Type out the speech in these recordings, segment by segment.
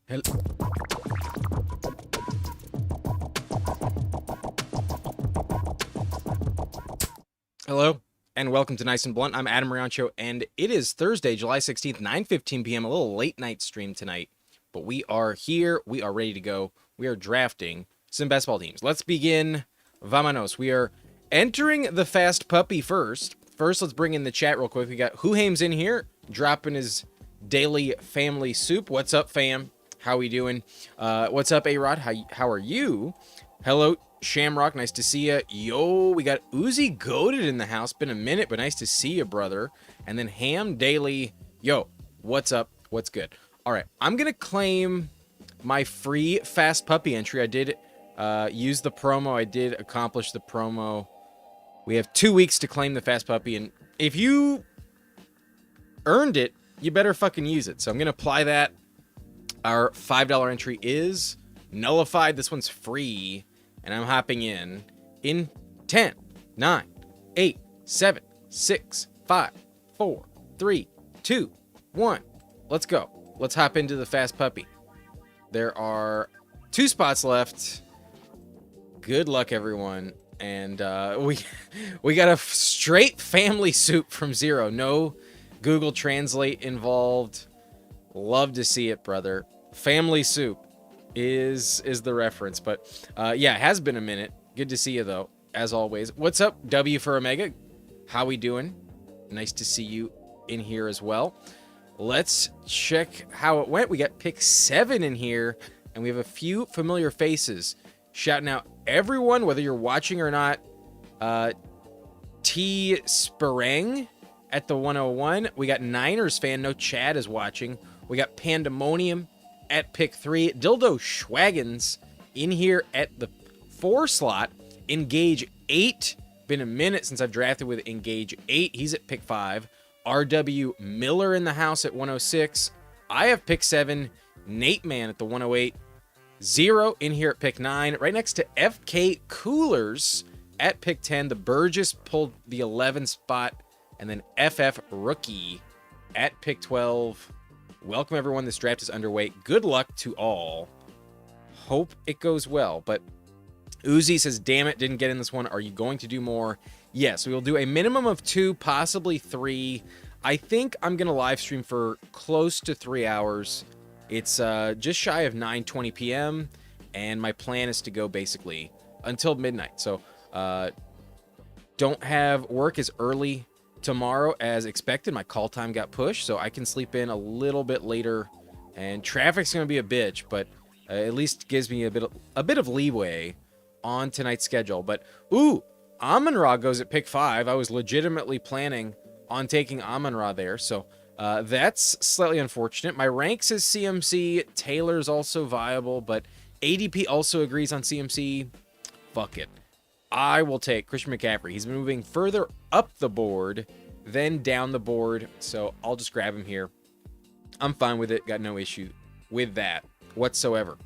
Hel- Hello, and welcome to Nice and Blunt. I'm Adam Riancho, and it is Thursday, July 16th, 9:15 p.m., a little late night stream tonight, but we are here. We are ready to go. We are drafting some best ball teams. Let's begin. Vamonos. We are entering the fast puppy first. First, let's bring in the chat real quick. We got Whohames in here, dropping his daily family soup. What's up, fam? How we doing? What's up, A-Rod? How are you? Hello, Shamrock. Nice to see you. Yo, we got Uzi Goated in the house. Been a minute, but nice to see you, brother. And then Ham Daily. Yo, what's up? What's good? All right, I'm going to claim my free Fast Puppy entry. I did use the promo. I did accomplish the promo. We have 2 weeks to claim the Fast Puppy, and if you earned it, you better fucking use it. So I'm going to apply that. Our $5 entry is nullified. This one's free, and I'm hopping in 10, 9, 8, 7, 6, 5, 4, 3, 2, 1. Let's go. Let's hop into the Fast Puppy. There are 2 spots left. Good luck, everyone. And we got a straight family soup from zero. No Google Translate involved. Love to see it, brother. Family soup is the reference. But yeah, it has been a minute. Good to see you, though, as always. What's up, W for Omega? How we doing? Nice to see you in here as well. Let's check how it went. We got pick 7 in here, and we have a few familiar faces. Shouting out everyone, whether you're watching or not. T. Sperang at the 101. We got Niners fan. No Chad is watching. We got Pandemonium at pick 3. Dildo Schwaggins in here at the 4 slot. Engage 8. Been a minute since I've drafted with Engage 8. He's at pick 5. RW Miller in the house at 106. I have pick 7. Nate Man at the 108. 0 in here at pick 9. Right next to FK Coolers at pick 10. The Burgess pulled the 11 spot. And then FF Rookie at pick 12. Welcome, everyone. This draft is underway. Good luck to all. Hope it goes well. But Uzi says, damn it, didn't get in this one. Are you going to do more? Yes, we will do a minimum of 2, possibly 3. I think I'm going to live stream for close to 3 hours. It's just shy of 9:20 p.m. And my plan is to go basically until midnight. So don't have work as early tomorrow as expected. My call time got pushed, so I can sleep in a little bit later, and traffic's gonna be a bitch, but at least gives me a bit of leeway on tonight's schedule. But ooh, Amon-Ra goes at pick 5. I was legitimately planning on taking Amon-Ra there, so that's slightly unfortunate. My rank says CMC. Taylor's also viable, but ADP also agrees on CMC. Fuck it. I will take Christian McCaffrey. He's moving further up the board than down the board, so I'll just grab him here. I'm fine with it. Got no issue with that whatsoever.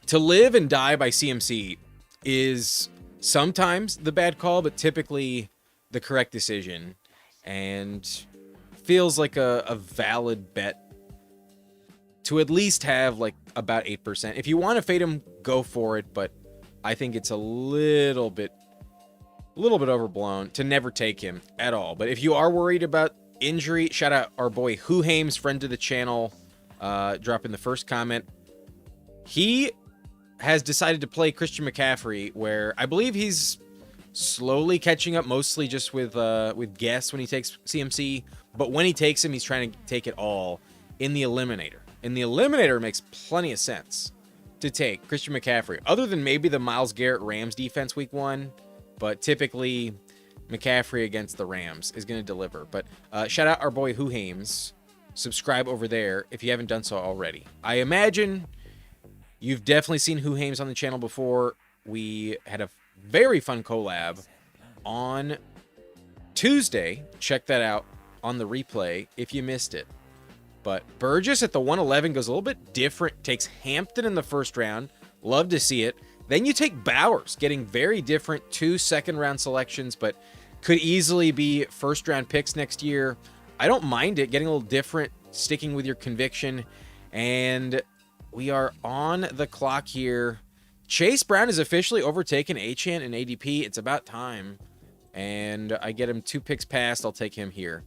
To live and die by CMC is sometimes the bad call, but typically the correct decision, and feels like a valid bet to at least have like about 8%. If you want to fade him, go for it, but I think it's a little bit overblown to never take him at all. But if you are worried about injury, shout out our boy Whohames, friend to the channel, dropping the first comment. He has decided to play Christian McCaffrey, where I believe he's slowly catching up, mostly just with Guess when he takes CMC. But when he takes him, he's trying to take it all in the Eliminator. And the Eliminator makes plenty of sense to take Christian McCaffrey, other than maybe the Myles Garrett Rams defense week 1. But typically, McCaffrey against the Rams is going to deliver. But shout out our boy Whohames. Subscribe over there if you haven't done so already. I imagine you've definitely seen Whohames on the channel before. We had a very fun collab on Tuesday. Check that out on the replay if you missed it. But Burgess at the 111 goes a little bit different. Takes Hampton in the first round. Love to see it. Then you take Bowers, getting very different 2 second-round selections, but could easily be first-round picks next year. I don't mind it, getting a little different sticking with your conviction. And we are on the clock here. Chase Brown has officially overtaken Achane in ADP. It's about time. And I get him 2 picks past. I'll take him here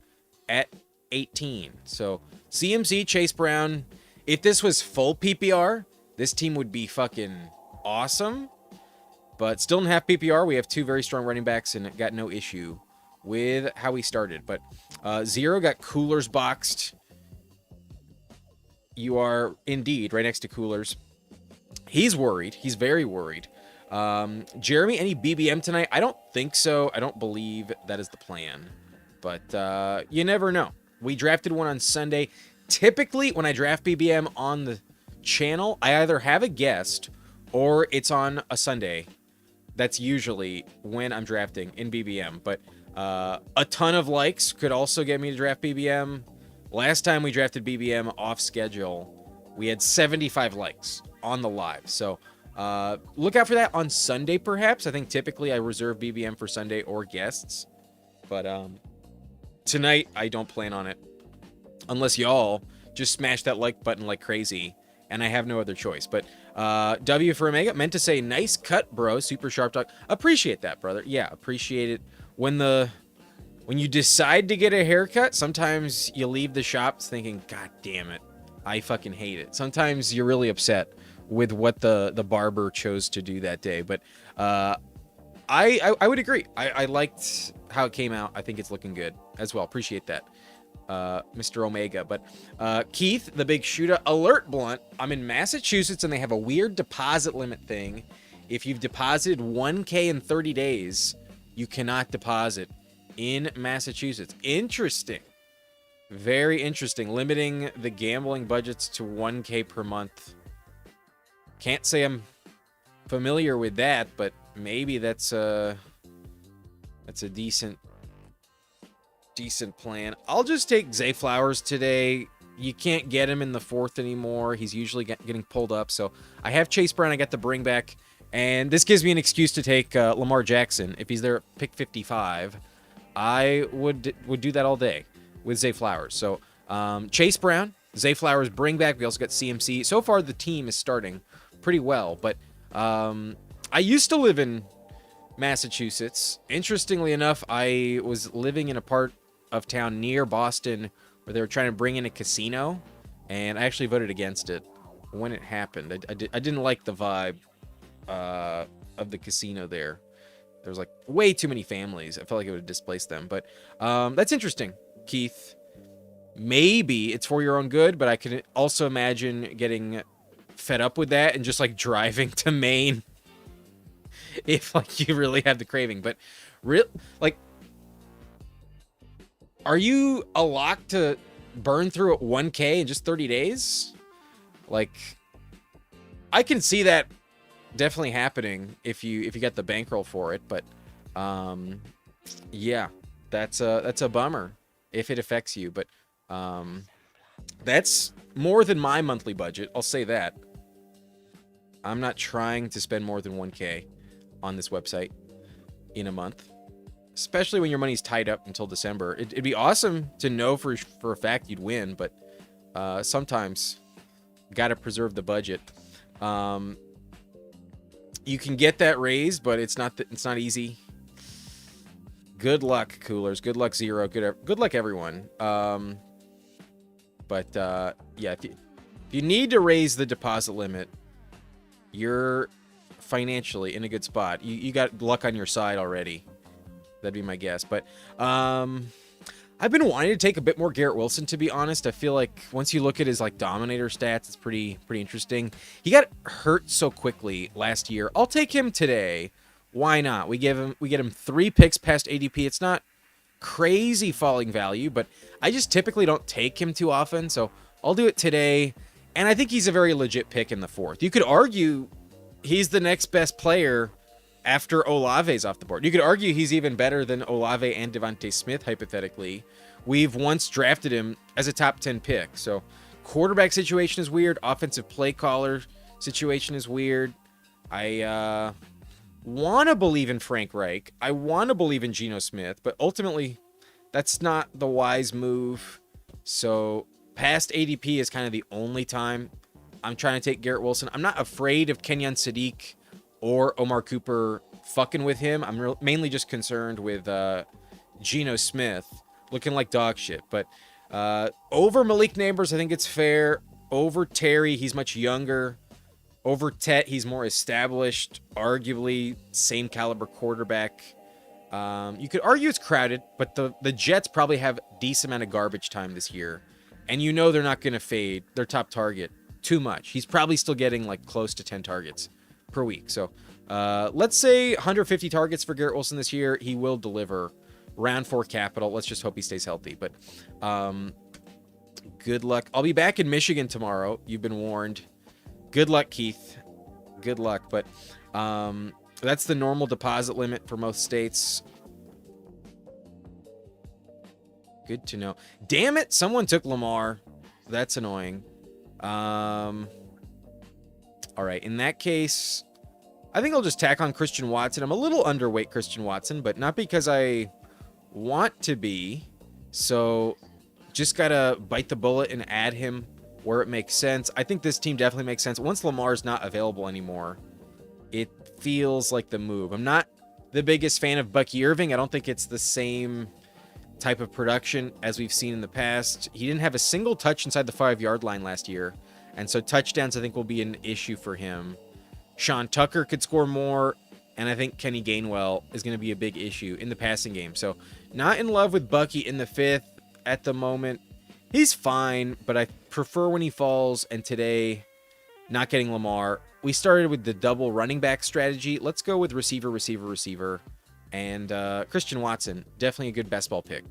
at 18. So CMC, Chase Brown. If this was full PPR, this team would be fucking awesome. But still in half PPR, we have 2 very strong running backs and got no issue with how we started. But Zero got Coolers boxed. You are indeed right next to Coolers. He's worried. He's very worried. Jeremy, any BBM tonight? I don't think so. I don't believe that is the plan. But you never know. We drafted one on Sunday. Typically, when I draft BBM on the channel, I either have a guest or it's on a Sunday. That's usually when I'm drafting in BBM. But a ton of likes could also get me to draft BBM. Last time we drafted BBM off schedule, we had 75 likes on the live. So look out for that on Sunday, perhaps. I think typically I reserve BBM for Sunday or guests. But tonight, I don't plan on it. Unless y'all just smash that like button like crazy. And I have no other choice. But W for Omega meant to say, nice cut, bro. Super sharp talk. Appreciate that, brother. Yeah, appreciate it. When you decide to get a haircut, sometimes you leave the shops thinking, God damn it, I fucking hate it. Sometimes you're really upset with what the barber chose to do that day. But I would agree. I liked how it came out. I think it's looking good as well. Appreciate that, Mr. Omega. But Keith, the big shooter, alert blunt. I'm in Massachusetts and they have a weird deposit limit thing. If you've deposited 1K in 30 days, you cannot deposit in Massachusetts. Interesting. Very interesting. Limiting the gambling budgets to 1K per month. Can't say I'm familiar with that, but maybe that's a decent plan. I'll just take Zay Flowers today. You can't get him in the 4th anymore. He's usually getting pulled up. So I have Chase Brown. I got the bring back. And this gives me an excuse to take Lamar Jackson. If he's there at pick 55, I would do that all day with Zay Flowers. So Chase Brown, Zay Flowers, bring back. We also got CMC. So far, the team is starting pretty well. But I used to live in Massachusetts. Interestingly enough, I was living in a part of town near Boston where they were trying to bring in a casino. And I actually voted against it when it happened. I didn't like the vibe of the casino there. There was like way too many families. I felt like it would have displaced them. But that's interesting, Keith. Maybe it's for your own good, but I can also imagine getting fed up with that and just like driving to Maine if like you really have the craving. But are you a lock to burn through at 1K in just 30 days? Like, I can see that definitely happening if you got the bankroll for it. But yeah, that's a bummer if it affects you. But that's more than my monthly budget. I'll say that. I'm not trying to spend more than 1K on this website in a month, especially when your money's tied up until December. It'd be awesome to know for a fact you'd win, but sometimes got to preserve the budget. You can get that raised, but it's not easy. Good luck, Coolers. Good luck, Zero. Good luck, everyone. But yeah, if you need to raise the deposit limit, you're financially in a good spot. You got luck on your side already. That'd be my guess. But I've been wanting to take a bit more Garrett Wilson, to be honest. I feel like once you look at his like dominator stats, it's pretty interesting. He got hurt so quickly last year. I'll take him today. Why not? We get him 3 picks past ADP. It's not crazy falling value, but I just typically don't take him too often, so I'll do it today. And I think he's a very legit pick in the 4th. You could argue he's the next best player after Olave's off the board. You could argue he's even better than Olave and Devontae Smith, hypothetically. We've once drafted him as a top 10 pick. So quarterback situation is weird. Offensive play caller situation is weird. I want to believe in Frank Reich. I want to believe in Geno Smith, but ultimately that's not the wise move. So past ADP is kind of the only time I'm trying to take Garrett Wilson. I'm not afraid of Kenyon Sadiq or Omar Cooper fucking with him. I'm mainly just concerned with Geno Smith looking like dog shit. But over Malik Neighbors, I think it's fair. Over Terry, he's much younger. Over Tet, he's more established, arguably same caliber quarterback. You could argue it's crowded, but the Jets probably have a decent amount of garbage time this year. And you know they're not going to fade their top target too much. He's probably still getting like close to 10 targets per week. So let's say 150 targets for Garrett Wilson this year. He will deliver. Round 4 capital. Let's just hope he stays healthy. But good luck. I'll be back in Michigan tomorrow. You've been warned. Good luck, Keith. Good luck. But that's the normal deposit limit for most states. Good to know. Damn it, someone took Lamar. That's annoying. All right, in that case, I think I'll just tack on Christian Watson. I'm a little underweight Christian Watson, but not because I want to be. So just got to bite the bullet and add him where it makes sense. I think this team definitely makes sense. Once Lamar's not available anymore, it feels like the move. I'm not the biggest fan of Bucky Irving. I don't think it's the same type of production as we've seen in the past. He didn't have a single touch inside the 5-yard line last year, and so touchdowns I think will be an issue for him. Sean Tucker could score more, and I think Kenny Gainwell is going to be a big issue in the passing game. So not in love with Bucky in the 5th at the moment. He's fine, but I prefer when he falls, and today not getting Lamar. We started with the double running back strategy. Let's go with receiver, receiver, receiver. And Christian Watson, definitely a good best ball pick.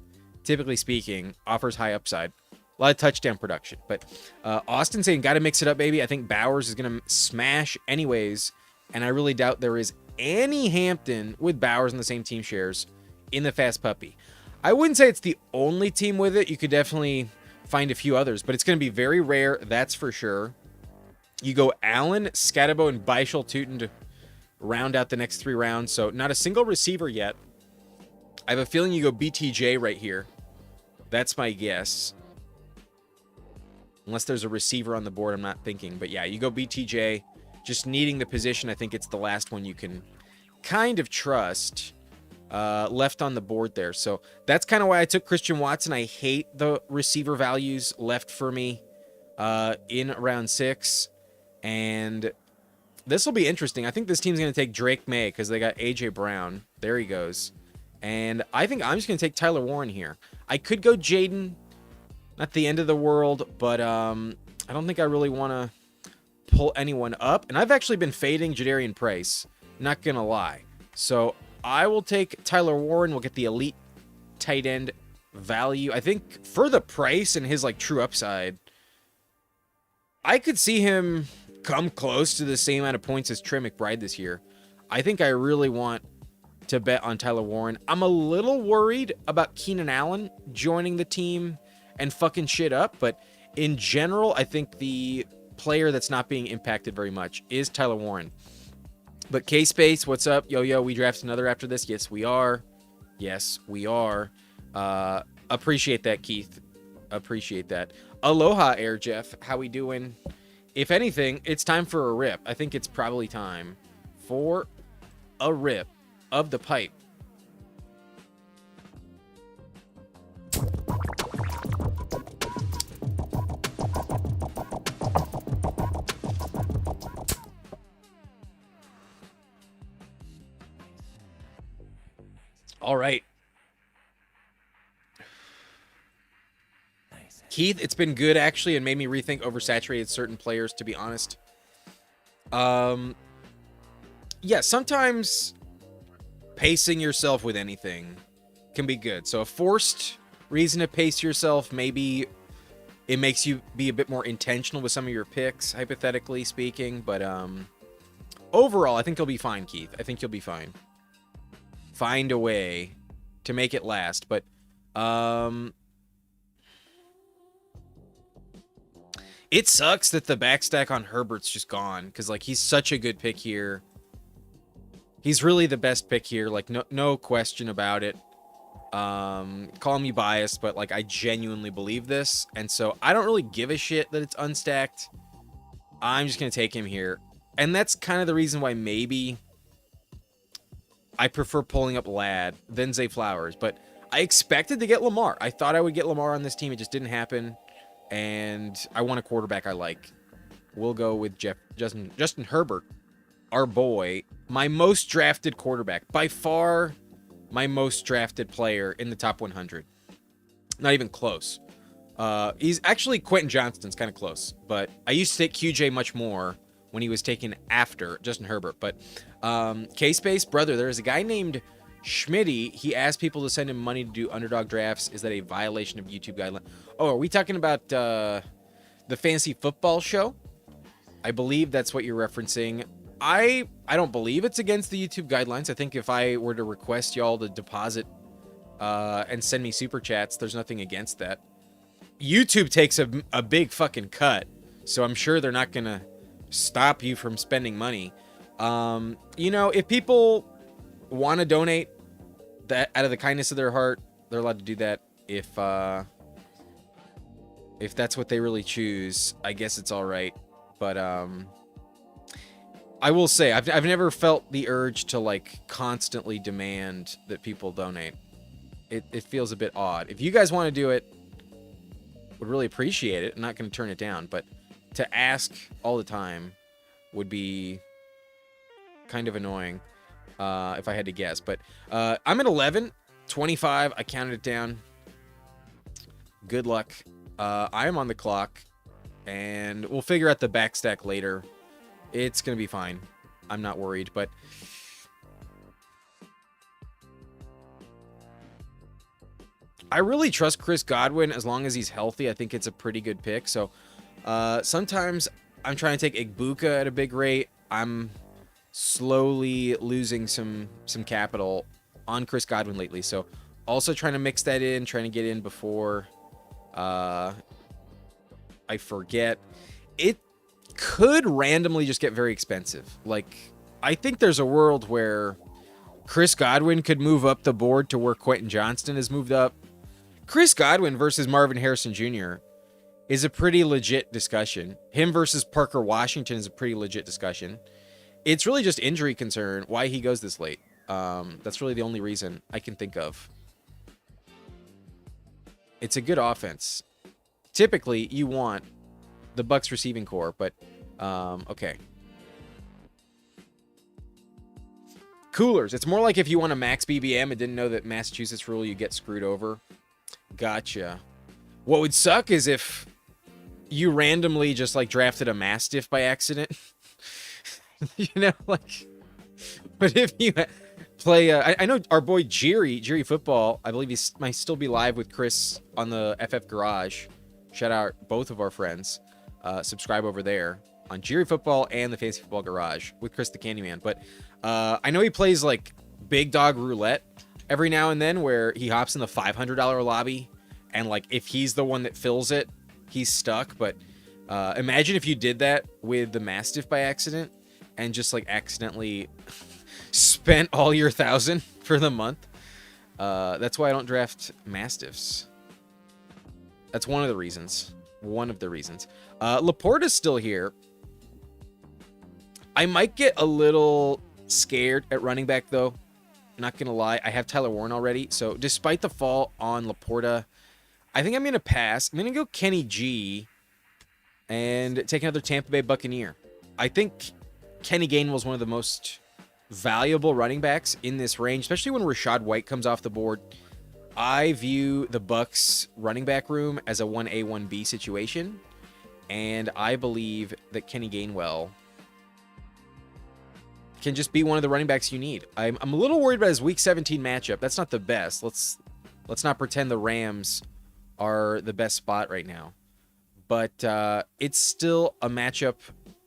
Typically speaking, offers high upside. A lot of touchdown production. But Austin saying, got to mix it up, baby. I think Bowers is going to smash anyways. And I really doubt there is any Hampton with Bowers in the same team shares in the Fast Puppy. I wouldn't say it's the only team with it. You could definitely find a few others. But it's going to be very rare, that's for sure. You go Allen, Scatabo, and Beischel Tootin to round out the next 3 rounds. So not a single receiver yet. I have a feeling you go BTJ right here. That's my guess. Unless there's a receiver on the board, I'm not thinking. But yeah, you go BTJ. Just needing the position, I think it's the last one you can kind of trust left on the board there. So that's kind of why I took Christian Watson. I hate the receiver values left for me in round 6. And this will be interesting. I think this team's going to take Drake May because they got A.J. Brown. There he goes. And I think I'm just going to take Tyler Warren here. I could go Jaden. Not the end of the world, but I don't think I really want to pull anyone up. And I've actually been fading Jadarian Price. Not going to lie. So I will take Tyler Warren. We'll get the elite tight end value. I think for the price and his like true upside, I could see him come close to the same amount of points as Trey McBride this year. I think I really want to bet on Tyler Warren. I'm a little worried about Keenan Allen joining the team and fucking shit up, but in general, I think the player that's not being impacted very much is Tyler Warren. But K-Space, what's up? Yo, we draft another after this? Yes, we are. Yes, we are. Appreciate that, Keith. Appreciate that. Aloha, Air Jeff. How we doing? If anything, it's time for a rip. I think it's probably time for a rip of the pipe. All right. Keith, it's been good actually and made me rethink oversaturated certain players, to be honest. Yeah, sometimes pacing yourself with anything can be good. So a forced reason to pace yourself, maybe it makes you be a bit more intentional with some of your picks, hypothetically speaking. But overall, I think you'll be fine, Keith. I think you'll be fine. Find a way to make it last. But it sucks that the backstack on Herbert's just gone, because like he's such a good pick here. He's really the best pick here, like no question about it. Call me biased, but like I genuinely believe this, and so I don't really give a shit that it's unstacked. I'm just gonna take him here, and that's kind of the reason why maybe I prefer pulling up Ladd than Zay Flowers. But I expected to get Lamar. I thought I would get Lamar on this team. It just didn't happen, and I want a quarterback I like. We'll go with Justin Herbert, our boy, my most drafted quarterback by far. My most drafted player in the top 100. Not even close. He's actually Quentin Johnston's kind of close, but I used to take QJ much more when he was taken after Justin Herbert. But K-Space, brother, there's a guy named Schmitty. He asked people to send him money to do Underdog drafts. Is that a violation of YouTube guidelines? Oh, are we talking about the fantasy football show? I believe that's what you're referencing. I don't believe it's against the YouTube guidelines. I think if I were to request y'all to deposit and send me super chats, there's nothing against that. YouTube takes a big fucking cut, so I'm sure they're not gonna stop you from spending money. You know, if people want to donate that out of the kindness of their heart, they're allowed to do that. If that's what they really choose, I guess it's all right. But I will say, I've never felt the urge to, like, constantly demand that people donate. It feels a bit odd. If you guys want to do it, would really appreciate it. I'm not going to turn it down, but to ask all the time would be kind of annoying if I had to guess. But I'm at 11, 25. I counted it down. Good luck. I am on the clock, and we'll figure out the backstack later. It's going to be fine. I'm not worried, but I really trust Chris Godwin as long as he's healthy. I think it's a pretty good pick. So sometimes I'm trying to take Igbuka at a big rate. I'm slowly losing some capital on Chris Godwin lately. So also trying to mix that in, trying to get in before I forget. It could randomly just get very expensive. Like, I think there's a world where Chris Godwin could move up the board to where Quentin Johnston has moved up. Chris Godwin versus Marvin Harrison Jr. is a pretty legit discussion. Him versus Parker Washington is a pretty legit discussion. It's really just injury concern why he goes this late. That's really the only reason I can think of. It's a good offense. Typically, you want the Bucks receiving core, but okay. Coolers. It's more like if you want a max BBM and didn't know that Massachusetts rule, you get screwed over. Gotcha. What would suck is if you randomly just like drafted a Mastiff by accident. You know, like, but if you play, I know our boy Jerry Football, I believe he might still be live with Chris on the FF Garage. Shout out both of our friends. Subscribe over there on Jerry Football and the Fantasy Football Garage with Chris the Candyman. But I know he plays like Big Dog Roulette every now and then, where he hops in the $500 lobby, and like if he's the one that fills it, he's stuck. But imagine if you did that with the Mastiff by accident and just like accidentally spent all your 1,000 for the month. That's why I don't draft Mastiffs. That's one of the reasons. One of the reasons. Laporta's still here. I might get a little scared at running back, though. Not going to lie. I have Tyler Warren already. So despite the fall on Laporta, I think I'm going to pass. I'm going to go Kenny G and take another Tampa Bay Buccaneer. I think Kenny Gainwell is one of the most valuable running backs in this range, especially when Rachaad White comes off the board. I view the Bucks running back room as a 1A, 1B situation, and I believe that Kenny Gainwell can just be one of the running backs you need. I'm a little worried about his Week 17 matchup. That's not the best. Let's not pretend the Rams are the best spot right now. But it's still a matchup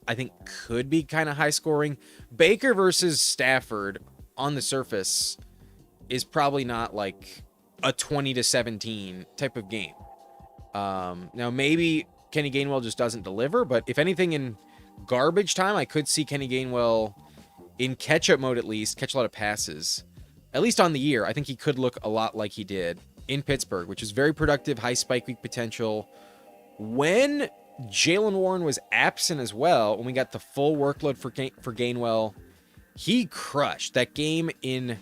I think could be kind of high scoring. Baker versus Stafford on the surface is probably not like a 20-17 type of game. Now maybe Kenny Gainwell just doesn't deliver, but if anything in garbage time, I could see Kenny Gainwell in catch-up mode at least, catch a lot of passes. at least on the year, I think he could look a lot like he did in Pittsburgh, which is very productive, high spike week potential. When Jalen Warren was absent as well, when we got the full workload for Gainwell, he crushed. That game in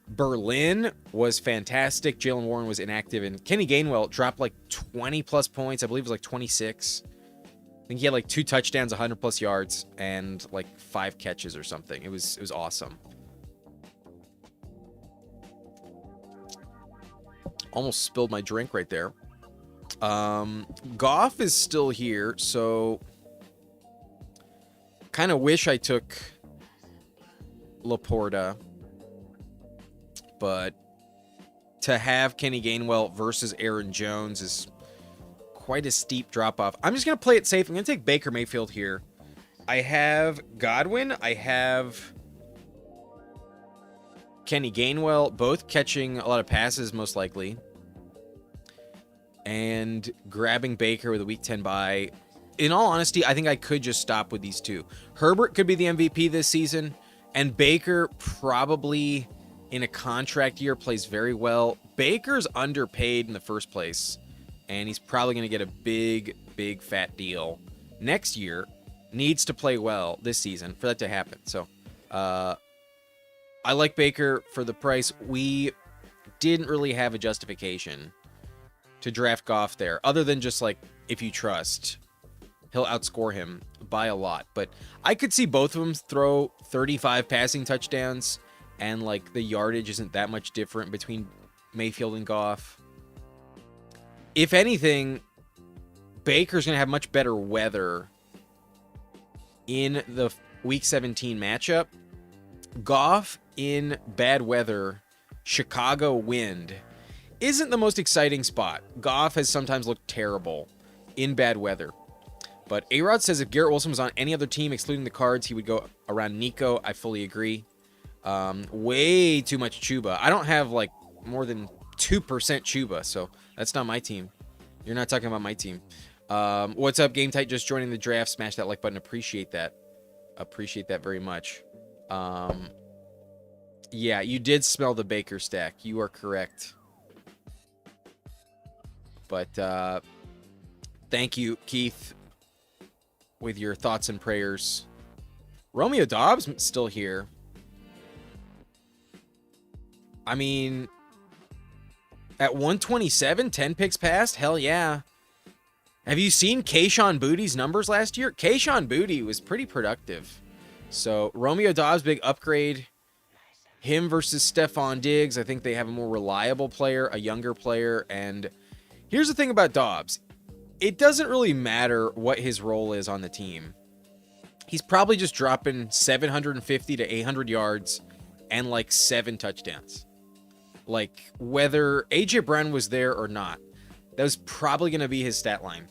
Berlin was fantastic. Jalen Warren was inactive, and Kenny Gainwell dropped like 20 plus points. I believe it was like 26. I think he had like 2 touchdowns, 100 plus yards, and like 5 catches or something. It was awesome. Almost spilled my drink right there. Goff is still here, so kind of wish I took Laporta, but to have Kenny Gainwell versus Aaron Jones is quite a steep drop-off. I'm just going to play it safe. I'm going to take Baker Mayfield here. I have Godwin. I have Kenny Gainwell, both catching a lot of passes, most likely. And grabbing Baker with a Week 10 bye. In all honesty, I think I could just stop with these two. Herbert could be the MVP this season, and Baker probably in a contract year plays very well. Baker's underpaid in the first place, and he's probably going to get a big, big fat deal next year. Needs to play well this season for that to happen. So, I like Baker for the price. We didn't really have a justification to draft Goff there, other than just like, if you trust, he'll outscore him by a lot. But I could see both of them throw 35 passing touchdowns, and like the yardage isn't that much different between Mayfield and Goff. If anything, Baker's going to have much better weather in the Week 17 matchup. Goff in bad weather, Chicago wind, isn't the most exciting spot. Goff has sometimes looked terrible in bad weather. But A-Rod says if Garrett Wilson was on any other team, excluding the Cards, he would go around Nico. I fully agree. Way too much Chuba. I don't have like more than 2% Chuba, so that's not my team. You're not talking about my team. What's up, Game Tight? Just joining the draft. Smash that like button. Appreciate that. Appreciate that very much. Yeah, you did smell the Baker stack. You are correct. But thank you, Keith, with your thoughts and prayers. Romeo Dobbs still here. I mean, at 127, 10 picks passed? Hell yeah. Have you seen Kayshon Bouttie's numbers last year? Kayshon Boutte was pretty productive. So, Romeo Dobbs, big upgrade. Him versus Stephon Diggs. I think they have a more reliable player, a younger player. And here's the thing about Dobbs. It doesn't really matter what his role is on the team. He's probably just dropping 750 to 800 yards and like 7 touchdowns. Like, whether A.J. Brown was there or not, that was probably going to be his stat line.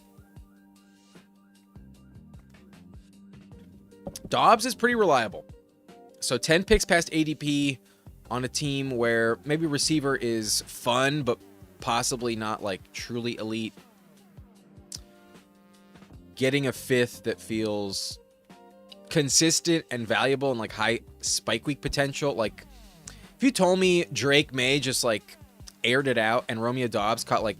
Dobbs is pretty reliable. So 10 picks past ADP on a team where maybe receiver is fun, but possibly not like truly elite. Getting a fifth that feels consistent and valuable and like high spike week potential. Like, if you told me Drake May just like aired it out and Romeo Dobbs caught like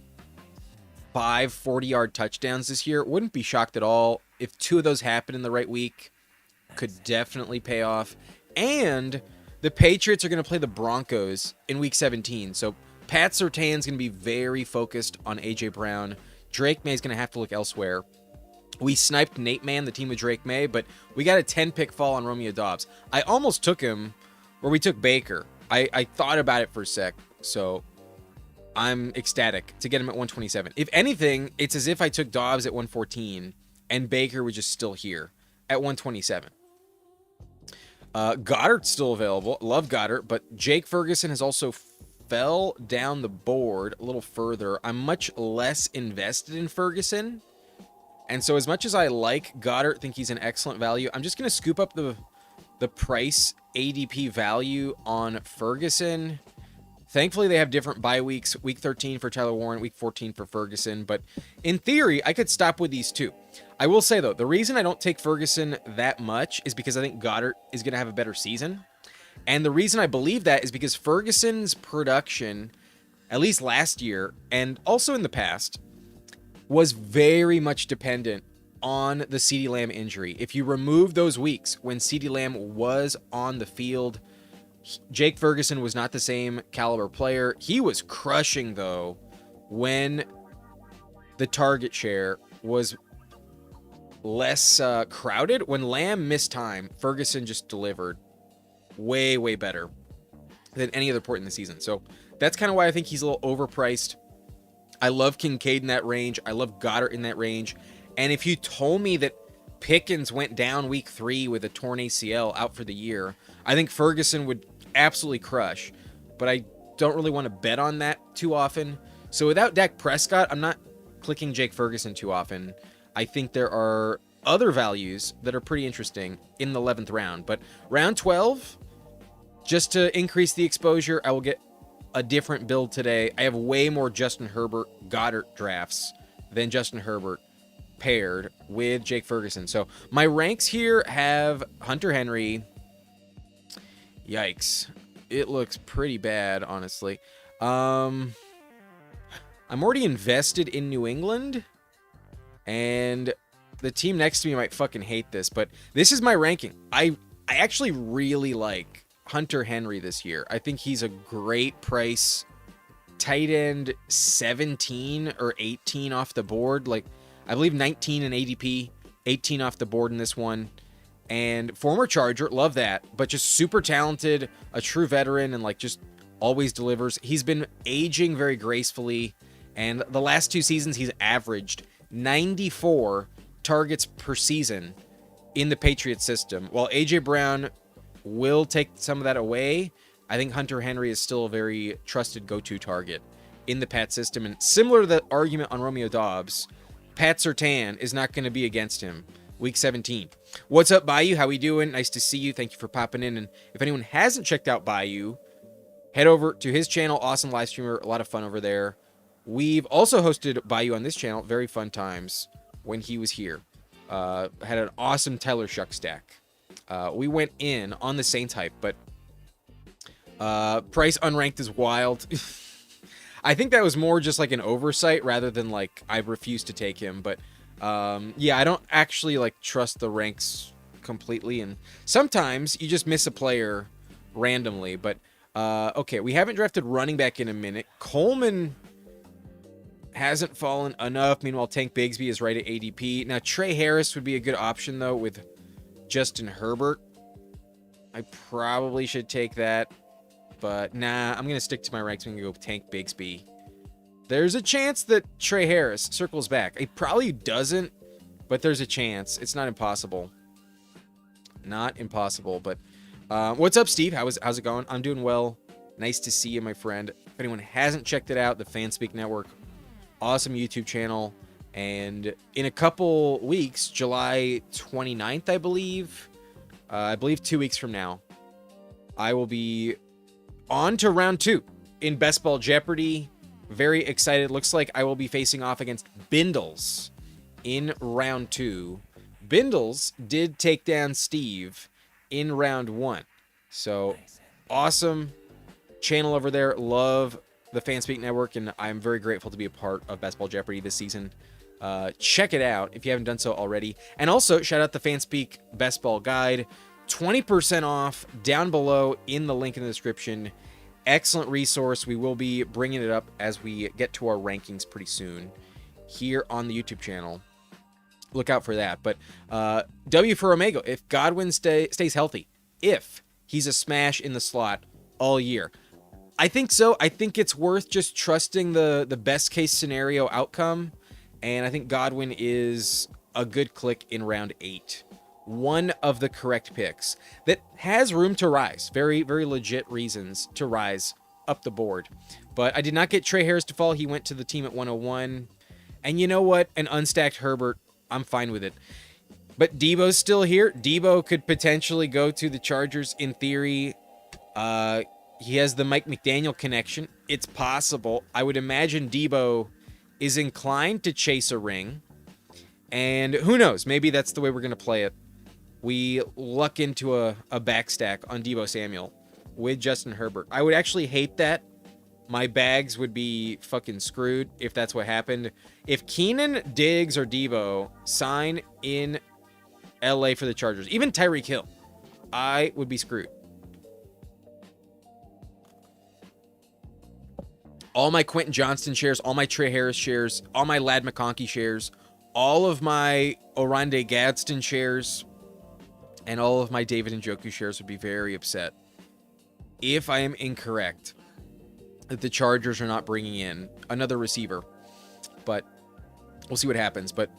5 40-yard touchdowns this year, wouldn't be shocked at all. If 2 of those happen in the right week, could definitely pay off. And the Patriots are going to play the Broncos in Week 17. So Pat Surtain's going to be very focused on A.J. Brown. Drake May's going to have to look elsewhere. We sniped Nate Man, the team with Drake May, but we got a 10-pick fall on Romeo Dobbs. I almost took him where we took Baker. I thought about it for a sec, so I'm ecstatic to get him at 127. If anything, it's as if I took Dobbs at 114 and Baker was just still here at 127. Goddard's still available. Love Goddard, but Jake Ferguson has also fell down the board a little further. I'm much less invested in Ferguson. And so as much as I like Goddard, think he's an excellent value, I'm just going to scoop up the price ADP value on Ferguson. Thankfully, they have different bye weeks. Week 13 for Tyler Warren, Week 14 for Ferguson. But in theory, I could stop with these two. I will say, though, the reason I don't take Ferguson that much is because I think Goddard is going to have a better season. And the reason I believe that is because Ferguson's production, at least last year and also in the past, was very much dependent on the CeeDee Lamb injury. If you remove those weeks when CeeDee Lamb was on the field, Jake Ferguson was not the same caliber player. He was crushing, though, when the target share was less crowded. When Lamb missed time, Ferguson just delivered way, way better than any other point in the season. So that's kind of why I think he's a little overpriced. I love Kincaid in that range. I love Goddard in that range. And if you told me that Pickens went down week 3 with a torn ACL out for the year, I think Ferguson would absolutely crush. But I don't really want to bet on that too often. So without Dak Prescott, I'm not clicking Jake Ferguson too often. I think there are other values that are pretty interesting in the 11th round. But round 12, just to increase the exposure, I will get a different build today. I have way more Justin Herbert Goddard drafts than Justin Herbert paired with Jake Ferguson. So my ranks here have Hunter Henry. Yikes. It looks pretty bad, honestly. I'm already invested in New England, and the team next to me might fucking hate this, but this is my ranking. I actually really like Hunter Henry this year. I think he's a great price. Tight end 17 or 18 off the board. Like, I believe 19 in ADP, 18 off the board in this one. And former Charger, love that, but just super talented, a true veteran, and like just always delivers. He's been aging very gracefully, and the last 2 seasons he's averaged 94 targets per season in the Patriots system. While AJ Brown will take some of that away, I think Hunter Henry is still a very trusted go-to target in the Pat system. And similar to the argument on Romeo Dobbs, Pat Surtain is not going to be against him week 17. What's up, Bayou? How we doing? Nice to see you. Thank you for popping in. And if anyone hasn't checked out Bayou, head over to his channel. Awesome live streamer. A lot of fun over there. We've also hosted Bayou on this channel. Very fun times when he was here. Had an awesome Tyler Shuck stack. We went in on the Saints hype, but price unranked is wild. I think that was more just like an oversight rather than like I refused to take him. But yeah, I don't actually like trust the ranks completely, and sometimes you just miss a player randomly. But okay, we haven't drafted running back in a minute. Coleman hasn't fallen enough. Meanwhile, Tank Bigsby is right at ADP. Now, Trey Harris would be a good option, though, with Justin Herbert. I probably should take that, but nah, I'm going to stick to my ranks. I'm going to go Tank Bigsby. There's a chance that Trey Harris circles back. He probably doesn't, but there's a chance. It's not impossible. Not impossible, but what's up, Steve? How's it going? I'm doing well. Nice to see you, my friend. If anyone hasn't checked it out, the Fanspeak Network, awesome YouTube channel. And in a couple weeks, July 29th, I believe 2 weeks from now, I will be on to round 2 in Best Ball Jeopardy. Very excited. Looks like I will be facing off against Bindles in round 2. Bindles did take down Steve in round 1. So awesome channel over there. Love the Fanspeak Network, and I'm very grateful to be a part of Best Ball Jeopardy this season. Check it out if you haven't done so already. And also, shout out the Fanspeak Best Ball Guide. 20% off down below in the link in the description. Excellent resource. We will be bringing it up as we get to our rankings pretty soon here on the YouTube channel. Look out for that. But W for Omega, if Godwin stays healthy, if he's a smash in the slot all year. I think so. I think it's worth just trusting the best case scenario outcome. And I think Godwin is a good click in round 8. One of the correct picks that has room to rise. Very, very legit reasons to rise up the board. But I did not get Trey Harris to fall. He went to the team at 101. And you know what? An unstacked Herbert, I'm fine with it. But Debo's still here. Debo could potentially go to the Chargers in theory. He has the Mike McDaniel connection. It's possible. I would imagine Debo is inclined to chase a ring. And who knows? Maybe that's the way we're going to play it. We luck into a backstack on Debo Samuel with Justin Herbert. I would actually hate that. My bags would be fucking screwed if that's what happened. If Keenan, Diggs, or Deebo sign in LA for the Chargers, even Tyreek Hill, I would be screwed. All my Quentin Johnston shares, all my Trey Harris shares, all my Ladd McConkey shares, all of my Oronde Gadsden shares, and all of my David Njoku shares would be very upset if I am incorrect that the Chargers are not bringing in another receiver. But we'll see what happens. But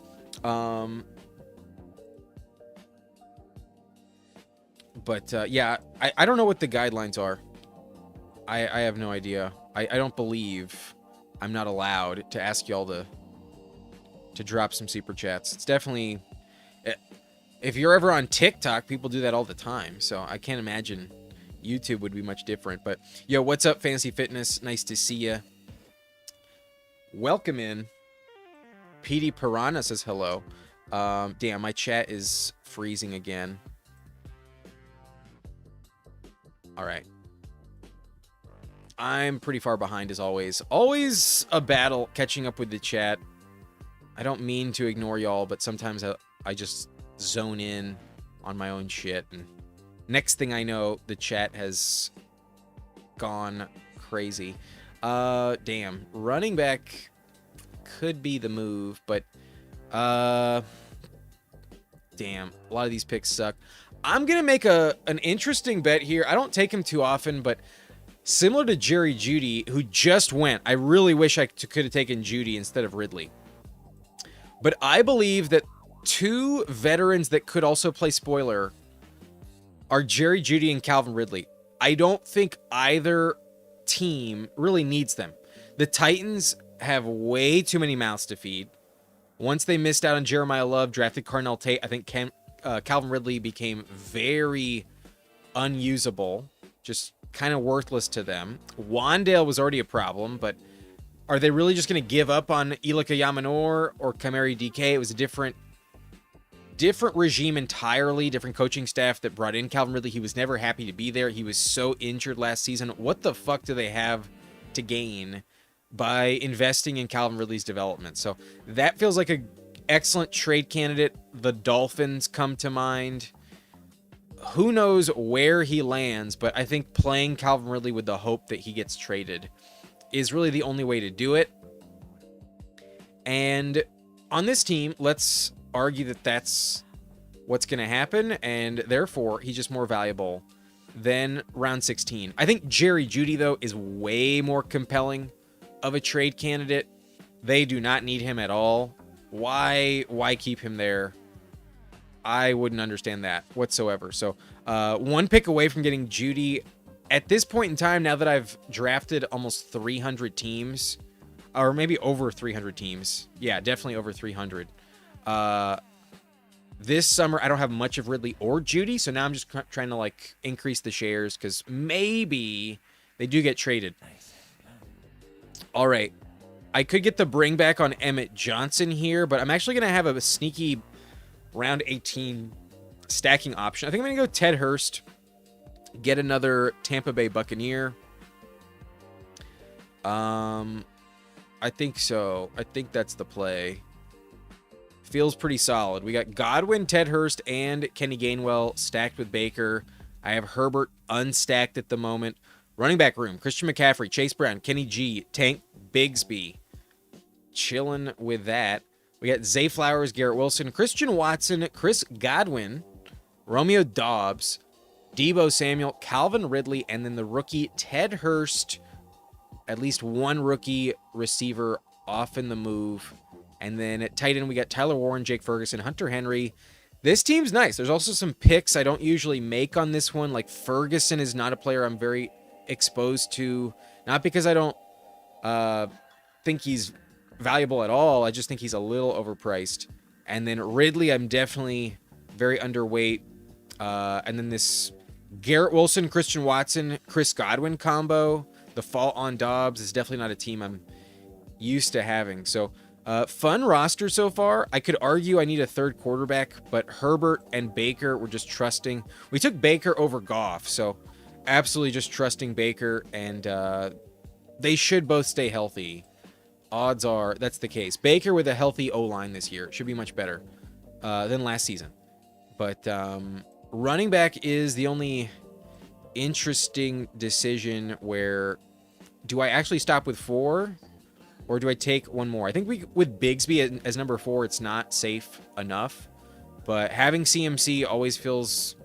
yeah, I don't know what the guidelines are. I have no idea. I don't believe I'm not allowed to ask y'all to drop some super chats. It's definitely, if you're ever on TikTok, people do that all the time. So I can't imagine YouTube would be much different. But yo, what's up, Fantasy Fitness? Nice to see you. Welcome in. PD Piranha says hello. Damn, my chat is freezing again. All right. I'm pretty far behind as always. Always a battle catching up with the chat. I don't mean to ignore y'all, but sometimes I just zone in on my own shit. And next thing I know, the chat has gone crazy. Damn. Running back could be the move, but damn. A lot of these picks suck. I'm going to make an interesting bet here. I don't take him too often, but similar to Jerry Jeudy, who just went, I really wish I could have taken Jeudy instead of Ridley. But I believe that two veterans that could also play spoiler are Jerry Jeudy and Calvin Ridley. I don't think either team really needs them. The Titans have way too many mouths to feed. Once they missed out on Jeremiah Love, drafted Carnell Tate, I think Calvin Ridley became very unusable, just kind of worthless to them. Wandale was already a problem, but are they really just going to give up on Elika Yamanor or Kamari DK? It was a different regime entirely, different coaching staff that brought in Calvin Ridley. He was never happy to be there. He was so injured last season. What the fuck do they have to gain by investing in Calvin Ridley's development? So that feels like an excellent trade candidate. The Dolphins come to mind. Who knows where he lands, but I think playing Calvin Ridley with the hope that he gets traded is really the only way to do it. And on this team, let's argue that that's what's going to happen, and therefore he's just more valuable than round 16. I think Jerry Jeudy, though, is way more compelling of a trade candidate. They do not need him at all. Why keep him there? I wouldn't understand that whatsoever. So one pick away from getting Jeudy. At this point in time, now that I've drafted almost 300 teams, or maybe over 300 teams. Yeah, definitely over 300. This summer, I don't have much of Ridley or Jeudy, so now I'm just trying to like increase the shares because maybe they do get traded. All right. I could get the bring back on Emmett Johnson here, but I'm actually going to have a sneaky round 18 stacking option. I think I'm going to go Ted Hurst, get another Tampa Bay Buccaneer. I think so. I think that's the play. Feels pretty solid. We got Godwin, Ted Hurst, and Kenny Gainwell stacked with Baker. I have Herbert unstacked at the moment. Running back room, Christian McCaffrey, Chase Brown, Kenny G, Tank Bigsby. Chilling with that. We got Zay Flowers, Garrett Wilson, Christian Watson, Chris Godwin, Romeo Doubs, Deebo Samuel, Calvin Ridley, and then the rookie Ted Hurst. At least one rookie receiver off in the move. And then at tight end, we got Tyler Warren, Jake Ferguson, Hunter Henry. This team's nice. There's also some picks I don't usually make on this one. Like Ferguson is not a player I'm very exposed to. Not because I don't think he's valuable at all. I just think he's a little overpriced. And then Ridley, I'm definitely very underweight. And then this Garrett Wilson, Christian Watson, Chris Godwin combo. The fault on Dobbs is definitely not a team I'm used to having. So fun roster so far. I could argue I need a third quarterback, but Herbert and Baker were just trusting. We took Baker over Goff, so absolutely just trusting Baker, and they should both stay healthy. Odds are that's the case. Baker with a healthy O-line this year should be much better than last season. But running back is the only interesting decision where do I actually stop with 4 or do I take one more? I think with Bigsby as number 4, it's not safe enough. But having CMC always feels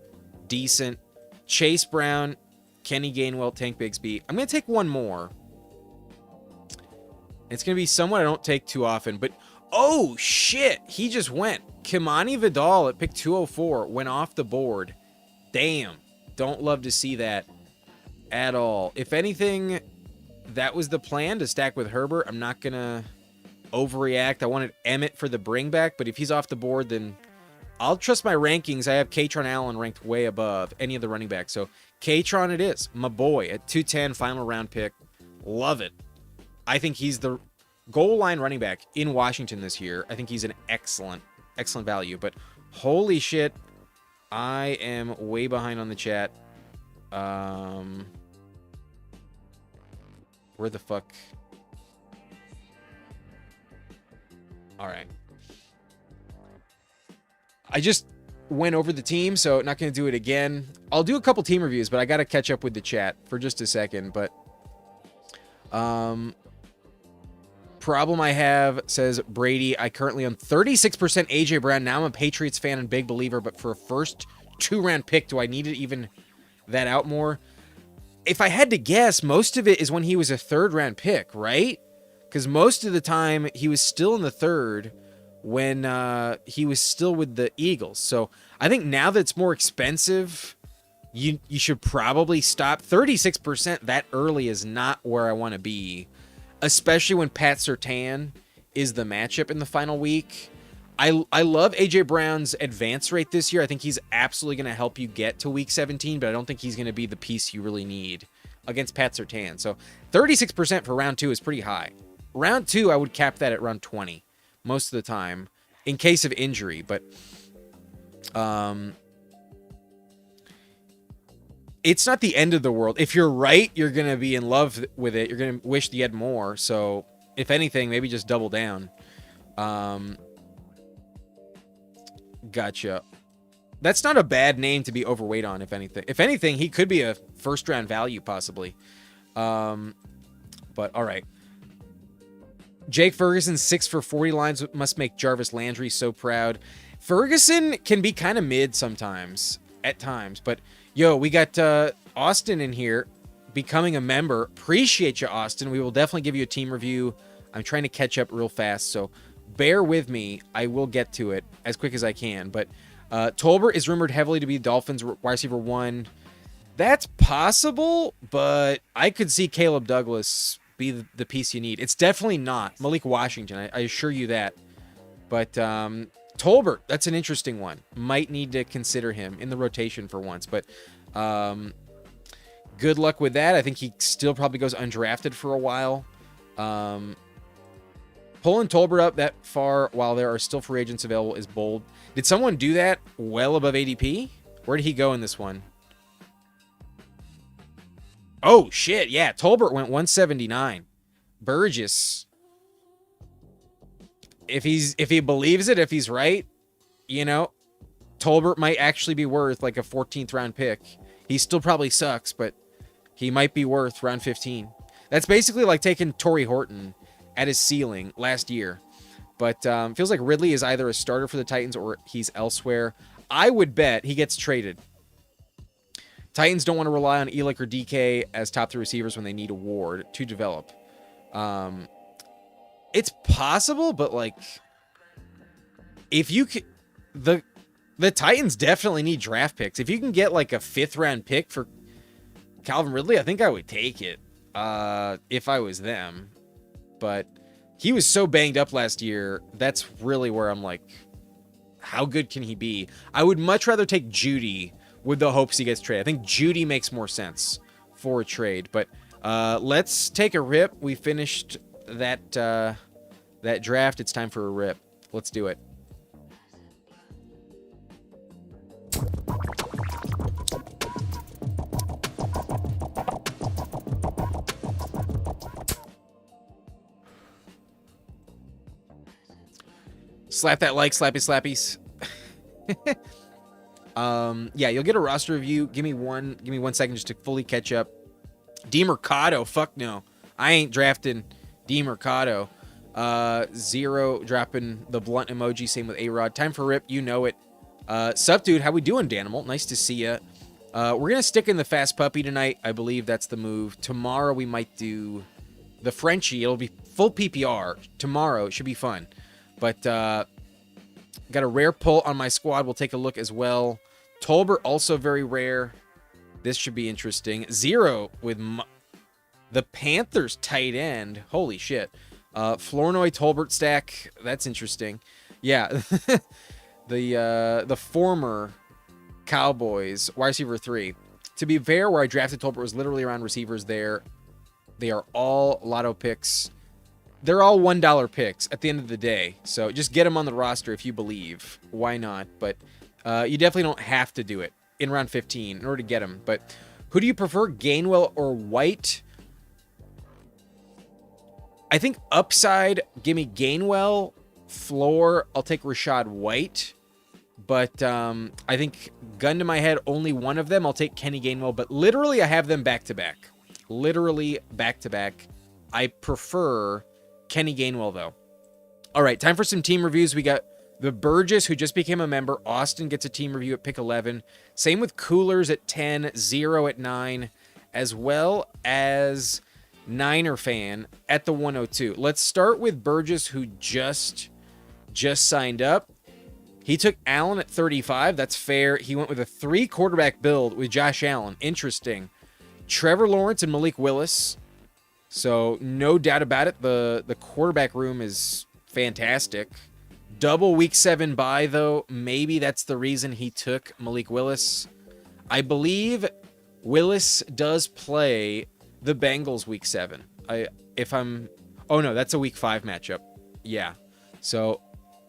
decent. Chase Brown, Kenny Gainwell, Tank Bigsby. I'm going to take one more. It's going to be someone I don't take too often. But, oh, shit. He just went. Kimani Vidal at pick 204 went off the board. Damn. Don't love to see that at all. If anything, that was the plan, to stack with Herbert. I'm not going to overreact. I wanted Emmett for the bring back, but if he's off the board, then I'll trust my rankings. I have Katron Allen ranked way above any of the running backs. So Katron it is. My boy at 210, final round pick. Love it. I think he's the goal line running back in Washington this year. I think he's an excellent value. But holy shit, I am way behind on the chat. Where the fuck? All right. I just went over the team, so not going to do it again. I'll do a couple team reviews, but I got to catch up with the chat for just a second. But problem I have, says Brady, I currently own 36% AJ Brown. Now I'm a Patriots fan and big believer, but for a first 2-round pick, do I need to even that out more? If I had to guess, most of it is when he was a 3rd-round pick, right? Because most of the time he was still in the 3rd when he was still with the Eagles. So I think now that it's more expensive, you should probably stop. 36% that early is not where I want to be, especially when Pat Surtain is the matchup in the final week. I love AJ Brown's advance rate this year. I think he's absolutely going to help you get to week 17, but I don't think he's going to be the piece you really need against Pat Surtain. So 36% for round 2 is pretty high. Round 2, I would cap that at around 20 most of the time in case of injury. But it's not the end of the world. If you're right, you're going to be in love with it. You're going to wish you had more. So if anything, maybe just double down. Gotcha. That's not a bad name to be overweight on, if anything. If anything, he could be a first-round value, possibly. But, all right. Jake Ferguson's 6 for 40 lines must make Jarvis Landry so proud. Ferguson can be kind of mid sometimes, at times. But, yo, we got Austin in here becoming a member. Appreciate you, Austin. We will definitely give you a team review. I'm trying to catch up real fast, so bear with me. I will get to it as quick as I can. But Tolbert is rumored heavily to be Dolphins wide receiver 1. That's possible, but I could see Caleb Douglas be the piece you need. It's definitely not Malik Washington. I assure you that. But Tolbert, that's an interesting one. Might need to consider him in the rotation for once. But good luck with that. I think he still probably goes undrafted for a while. Pulling Tolbert up that far while there are still free agents available is bold. Did someone do that well above ADP? Where did he go in this one? Oh, shit. Yeah, Tolbert went 179. Burgess. If he believes it, if he's right, you know, Tolbert might actually be worth like a 14th round pick. He still probably sucks, but he might be worth round 15. That's basically like taking Torrey Horton at his ceiling last year. But feels like Ridley is either a starter for the Titans or he's elsewhere. I would bet he gets traded. Titans don't want to rely on Elick or DK as top 3 receivers when they need a Ward to develop. It's possible, but like, if you could, the Titans definitely need draft picks. If you can get like a 5th round pick for Calvin Ridley, I think I would take it if I was them. But he was so banged up last year. That's really where I'm like, how good can he be? I would much rather take Judy with the hopes he gets traded. I think Judy makes more sense for a trade. But let's take a rip. We finished that that draft. It's time for a rip. Let's do it. Slap that like, slappy slappies. Yeah, you'll get a roster review. Give me one second just to fully catch up. DeMercado, fuck no. I ain't drafting DeMercado. Zero dropping the blunt emoji. Same with A-Rod. Time for rip. You know it. Sup, dude? How we doing, Danimal? Nice to see ya. We're gonna stick in the fast puppy tonight. I believe that's the move. Tomorrow we might do the Frenchie. It'll be full PPR. Tomorrow it should be fun. But got a rare pull on my squad. We'll take a look as well. Tolbert also very rare. This should be interesting. Zero with the Panthers tight end. Holy shit. Flournoy Tolbert stack. That's interesting. Yeah. the former Cowboys wide receiver 3. To be fair, where I drafted Tolbert was literally around receivers there. They are all lotto picks. They're all $1 picks at the end of the day. So just get them on the roster if you believe. Why not? But you definitely don't have to do it in round 15 in order to get them. But who do you prefer, Gainwell or White? I think upside, give me Gainwell. Floor, I'll take Rashad White. But I think, gun to my head, only one of them. I'll take Kenny Gainwell. But literally, I have them back-to-back. Literally back-to-back. I prefer Kenny Gainwell, though. All right, time for some team reviews. We got the Burgess, who just became a member. Austin gets a team review at pick 11. Same with Coolers at 10. Zero at 9. As well as Niner Fan at the 102. Let's start with Burgess, who just signed up. He took Allen at 35. That's fair. He went with a 3 quarterback build with Josh Allen. Interesting. Trevor Lawrence and Malik Willis. So no doubt about it. The quarterback room is fantastic. Double week 7 bye, though. Maybe that's the reason he took Malik Willis. I believe Willis does play the Bengals week 7. Oh no, that's a week 5 matchup. Yeah. So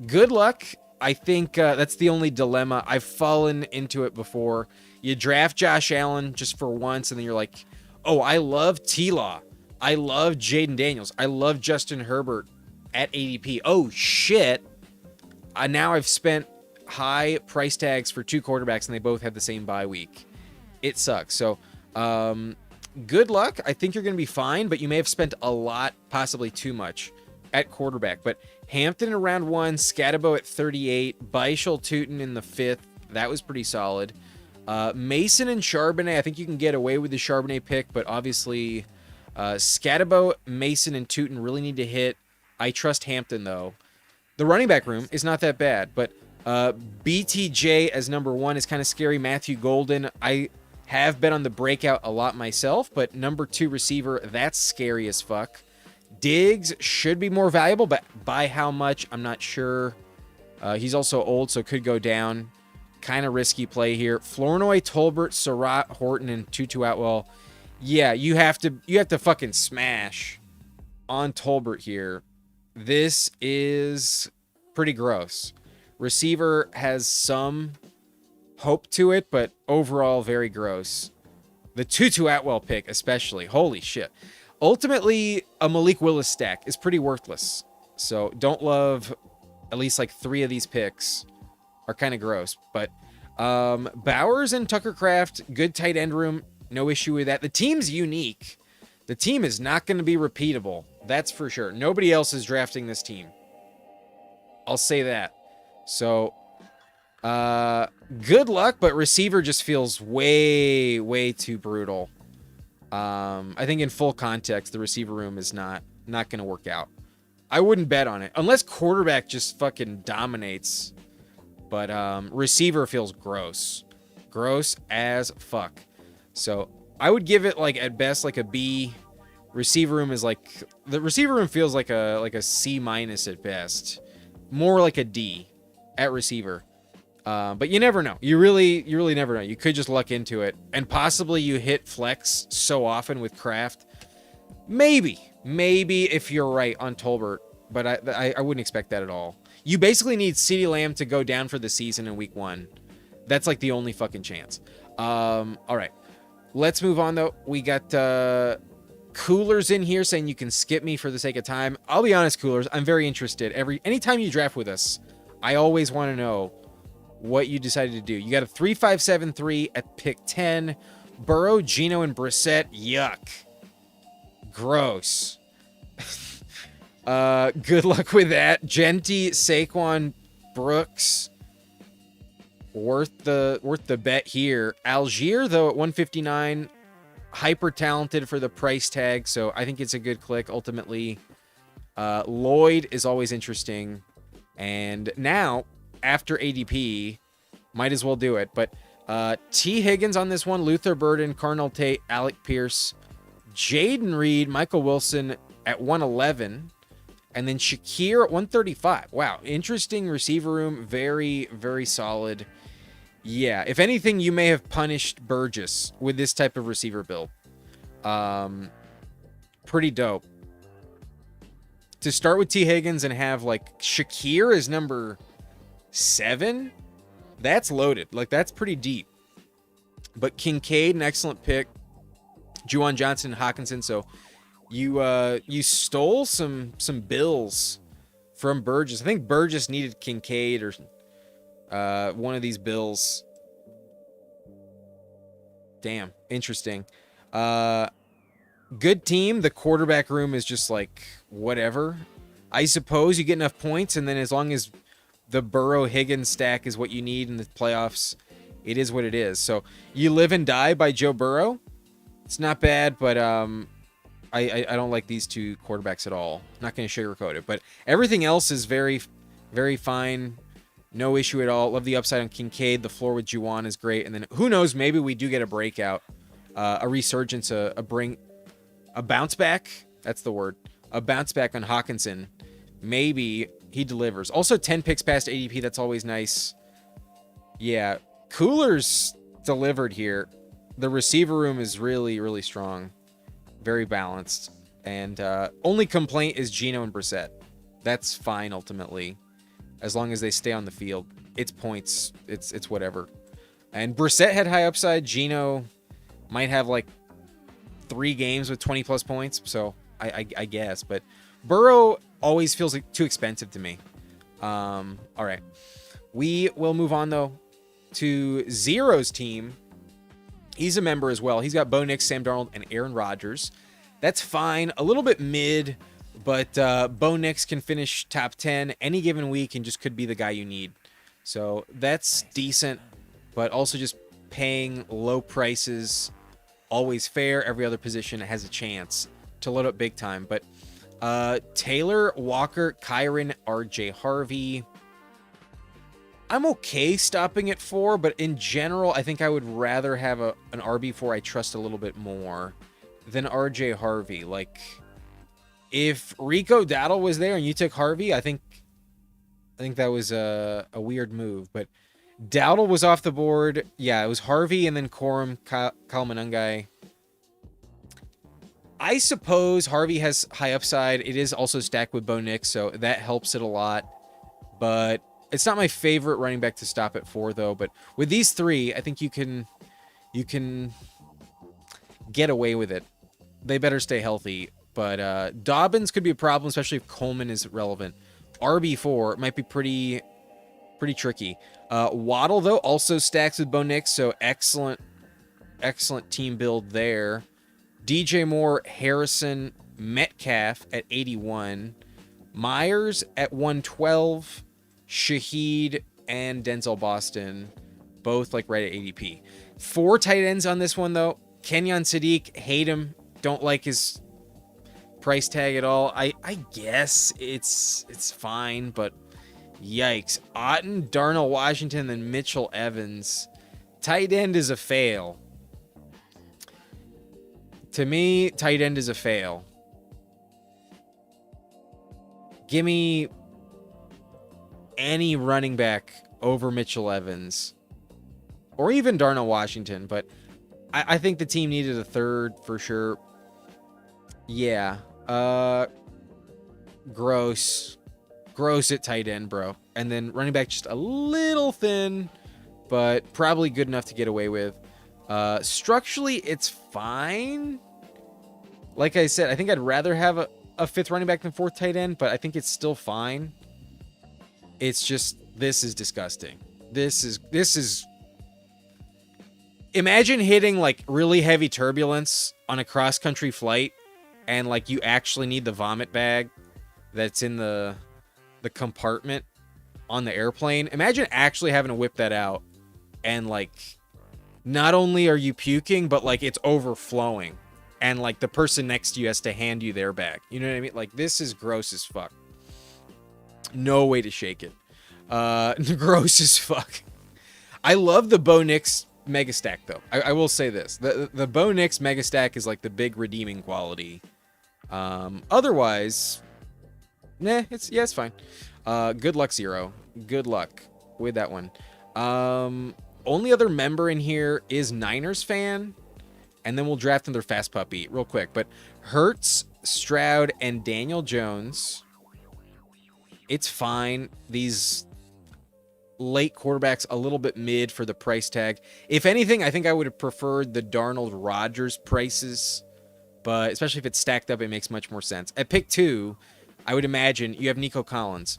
good luck. I think that's the only dilemma. I've fallen into it before. You draft Josh Allen just for once, and then you're like, oh, I love T-Law. I love Jaden Daniels. I love Justin Herbert at ADP. Oh, shit. Now I've spent high price tags for 2 quarterbacks, and they both have the same bye week. It sucks. So good luck. I think you're going to be fine, but you may have spent a lot, possibly too much, at quarterback. But Hampton in round 1, Scatabo at 38, Beischel Tootin in the 5th. That was pretty solid. Mason and Charbonnet, I think you can get away with the Charbonnet pick, but obviously Scatabo, Mason, and Tootin really need to hit. I trust Hampton, though. The running back room is not that bad, but BTJ as number 1 is kind of scary. Matthew Golden, I have bet on the breakout a lot myself, but number 2 receiver, that's scary as fuck. Diggs should be more valuable, but by how much, I'm not sure. He's also old, so could go down. Kind of risky play here. Flournoy, Tolbert, Surratt, Horton, and Tutu Atwell. Yeah, you have to fucking smash on Tolbert here. This is pretty gross. Receiver has some hope to it, but overall very gross. The Tutu Atwell pick especially. Holy shit. Ultimately, a Malik Willis stack is pretty worthless. So don't love at least like 3 of these picks are kind of gross. But Bowers and Tucker Kraft, good tight end room. No issue with that. The team's unique. The team is not going to be repeatable. That's for sure. Nobody else is drafting this team. I'll say that. So good luck, but receiver just feels way, way too brutal. I think in full context, the receiver room is not going to work out. I wouldn't bet on it unless quarterback just fucking dominates. But receiver feels gross. Gross as fuck. So I would give it like at best like a B. Receiver room is like the receiver room feels like a C- at best. More like a D at receiver. But you never know. You really never know. You could just luck into it. And possibly you hit flex so often with Kraft. Maybe if you're right on Tolbert. But I wouldn't expect that at all. You basically need CeeDee Lamb to go down for the season in week 1. That's like the only fucking chance. All right. Let's move on, though. We got Coolers in here saying you can skip me for the sake of time. I'll be honest, Coolers. I'm very interested. Anytime you draft with us, I always want to know what you decided to do. You got a 3-5-7-3 at pick 10. Burrow, Geno, and Brissett. Yuck. Gross. Good luck with that. Genty, Saquon, Brooks. Worth the bet here. Algier, though, at 159. Hyper talented for the price tag, so I think it's a good click ultimately. Lloyd is always interesting. And now, after ADP, might as well do it. But T. Higgins on this one, Luther Burden, Carnell Tate, Alec Pierce, Jaden Reed, Michael Wilson at 111, and then Shakir at 135. Wow, interesting receiver room. Very, very solid. Yeah, if anything, you may have punished Burgess with this type of receiver build. Pretty dope. To start with T. Higgins and have, like, Shakir as number 7, that's loaded. Like, that's pretty deep. But Kincaid, an excellent pick. Juwan Johnson, Hawkinson. So you stole some Bills from Burgess. I think Burgess needed Kincaid or one of these Bills. Damn, interesting. Good team. The quarterback room is just like whatever. I suppose you get enough points, and then as long as the Burrow-Higgins stack is what you need in the playoffs, it is what it is. So you live and die by Joe Burrow. It's not bad, but I don't like these two quarterbacks at all. Not going to sugarcoat it, but everything else is very, very fine. No issue at all. Love the upside on Kincaid. The floor with Juwan is great. And then who knows, maybe we do get a breakout, a resurgence, a bounce back. That's the word. A bounce back on Hawkinson. Maybe he delivers. Also 10 picks past ADP. That's always nice. Yeah. Cooler's delivered here. The receiver room is really, really strong. Very balanced. And only complaint is Geno and Brissett. That's fine ultimately. As long as they stay on the field. It's points. It's whatever. And Brissett had high upside. Geno might have like 3 games with 20 plus points. So I guess. But Burrow always feels like too expensive to me. All right. We will move on though to Zero's team. He's a member as well. He's got Bo Nix, Sam Darnold, and Aaron Rodgers. That's fine. A little bit mid, but Bo Nix can finish top 10 any given week and just could be the guy you need. So that's decent, but also just paying low prices, always fair. Every other position has a chance to load up big time. But Taylor, Walker, Kyron, RJ Harvey. I'm okay stopping at 4, but in general, I think I would rather have an RB4 I trust a little bit more than RJ Harvey. Like, if Rico Dowdle was there and you took Harvey, I think that was a weird move. But Dowdle was off the board. Yeah, it was Harvey and then Corum, Kyle Manungai. I suppose Harvey has high upside. It is also stacked with Bo Nix, so that helps it a lot. But it's not my favorite running back to stop at 4, though. But with these 3, I think you can get away with it. They better stay healthy. But Dobbins could be a problem, especially if Coleman is relevant. RB4 might be pretty tricky. Waddle, though, also stacks with Bo Nix, so excellent team build there. DJ Moore, Harrison, Metcalf at 81. Myers at 112. Shaheed and Denzel Boston, both like right at ADP. 4 tight ends on this one, though. Kenyon Sadiq, hate him. Don't like his price tag at all. I guess it's fine, but yikes. Otten, Darnell Washington, then Mitchell Evans. Tight end is a fail. To me, tight end is a fail. Give me any running back over Mitchell Evans or even Darnell Washington, but I think the team needed a third for sure. Yeah. Gross at tight end, bro. And then running back just a little thin, but probably good enough to get away with. Structurally, it's fine. Like I said, I think I'd rather have a 5th running back than 4th tight end, but I think it's still fine. It's just This is disgusting. This is imagine hitting like really heavy turbulence on a cross-country flight and like you actually need the vomit bag that's in the compartment on the airplane. Imagine actually having to whip that out and like not only are you puking, but like it's overflowing and like the person next to you has to hand you their bag. You know what I mean? Like this is gross as fuck. No way to shake it. Gross as fuck. I love the Bo Nix Mega Stack though. I will say this. The Bo Nix Mega Stack is like the big redeeming quality. Otherwise, nah, it's fine. Good luck, Zero. Good luck with that one. Only other member in here is Niners fan, and then we'll draft another fast puppy real quick. But Hurts, Stroud, and Daniel Jones. It's fine. These late quarterbacks a little bit mid for the price tag. If anything, I think I would have preferred the Darnold Rodgers prices, but especially if it's stacked up, it makes much more sense. At pick 2, I would imagine you have Nico Collins,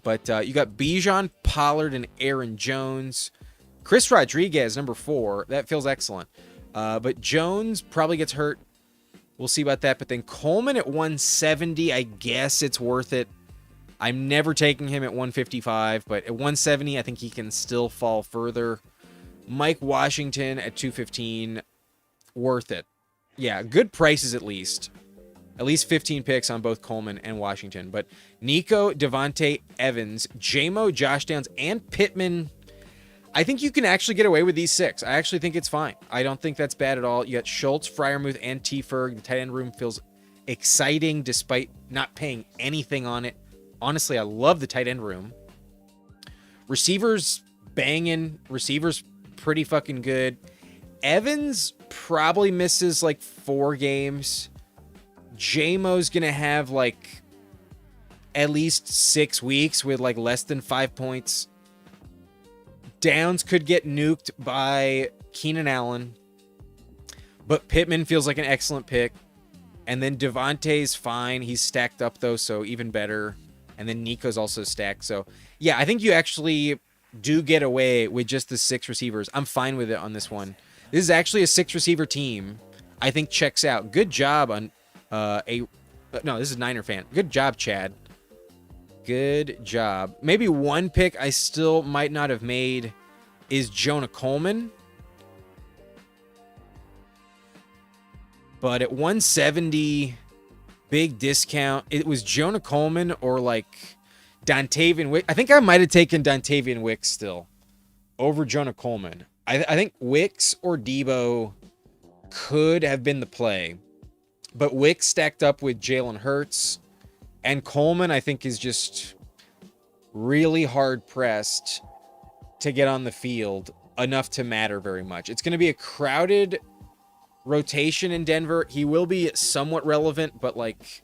but you got Bijan, Pollard, and Aaron Jones. Chris Rodriguez, number 4. That feels excellent. But Jones probably gets hurt. We'll see about that. But then Coleman at 170, I guess it's worth it. I'm never taking him at 155, but at 170, I think he can still fall further. Mike Washington at 215, worth it. Yeah, good prices at least. At least 15 picks on both Coleman and Washington. But Nico, Devontae, Evans, J-Mo, Josh Downs, and Pittman, I think you can actually get away with these 6. I actually think it's fine. I don't think that's bad at all. You got Schultz, Freiermuth, and T. Ferg. The tight end room feels exciting despite not paying anything on it. Honestly, I love the tight end room. Receivers banging. Receivers pretty fucking good. Evans probably misses like 4 games. J-Mo's going to have like at least 6 weeks with like less than 5 points. Downs could get nuked by Keenan Allen. But Pittman feels like an excellent pick. And then Devontae's fine. He's stacked up though, so even better. And then Nico's also stacked. So, yeah, I think you actually do get away with just the 6 receivers. I'm fine with it on this one. This is actually a 6-receiver team. I think checks out. Good job on no, this is Niner fan. Good job, Chad. Good job. Maybe one pick I still might not have made is Jonah Coleman. But at 170... big discount. It was Jonah Coleman or like Dontavian Wicks. I think I might have taken Dontavian Wicks still over Jonah Coleman. I think Wicks or Debo could have been the play, but Wicks stacked up with Jalen Hurts, and Coleman I think is just really hard pressed to get on the field enough to matter very much. It's going to be a crowded rotation in Denver. He will be somewhat relevant, but like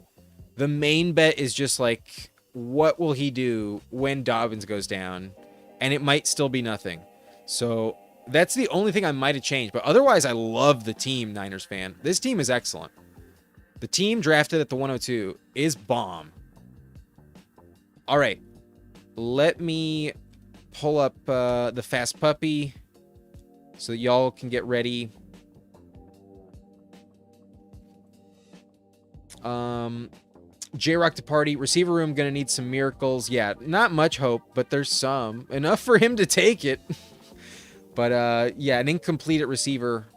the main bet is just like, what will he do when Dobbins goes down? And it might still be nothing. So that's the only thing I might have changed. But otherwise, I love the team, Niners fan. This team is excellent. The team drafted at the 102 is bomb. All right. Let me pull up the fast puppy so that y'all can get ready. J-Rock to party. Receiver room gonna need some miracles. Yeah, not much hope, but there's some. Enough for him to take it. But yeah, an incomplete at receiver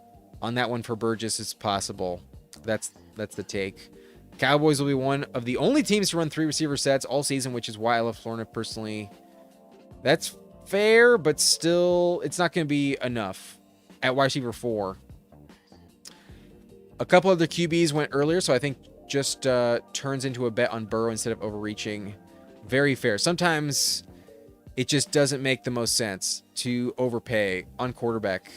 on that one for Burgess is possible. That's the take. Cowboys will be one of the only teams to run 3 receiver sets all season, which is why I love Florida personally. That's fair, but still, it's not going to be enough at wide receiver 4. A couple other QBs went earlier, so I think just turns into a bet on Burrow instead of overreaching. Very fair. Sometimes it just doesn't make the most sense to overpay on quarterback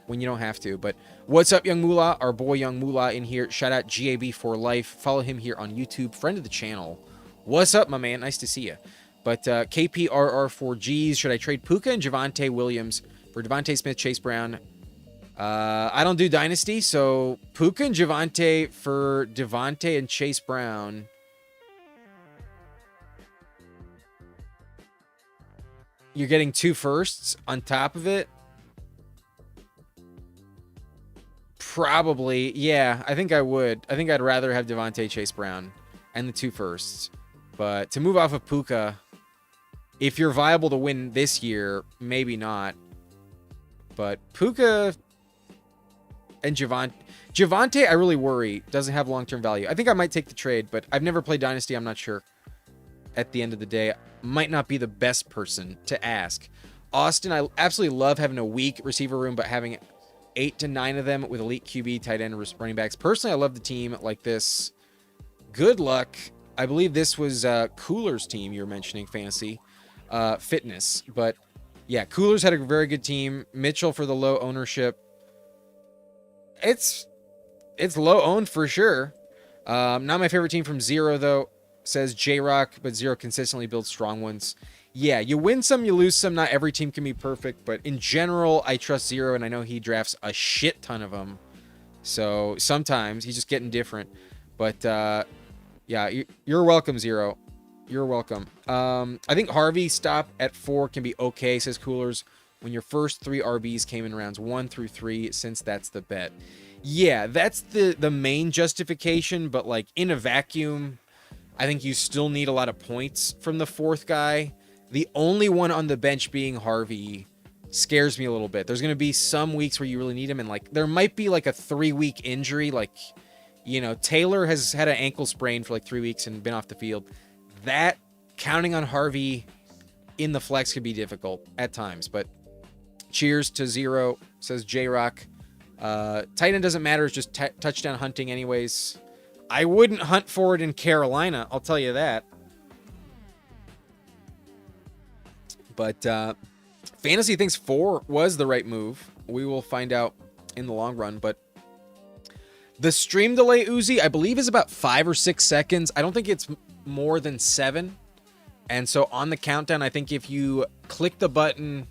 when you don't have to. But what's up, Young Moolah? Our boy Young Moolah in here. Shout out GAB for life. Follow him here on YouTube. Friend of the channel. What's up, my man? Nice to see you. But KPRR4Gs. Should I trade Puka and Javonte Williams for Devontae Smith, Chase Brown? I don't do Dynasty, so Puka and Javonte for Devontae and Chase Brown. you're getting 2 firsts on top of it. Probably, yeah. I think I would. I think I'd rather have Devontae Chase Brown and the 2 firsts. But to move off of Puka, if you're viable to win this year, maybe not. But Puka and Javonte, I really worry, doesn't have long-term value. I think I might take the trade, but I've never played Dynasty. I'm not sure. At the end of the day, might not be the best person to ask. Austin, I absolutely love having a weak receiver room, but having 8 to 9 of them with elite QB, tight end, running backs. Personally, I love the team like this. Good luck. I believe this was Cooler's team you were mentioning, Fantasy Fitness. But yeah, Cooler's had a very good team. Mitchell for the low ownership. It's low owned for sure. Not my favorite team from Zero, though. Says J-Rock, but Zero consistently builds strong ones. Yeah, you win some, you lose some. Not every team can be perfect, but in general, I trust Zero, and I know he drafts a shit ton of them. So sometimes he's just getting different. But yeah, you're welcome, Zero. You're welcome. I think Harvey stop at 4 can be okay, says Coolers, when your first 3 RBs came in rounds 1 through 3, since that's the bet. Yeah, that's the main justification, but like in a vacuum, I think you still need a lot of points from the 4th guy. The only one on the bench being Harvey scares me a little bit. There's going to be some weeks where you really need him, and like there might be like a 3-week injury. Like, you know, Taylor has had an ankle sprain for like 3 weeks and been off the field. That counting on Harvey in the flex could be difficult at times, but cheers to Zero, says J-Rock. Tight end doesn't matter. It's just touchdown hunting anyways. I wouldn't hunt for it in Carolina, I'll tell you that. But Fantasy thinks 4 was the right move. We will find out in the long run. But the stream delay, Uzi, I believe is about 5 or 6 seconds. I don't think it's more than 7. And so on the countdown, I think if you click the button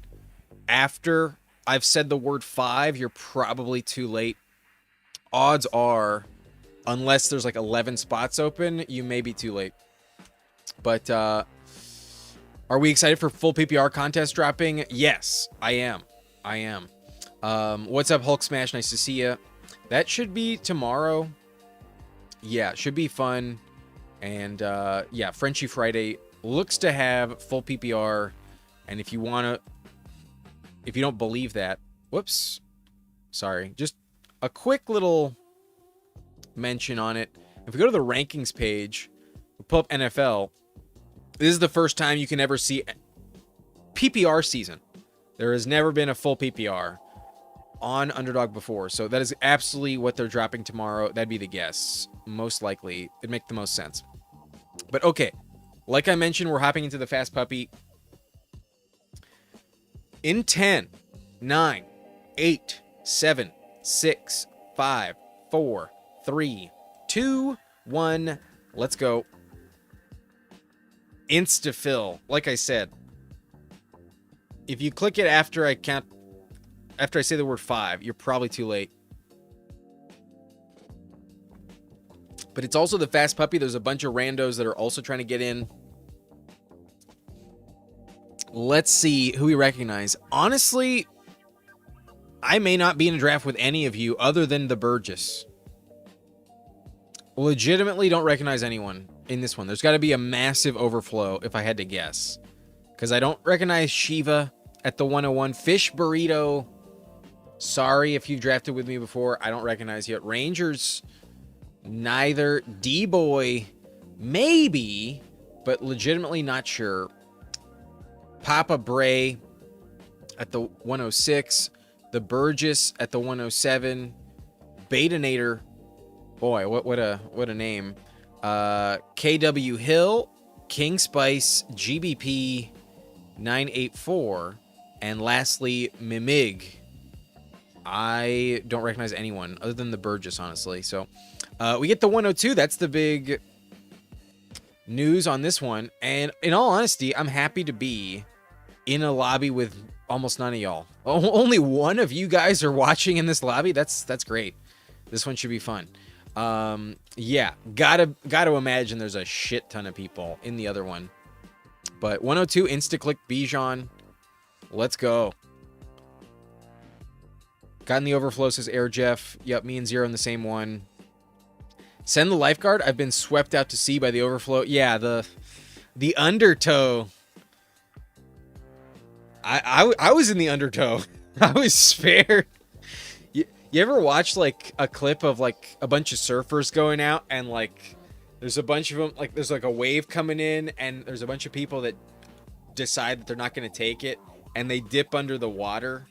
after I've said the word 5, you're probably too late. Odds are, unless there's like 11 spots open, you may be too late. But are we excited for full PPR contest dropping? Yes, I am. What's up, Hulk Smash? Nice to see you. That should be tomorrow. Yeah, should be fun. And yeah, Frenchy Friday looks to have full PPR. And if you don't believe that, whoops, sorry, just a quick little mention on it. If we go to the rankings page, we pull up NFL. This is the first time you can ever see PPR season. There has never been a full PPR on Underdog before. So that is absolutely what they're dropping tomorrow. That'd be the guess. Most likely. It'd make the most sense. But okay. Like I mentioned, we're hopping into the Fast Puppy. In 10, 9, 8, 7, 6, 5, 4, 3, 2, 1. Let's go. Insta-fill. Like I said, if you click it after I say the word 5, you're probably too late. But it's also the Fast Puppy. There's a bunch of randos that are also trying to get in. Let's see who we recognize. Honestly, I may not be in a draft with any of you other than the Burgess. Legitimately don't recognize anyone in this one. There's got to be a massive overflow if I had to guess. Because I don't recognize Shiva at the 101. Fish Burrito. Sorry if you've drafted with me before. I don't recognize you. Rangers, neither. D-Boy, maybe, but legitimately not sure. Papa Bray at the 106. The Burgess at the 107. Betanator. Boy, what a name. KW Hill, King Spice, GBP 984, and lastly Mimig. I don't recognize anyone other than the Burgess, honestly. So we get the 102. That's the big news on this one. And in all honesty, I'm happy to be in a lobby with almost none of y'all. Only one of you guys are watching in this lobby. That's great. This one should be fun. Yeah, gotta imagine there's a shit ton of people in the other one. But 102 insta-click Bijan. Let's go. Got in the overflow, says Air Jeff. Yep, me and Zero in the same one. Send the lifeguard. I've been swept out to sea by the overflow. Yeah, the undertow. I was in the undertow. I was spared. You ever watch like a clip of like a bunch of surfers going out and like there's a bunch of them, like there's like a wave coming in and there's a bunch of people that decide that they're not going to take it and they dip under the water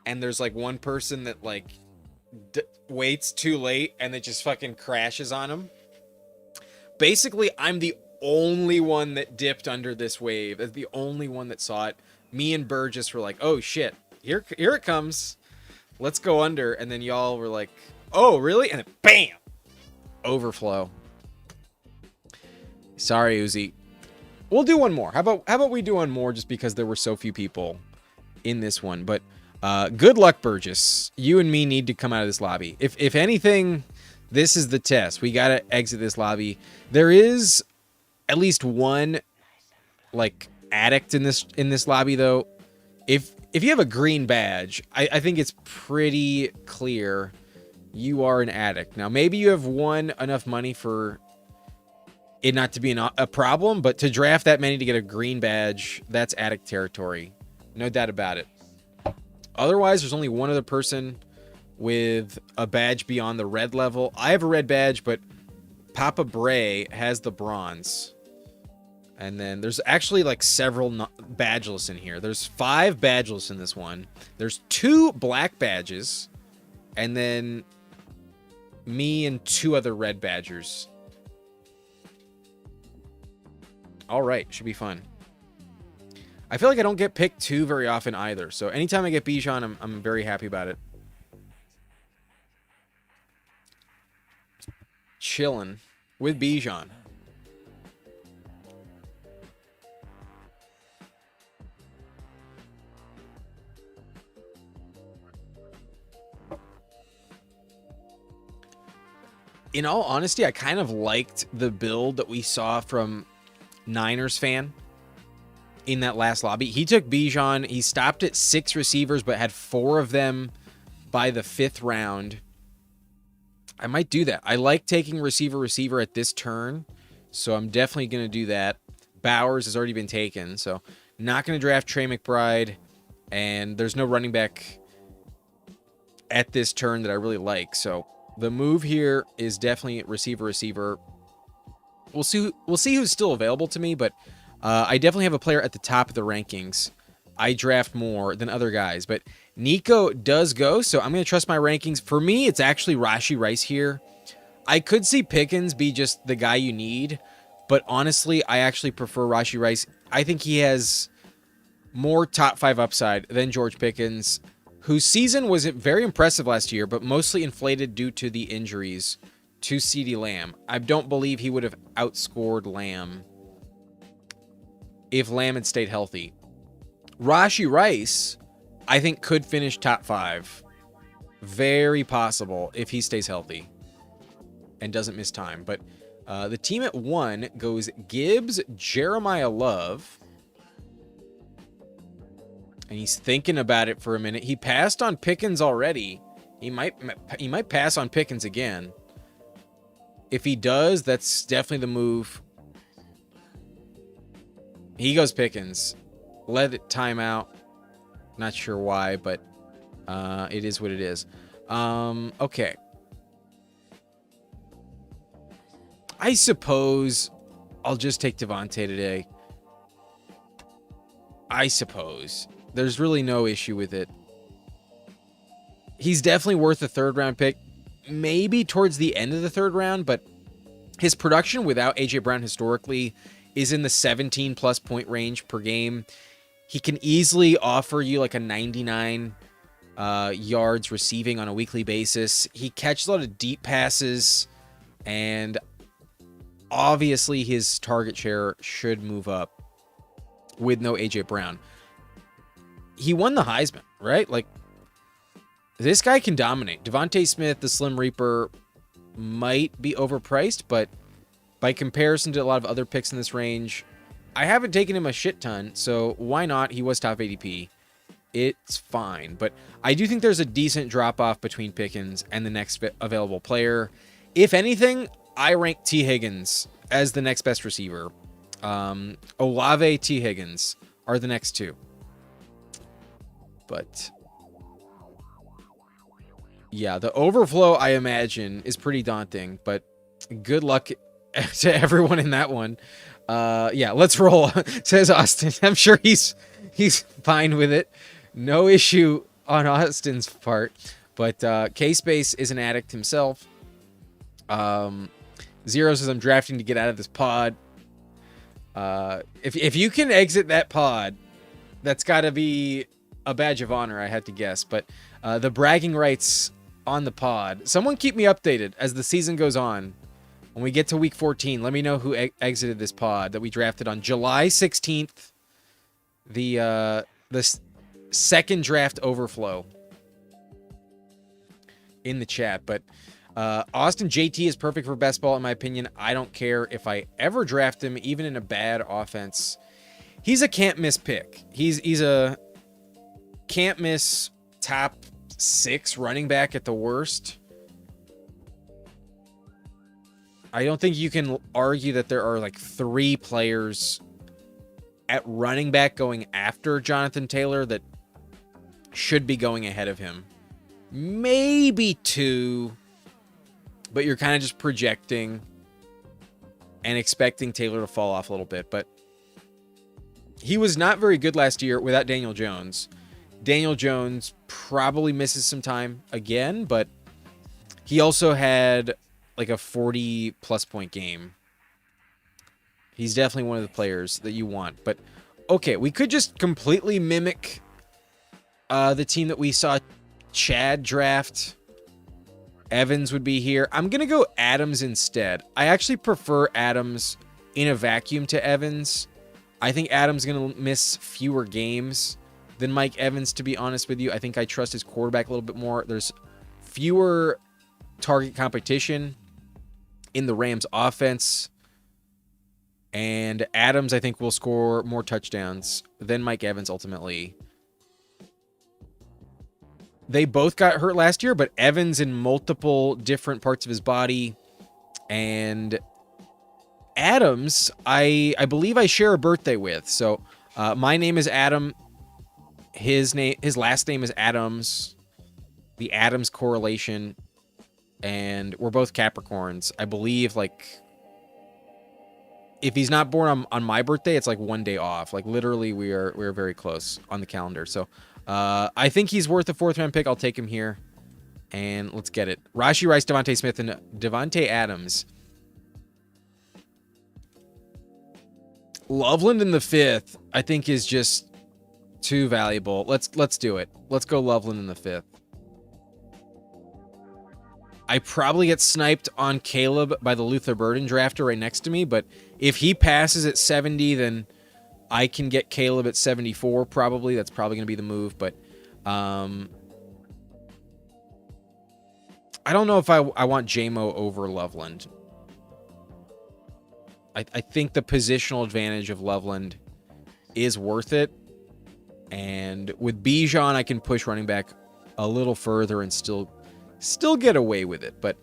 and there's like one person that like waits too late and it just fucking crashes on them. Basically, I'm the only one that dipped under this wave. That's the only one that saw it. Me and Burgess were like, oh shit, here it comes. Let's go under. And then y'all were like, oh, really? And then bam! Overflow. Sorry, Uzi. We'll do one more. How about we do one more just because there were so few people in this one. But good luck, Burgess. You and me need to come out of this lobby. If anything, this is the test. We gotta exit this lobby. There is at least one like addict in this lobby though. If you have a green badge, I think it's pretty clear you are an addict. Now, maybe you have won enough money for it not to be a problem, but to draft that many to get a green badge, that's addict territory. No doubt about it. Otherwise, there's only one other person with a badge beyond the red level. I have a red badge, but Papa Bray has the bronze. And then there's actually like several badgeless in here. There's 5 badgeless in this one. There's 2 black badges. And then me and 2 other red badgers. All right, should be fun. I feel like I don't get picked 2 very often either. So anytime I get Bijan, I'm very happy about it. Chilling with Bijan. In all honesty, I kind of liked the build that we saw from Niners fan in that last lobby. He took Bijan. He stopped at 6 receivers, but had 4 of them by the 5th round. I might do that. I like taking receiver at this turn, so I'm definitely going to do that. Bowers has already been taken, so not going to draft Trey McBride, and there's no running back at this turn that I really like, so the move here is definitely receiver. We'll see who's still available to me, but I definitely have a player at the top of the rankings. I draft more than other guys, but Nico does go, so I'm going to trust my rankings. For me, it's actually Rashee Rice here. I could see Pickens be just the guy you need, but honestly, I actually prefer Rashee Rice. I think he has more top 5 upside than George Pickens, whose season was very impressive last year, but mostly inflated due to the injuries to CeeDee Lamb. I don't believe he would have outscored Lamb if Lamb had stayed healthy. Rashee Rice, I think, could finish top 5. Very possible if he stays healthy and doesn't miss time. But the team at 1 goes Gibbs, Jeremiah Love. And he's thinking about it for a minute. He passed on Pickens already. He might pass on Pickens again. If he does, that's definitely the move. He goes Pickens. Let it time out. Not sure why, but it is what it is. Okay. I suppose I'll just take Devontae today. I suppose. There's really no issue with it. He's definitely worth a 3rd round pick. Maybe towards the end of the 3rd round, but his production without A.J. Brown historically is in the 17 plus point range per game. He can easily offer you like a 99 yards receiving on a weekly basis. He catches a lot of deep passes, and obviously his target share should move up with no A.J. Brown. He won the Heisman, right? Like, this guy can dominate. Devontae Smith, the Slim Reaper, might be overpriced, but by comparison to a lot of other picks in this range, I haven't taken him a shit ton, so why not? He was top ADP. it's fine. But I do think there's a decent drop-off between Pickens and the next available player. If anything, I rank T. Higgins as the next best receiver. Olave, T. Higgins are the next two. But yeah, the overflow, I imagine, is pretty daunting. But good luck to everyone in that one. Yeah, let's roll, says Austin. I'm sure he's fine with it. No issue on Austin's part. But K-Space is an addict himself. Zero says, I'm drafting to get out of this pod. If you can exit that pod, that's got to be a badge of honor, I had to guess. But the bragging rights on the pod. Someone keep me updated as the season goes on. When we get to week 14, let me know who exited this pod that we drafted on July 16th. The second draft overflow in the chat. But Austin JT is perfect for best ball in my opinion. I don't care if I ever draft him, even in a bad offense. He's a can't miss pick. He's a can't miss top 6 running back at the worst. I don't think you can argue that there are like 3 players at running back going after Jonathan Taylor that should be going ahead of him. Maybe 2, but you're kind of just projecting and expecting Taylor to fall off a little bit. But he was not very good last year without Daniel Jones. Daniel Jones probably misses some time again, but he also had like a 40-plus point game. He's definitely one of the players that you want. But, okay, we could just completely mimic the team that we saw Chad draft. Evans would be here. I'm going to go Adams instead. I actually prefer Adams in a vacuum to Evans. I think Adams is going to miss fewer games than Mike Evans, to be honest with you. I think I trust his quarterback a little bit more. There's fewer target competition in the Rams offense. And Adams, I think, will score more touchdowns than Mike Evans ultimately. They both got hurt last year, but Evans in multiple different parts of his body. And Adams, I believe I share a birthday with. So my name is Adam. His last name is Adams. The Adams correlation. And we're both Capricorns. I believe, like, if he's not born on my birthday, it's like one day off. Like, literally, we are very close on the calendar. So I think he's worth a 4th-round pick. I'll take him here. And let's get it. Rashee Rice, Devontae Smith, and Devontae Adams. Loveland in the 5th, I think, is just too valuable. Let's do it. Let's go Loveland in the 5th. I probably get sniped on Caleb by the Luther Burden drafter right next to me, but if he passes at 70, then I can get Caleb at 74 probably. That's probably going to be the move, but I don't know if I want JMO over Loveland. I think the positional advantage of Loveland is worth it, and with Bijan, I can push running back a little further and still get away with it. But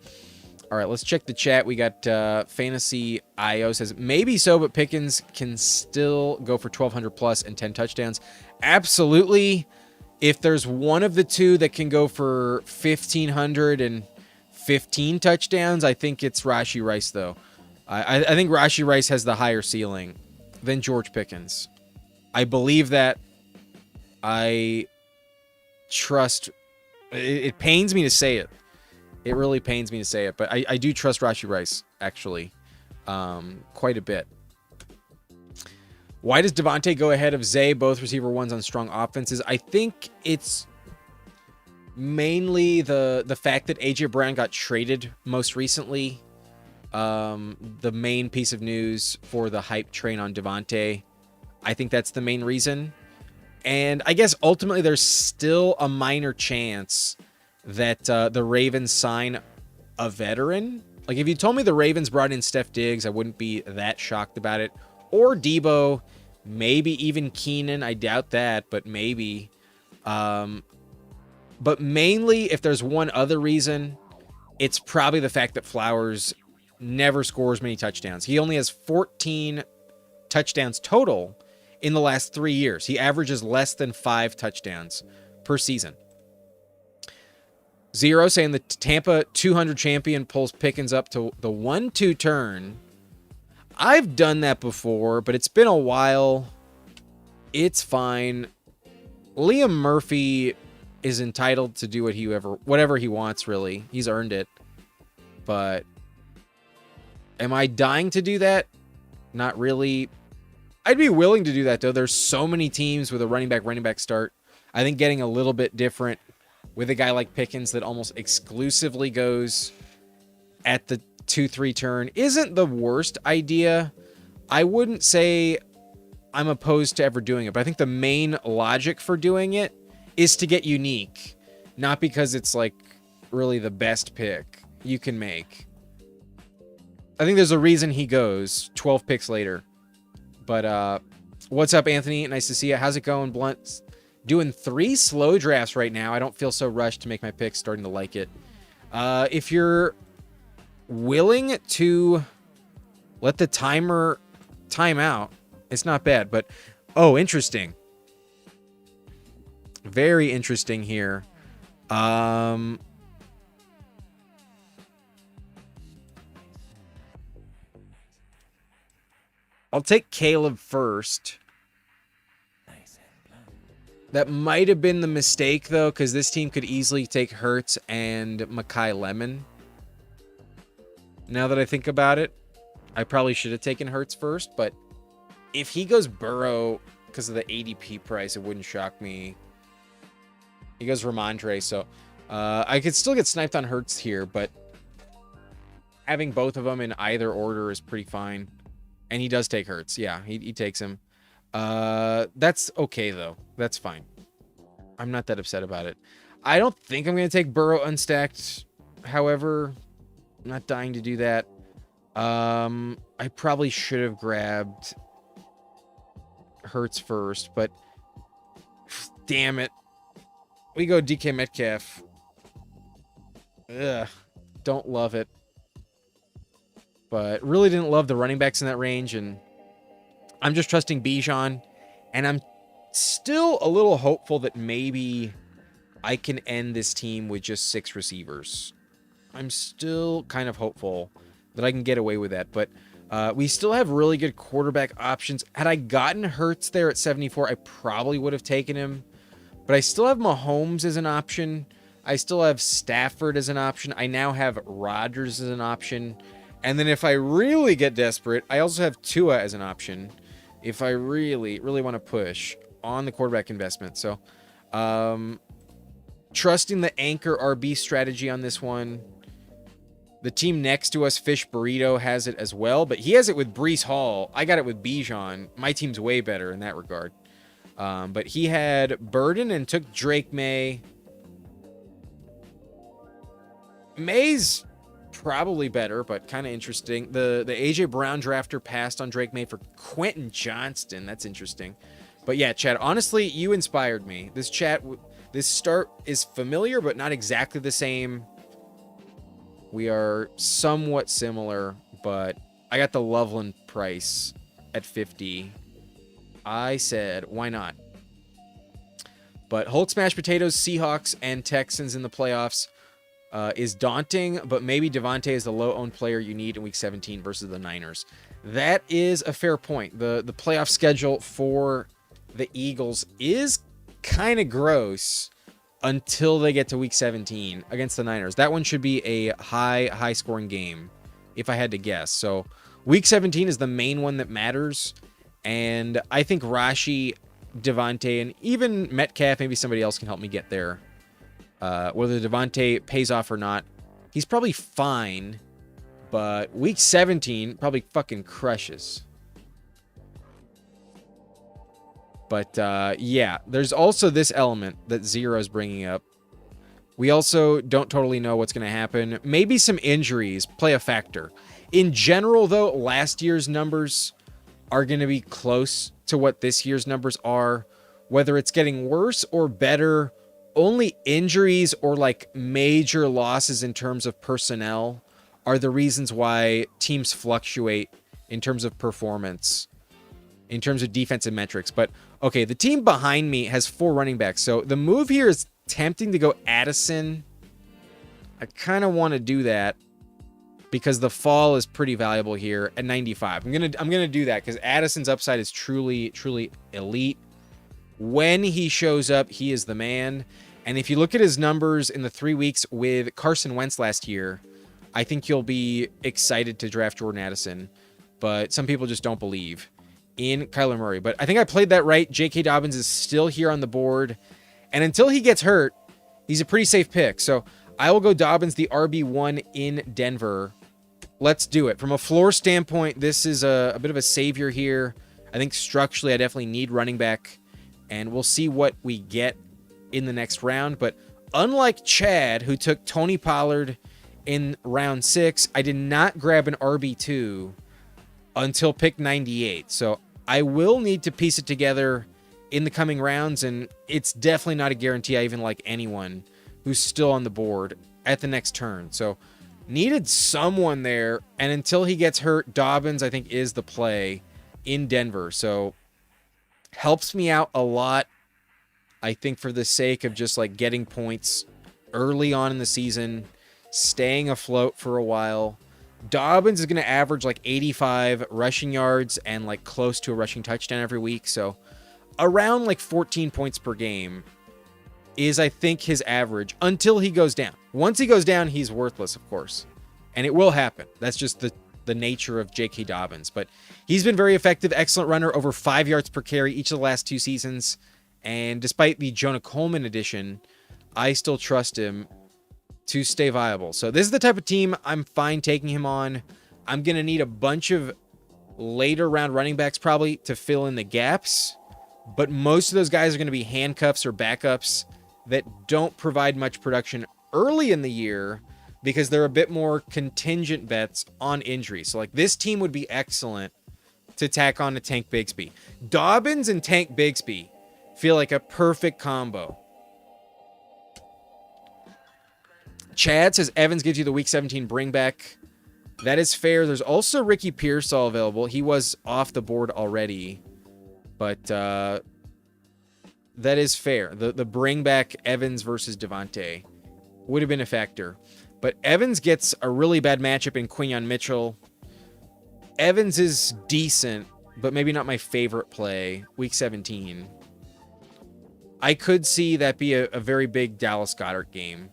all right, let's check the chat. We got Fantasy IO says maybe so, but Pickens can still go for 1,200 plus and 10 touchdowns. Absolutely. If there's one of the two that can go for 1,500 and 15 touchdowns, I think it's Rashee Rice, though. I think Rashee Rice has the higher ceiling than George Pickens. I believe that. I trust. It pains me to say it. It really pains me to say it, but I do trust Rashee Rice, actually, quite a bit. Why does Devontae go ahead of Zay, both receiver ones on strong offenses? I think it's mainly the fact that A.J. Brown got traded most recently. The main piece of news for the hype train on Devontae. I think that's the main reason. And I guess ultimately there's still a minor chance that the Ravens sign a veteran. Like, if you told me the Ravens brought in Steph Diggs, I wouldn't be that shocked about it. Or Debo, maybe even Keenan. I doubt that, but maybe. But mainly, if there's one other reason, it's probably the fact that Flowers never scores many touchdowns. He only has 14 touchdowns total in the last 3 years. He averages less than 5 touchdowns per season. Zero saying the Tampa 200 champion pulls Pickens up to the 1-2 turn. I've done that before, but it's been a while. It's fine. Liam Murphy is entitled to do whatever he wants, really. He's earned it. But am I dying to do that? Not really. I'd be willing to do that, though. There's so many teams with a running back start. I think getting a little bit different with a guy like Pickens that almost exclusively goes at the 2-3 turn isn't the worst idea. I wouldn't say I'm opposed to ever doing it, but I think the main logic for doing it is to get unique, not because it's like really the best pick you can make. I think there's a reason he goes 12 picks later. But what's up, Anthony? Nice to see you. How's it going, Blunt? Doing 3 slow drafts right now. I don't feel so rushed to make my picks. Starting to like it. If you're willing to let the timer time out, it's not bad. But, oh, interesting. Very interesting here. I'll take Caleb first. That might have been the mistake, though, because this team could easily take Hurts and Mekhi Lemon. Now that I think about it, I probably should have taken Hurts first, but if he goes Burrow because of the ADP price, it wouldn't shock me. He goes Ramondre, so I could still get sniped on Hurts here, but having both of them in either order is pretty fine. And he does take Hurts. Yeah, he takes him. That's okay, though. That's fine. I'm not that upset about it. I don't think I'm going to take Burrow unstacked. However, I'm not dying to do that. I probably should have grabbed Hurts first, but damn it. We go DK Metcalf. Ugh, don't love it. But really didn't love the running backs in that range, and I'm just trusting Bijan, and I'm still a little hopeful that maybe I can end this team with just 6 receivers. I'm still kind of hopeful that I can get away with that, but we still have really good quarterback options. Had I gotten Hurts there at 74, I probably would have taken him, but I still have Mahomes as an option. I still have Stafford as an option. I now have Rodgers as an option. And then if I really get desperate, I also have Tua as an option if I really, really want to push on the quarterback investment. So, trusting the anchor RB strategy on this one. The team next to us, Fish Burrito, has it as well, but he has it with Breece Hall. I got it with Bijan. My team's way better in that regard. But he had Burden and took Drake May. May's probably better, but kind of interesting. The AJ Brown drafter passed on Drake May for Quentin Johnston. That's interesting. But yeah, Chad, honestly, you inspired me. This start is familiar, but not exactly the same. We are somewhat similar, but I got the Loveland price at 50. I said, why not? But Hulk Smash Potatoes, Seahawks, and Texans in the playoffs is daunting, but maybe Devontae is the low-owned player you need in Week 17 versus the Niners. That is a fair point. The playoff schedule for the Eagles is kind of gross until they get to Week 17 against the Niners. That one should be a high-scoring game, if I had to guess. So Week 17 is the main one that matters, and I think Rashi, Devontae, and even Metcalf, maybe somebody else can help me get there. Whether Devontae pays off or not, he's probably fine, but Week 17 probably fucking crushes. But yeah, there's also this element that Zero's bringing up. We also don't totally know what's going to happen. Maybe some injuries play a factor. In general, though, last year's numbers are going to be close to what this year's numbers are, Whether it's getting worse or better, only injuries or like major losses in terms of personnel are the reasons why teams fluctuate in terms of performance, in terms of defensive metrics. But okay, the team behind me has 4 running backs. So the move here is tempting to go Addison. I kind of want to do that because the fall is pretty valuable here at 95. I'm gonna do that because Addison's upside is truly elite. When he shows up, he is the man. And if you look at his numbers in the 3 weeks with Carson Wentz last year, I think you'll be excited to draft Jordan Addison. But some people just don't believe in Kyler Murray. But I think I played that right. J.K. Dobbins is still here on the board. And until he gets hurt, he's a pretty safe pick. So I will go Dobbins, the RB1 in Denver. Let's do it. From a floor standpoint, this is a bit of a savior here. I think structurally, I definitely need running back. And we'll see what we get in the next round. But unlike Chad, who took Tony Pollard in round 6, I did not grab an RB2 until pick 98. So I will need to piece it together in the coming rounds. And it's definitely not a guarantee I even like anyone who's still on the board at the next turn. So needed someone there. And until he gets hurt, Dobbins, I think, is the play in Denver. So helps me out a lot, I think, for the sake of just like getting points early on in the season, staying afloat for a while. Dobbins is going to average like 85 rushing yards and like close to a rushing touchdown every week. So around like 14 points per game is, I think, his average until he goes down. Once he goes down, he's worthless, of course. And it will happen. That's just the nature of J.K. Dobbins. But he's been very effective, excellent runner, over 5 yards per carry each of the last 2 seasons. And despite the Jonah Coleman addition, I still trust him to stay viable. So this is the type of team I'm fine taking him on. I'm going to need a bunch of later round running backs probably to fill in the gaps. But most of those guys are going to be handcuffs or backups that don't provide much production early in the year because they're a bit more contingent bets on injury. So like this team would be excellent to tack on to Tank Bigsby. Dobbins and Tank Bigsby feel like a perfect combo. Chad says Evans gives you the week 17 bring back. That is fair. There's also Ricky Pearsall available. He was off the board already, but that is fair. The bring back Evans versus Devontae would have been a factor. But Evans gets a really bad matchup in Quinyon Mitchell. Evans is decent, but maybe not my favorite play, week 17. I could see that be a very big Dallas Goedert game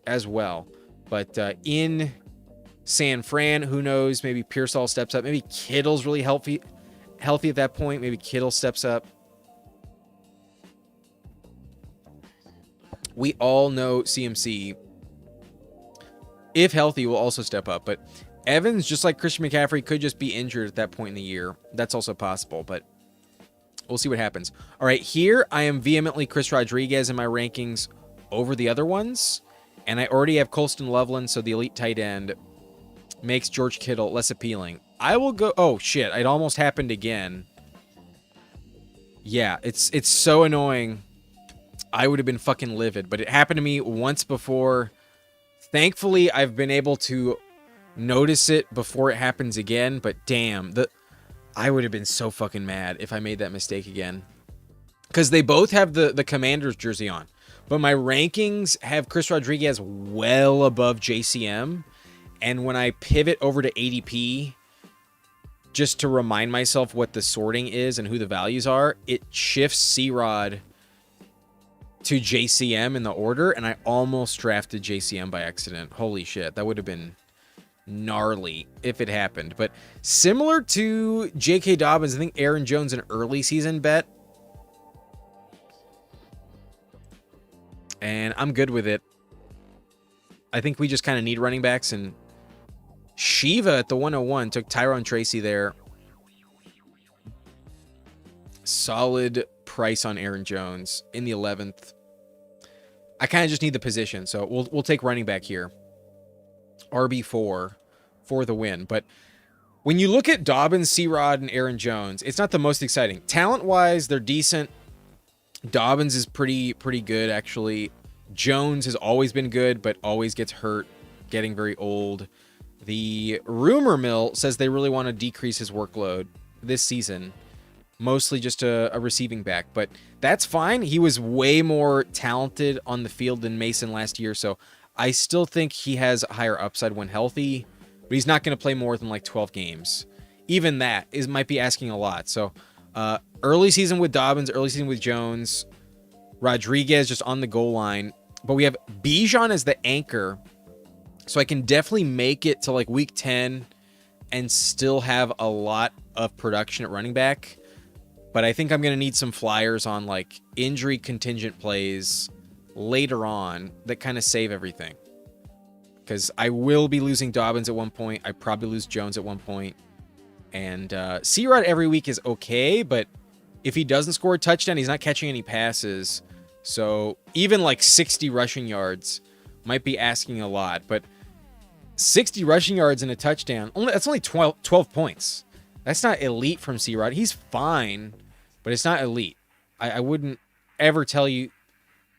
as well. But in San Fran, who knows? Maybe Pearsall steps up. Maybe Kittle's really healthy at that point. Maybe Kittle steps up. We all know CMC, if healthy, will also step up. But Evans, just like Christian McCaffrey, could just be injured at that point in the year. That's also possible, but we'll see what happens. All right, here I am vehemently Chris Rodriguez in my rankings over the other ones. And I already have Colston Loveland, so the elite tight end makes George Kittle less appealing. I will go... Oh, shit. It almost happened again. Yeah, it's so annoying. I would have been fucking livid, but it happened to me once before. Thankfully, I've been able to notice it before it happens again, but damn, I would have been so fucking mad if I made that mistake again. Because they both have the Commanders jersey on. But my rankings have Chris Rodriguez well above JCM. And when I pivot over to ADP, just to remind myself what the sorting is and who the values are, it shifts C-Rod to JCM in the order. And I almost drafted JCM by accident. Holy shit. That would have been gnarly if it happened. But similar to J.K. Dobbins, I think Aaron Jones an early season bet. And I'm good with it. I think we just kind of need running backs. And Shiva at the 101 took Tyrone Tracy there. Solid price on Aaron Jones in the 11th. I kind of just need the position. So we'll take running back here. RB4 for the win. But When you look at Dobbins, C-Rod, and Aaron Jones, it's not the most exciting. Talent-wise, they're decent. Dobbins is pretty good, actually. Jones has always been good, but always gets hurt, getting very old. The rumor mill says they really want to decrease his workload this season, mostly just a receiving back, but that's fine. He was way more talented on the field than Mason last year, so I still think he has a higher upside when healthy, but he's not going to play more than like 12 games. Even that might be asking a lot. So early season with Dobbins, early season with Jones, Rodriguez just on the goal line, but we have Bijan as the anchor, so I can definitely make it to like week 10 and still have a lot of production at running back. But I think I'm going to need some flyers on like injury contingent plays later on that kind of save everything. Because I will be losing Dobbins at one point. I probably lose Jones at one point. And C-Rod every week is okay, but if he doesn't score a touchdown, he's not catching any passes. So even like 60 rushing yards might be asking a lot. But 60 rushing yards and a touchdown, that's only 12 points. That's not elite from C-Rod. He's fine, but it's not elite. I wouldn't ever tell you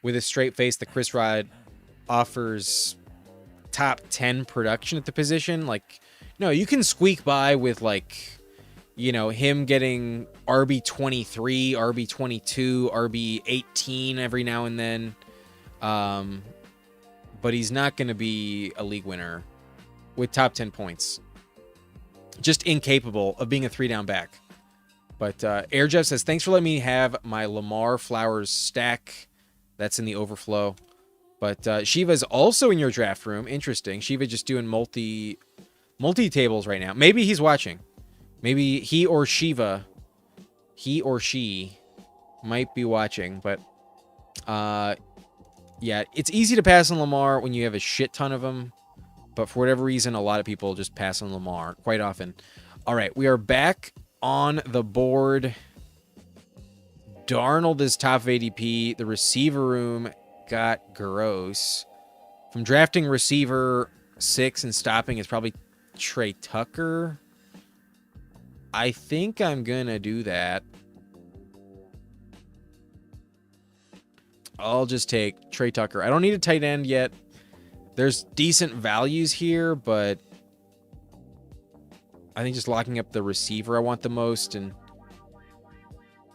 with a straight face that Chris Rod offers top 10 production at the position. Like, no, you can squeak by with like, you know, him getting RB 23, RB 22, RB 18 every now and then. But he's not going to be a league winner with top 10 points. Just incapable of being a 3-down back. But Air Jeff says, thanks for letting me have my Lamar Flowers stack. That's in the overflow. But Shiva's also in your draft room. Interesting. Shiva just doing multi-tables right now. Maybe he's watching. Maybe he or she might be watching. But yeah, it's easy to pass on Lamar when you have a shit ton of them. But for whatever reason, a lot of people just pass on Lamar quite often. All right, we are back on the board. Darnold is top of ADP. The receiver room got gross. From drafting receiver 6 and stopping is probably Trey Tucker. I think I'm going to do that. I'll just take Trey Tucker. I don't need a tight end yet. There's decent values here, but I think just locking up the receiver I want the most, and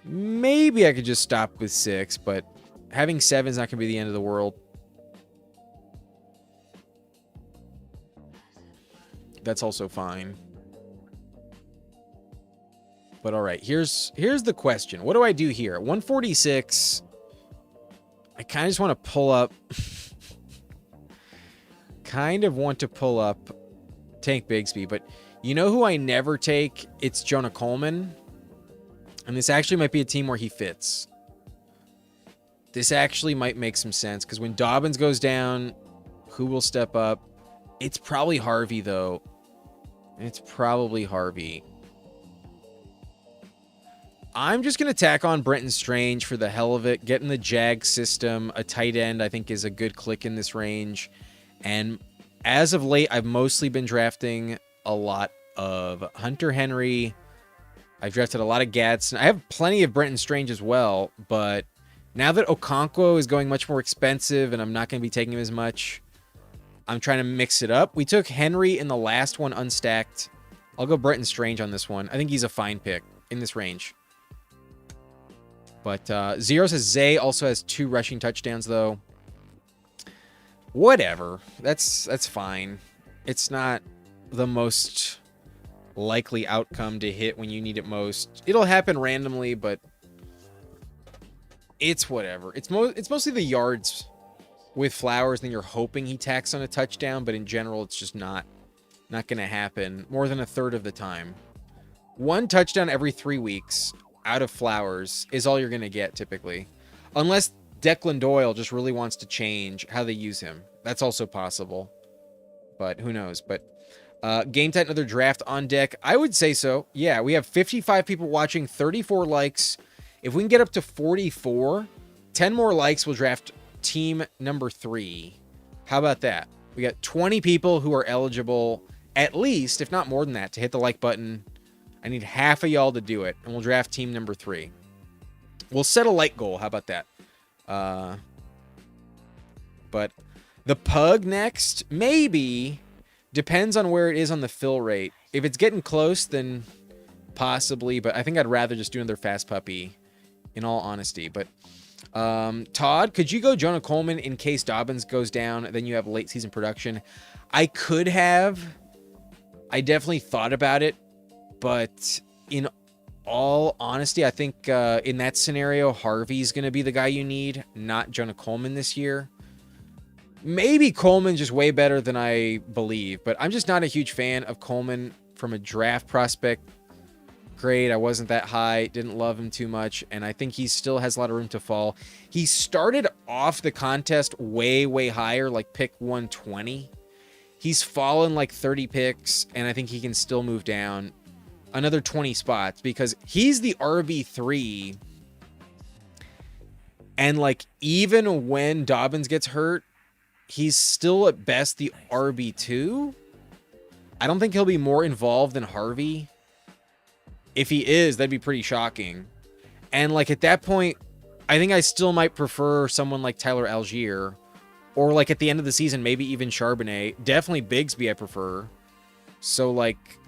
maybe I could just stop with 6, but having 7 is not going to be the end of the world. That's also fine. But all right, here's the question. What do I do here? At 146, I kind of just want to pull up... Tank Bigsby, but you know who I never take? It's Jonah Coleman. And this actually might be a team where he fits. This actually might make some sense, because when Dobbins goes down, who will step up? It's probably Harvey, though. It's probably Harvey. I'm just going to tack on Brenton Strange for the hell of it. Getting the Jag system, a tight end, I think is a good click in this range. And as of late, I've mostly been drafting a lot of Hunter Henry. I've drafted a lot of Gadsden. I have plenty of Brenton Strange as well, but now that Okonkwo is going much more expensive and I'm not going to be taking him as much, I'm trying to mix it up. We took Henry in the last one unstacked. I'll go Brenton Strange on this one. I think he's a fine pick in this range. But Zero says Zay also has 2 rushing touchdowns, though. Whatever. That's fine. It's not the most likely outcome to hit when you need it most. It'll happen randomly, but it's whatever. It's mostly the yards with Flowers, then you're hoping he tacks on a touchdown, but in general, it's just not going to happen more than a third of the time. 1 touchdown every 3 weeks out of Flowers is all you're going to get typically. Unless Declan Doyle just really wants to change how they use him. That's also possible. But who knows? But Game Time, another draft on deck. I would say so. Yeah, we have 55 people watching, 34 likes. If we can get up to 44, 10 more likes, we'll draft team number 3. How about that? We got 20 people who are eligible, at least, if not more than that, to hit the like button. I need half of y'all to do it, and we'll draft team number 3. We'll set a like goal. How about that? But the pug next, maybe. Depends on where it is on the fill rate. If it's getting close, then possibly. But I think I'd rather just do another fast puppy, in all honesty. But Todd, could you go Jonah Coleman in case Dobbins goes down? Then you have late season production. I could have. I definitely thought about it. But in all honesty, I think in that scenario, Harvey's going to be the guy you need, not Jonah Coleman this year. Maybe Coleman's just way better than I believe, but I'm just not a huge fan of Coleman from a draft prospect grade. I wasn't that high, didn't love him too much, and I think he still has a lot of room to fall. He started off the contest way, way higher, like pick 120. He's fallen like 30 picks, and I think he can still move down another 20 spots because he's the RB3. And like even when Dobbins gets hurt, he's still at best the RB2. I don't think he'll be more involved than Harvey. If he is, that'd be pretty shocking. And like at that point, I think I still might prefer someone like Tyler Algier, or like at the end of the season, maybe even Charbonnet. Definitely Bigsby I prefer. So like,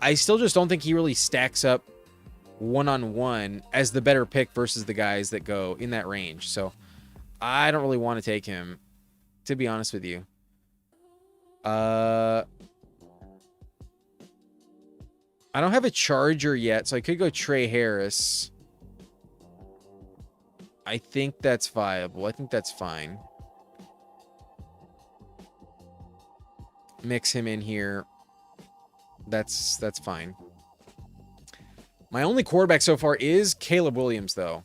I still just don't think he really stacks up one-on-one as the better pick versus the guys that go in that range. So I don't really want to take him, to be honest with you. I don't have a Charger yet, so I could go Trey Harris. I think that's viable. I think that's fine. Mix him in here. That's fine. My only quarterback so far is Caleb Williams, though.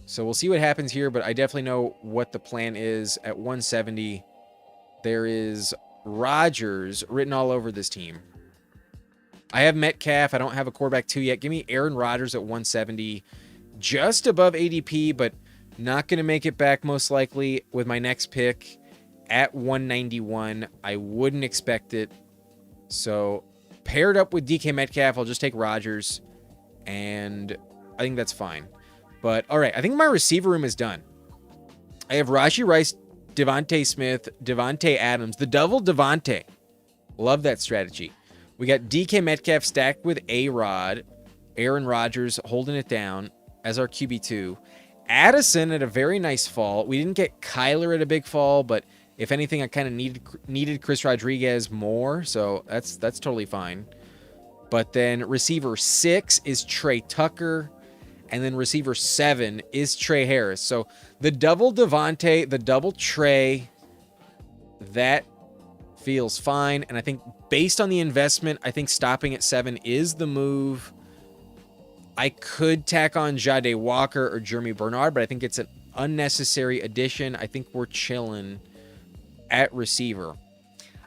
So we'll see what happens here, but I definitely know what the plan is. At 170, there is Rodgers written all over this team. I have Metcalf. I don't have a quarterback 2 yet. Give me Aaron Rodgers at 170. Just above ADP, but not going to make it back most likely with my next pick at 191. I wouldn't expect it. So paired up with DK Metcalf, I'll just take Rodgers, and I think that's fine. But all right, I think my receiver room is done. I have Rashee Rice, Devontae Smith, Devontae Adams, the double Devontae. Love that strategy. We got DK Metcalf stacked with A-Rod, Aaron Rodgers holding it down as our QB2. Addison at a very nice fall. We didn't get Kyler at a big fall, but if anything, I kind of needed Chris Rodriguez more, so that's totally fine. But then receiver 6 is Trey Tucker, and then receiver 7 is Trey Harris. So the double Devontae, the double Trey, that feels fine. And I think based on the investment, I think stopping at 7 is the move. I could tack on Jade Walker or Jeremy Bernard, but I think it's an unnecessary addition. I think we're chilling at receiver.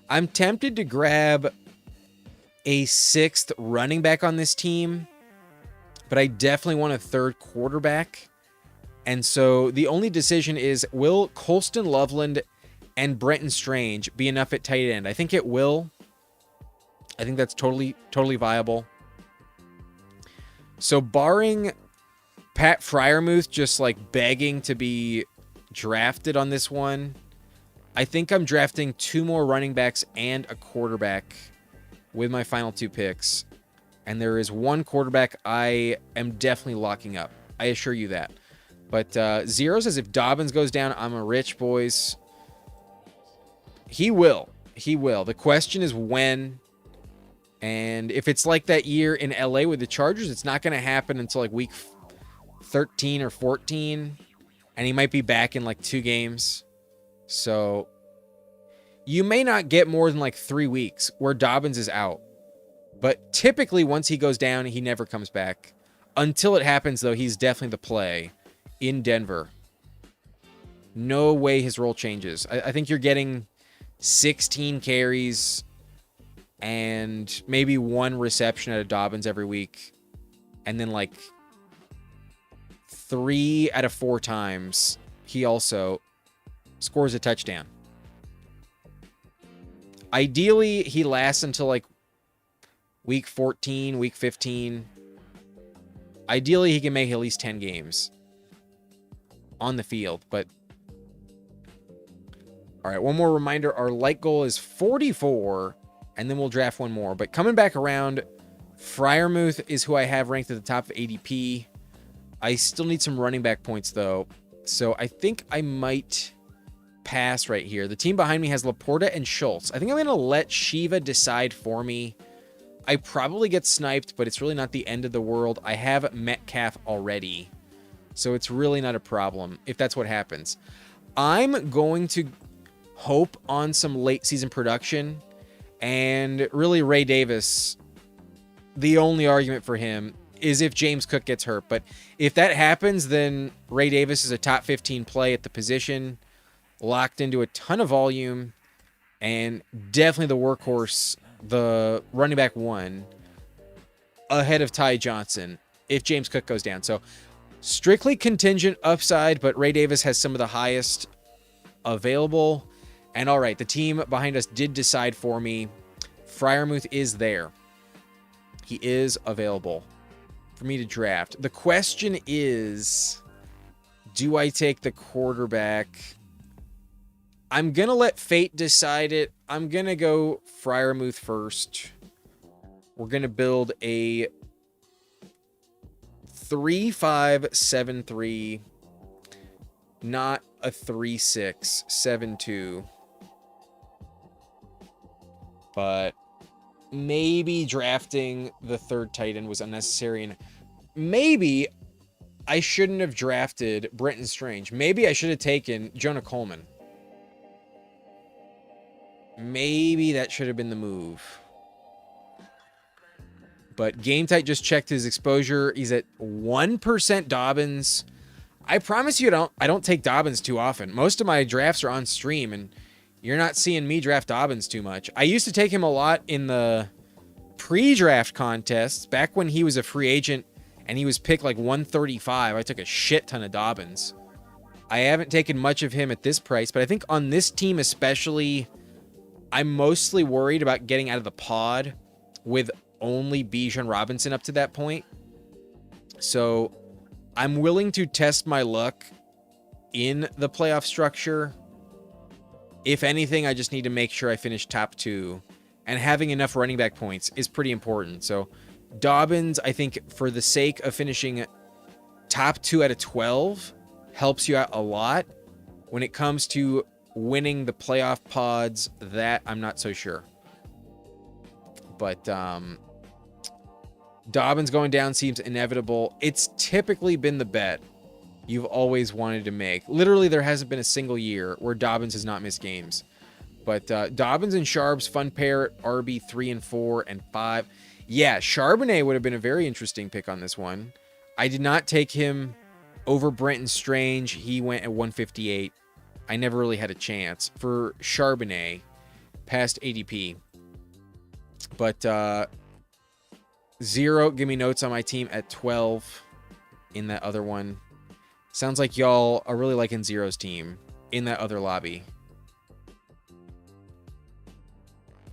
I'm tempted to grab a 6th running back on this team, but I definitely want a 3rd quarterback. And so the only decision is, will Colston Loveland and Brenton Strange be enough at tight end? I think it will. I think that's totally viable. So barring Pat Freiermuth just like begging to be drafted on this one, I think I'm drafting 2 more running backs and a quarterback with my final 2 picks. And there is 1 quarterback I am definitely locking up. I assure you that. But Zero says if Dobbins goes down, I'm a rich, boys. He will. He will. The question is when. And if it's like that year in LA with the Chargers, it's not going to happen until like week 13 or 14. And he might be back in like 2 games. So you may not get more than like 3 weeks where Dobbins is out. But typically once he goes down, he never comes back. Until it happens, though, he's definitely the play in Denver. No way his role changes. I think you're getting 16 carries and maybe 1 reception out of Dobbins every week. And then like 3 out of 4 times, he also scores a touchdown. Ideally, he lasts until like week 14, week 15. Ideally, he can make at least 10 games on the field. But all right, one more reminder. Our light goal is 44, and then we'll draft one more. But coming back around, Freiermuth is who I have ranked at the top of ADP. I still need some running back points, though. So I think I might pass right here. The team behind me has Laporta and Schultz. I think I'm going to let Shiva decide for me. I probably get sniped, but it's really not the end of the world. I have Metcalf already, so it's really not a problem if that's what happens. I'm going to hope on some late season production, and really Ray Davis, the only argument for him is if James Cook gets hurt. But if that happens, then Ray Davis is a top 15 play at the position, locked into a ton of volume, and definitely the workhorse, the running back one, ahead of Ty Johnson if James Cook goes down. So strictly contingent upside, but Ray Davis has some of the highest available. And all right, the team behind us did decide for me. Freiermuth is there. He is available for me to draft. The question is, do I take the quarterback? I'm going to let fate decide it. I'm going to go Freiermuth first. We're going to build a 3-5-7-3, not a 3-6-7-2. But maybe drafting the third tight end was unnecessary, and maybe I shouldn't have drafted Brenton Strange. Maybe I should have taken Jonah Coleman. Maybe that should have been the move. But Game Tight just checked his exposure. He's at 1% Dobbins. I promise you I don't take Dobbins too often. Most of my drafts are on stream, and you're not seeing me draft Dobbins too much. I used to take him a lot in the pre-draft contests back when he was a free agent and he was picked like 135. I took a shit ton of Dobbins. I haven't taken much of him at this price, but I think on this team especially, I'm mostly worried about getting out of the pod with only Bijan Robinson up to that point. So I'm willing to test my luck in the playoff structure. If anything, I just need to make sure I finish top 2. And having enough running back points is pretty important. So Dobbins, I think for the sake of finishing top 2 out of 12, helps you out a lot. When it comes to winning the playoff pods, that I'm not so sure. But Dobbins going down seems inevitable. It's typically been the bet you've always wanted to make. Literally, there hasn't been a single year where Dobbins has not missed games. But Dobbins and Sharps, fun pair at RB 3 and 4 and 5. Yeah, Charbonnet would have been a very interesting pick on this one. I did not take him over Brenton Strange. He went at 158. I never really had a chance for Charbonnet past ADP. But Zero, give me notes on my team at 12 in that other one. Sounds like y'all are really liking Zero's team in that other lobby.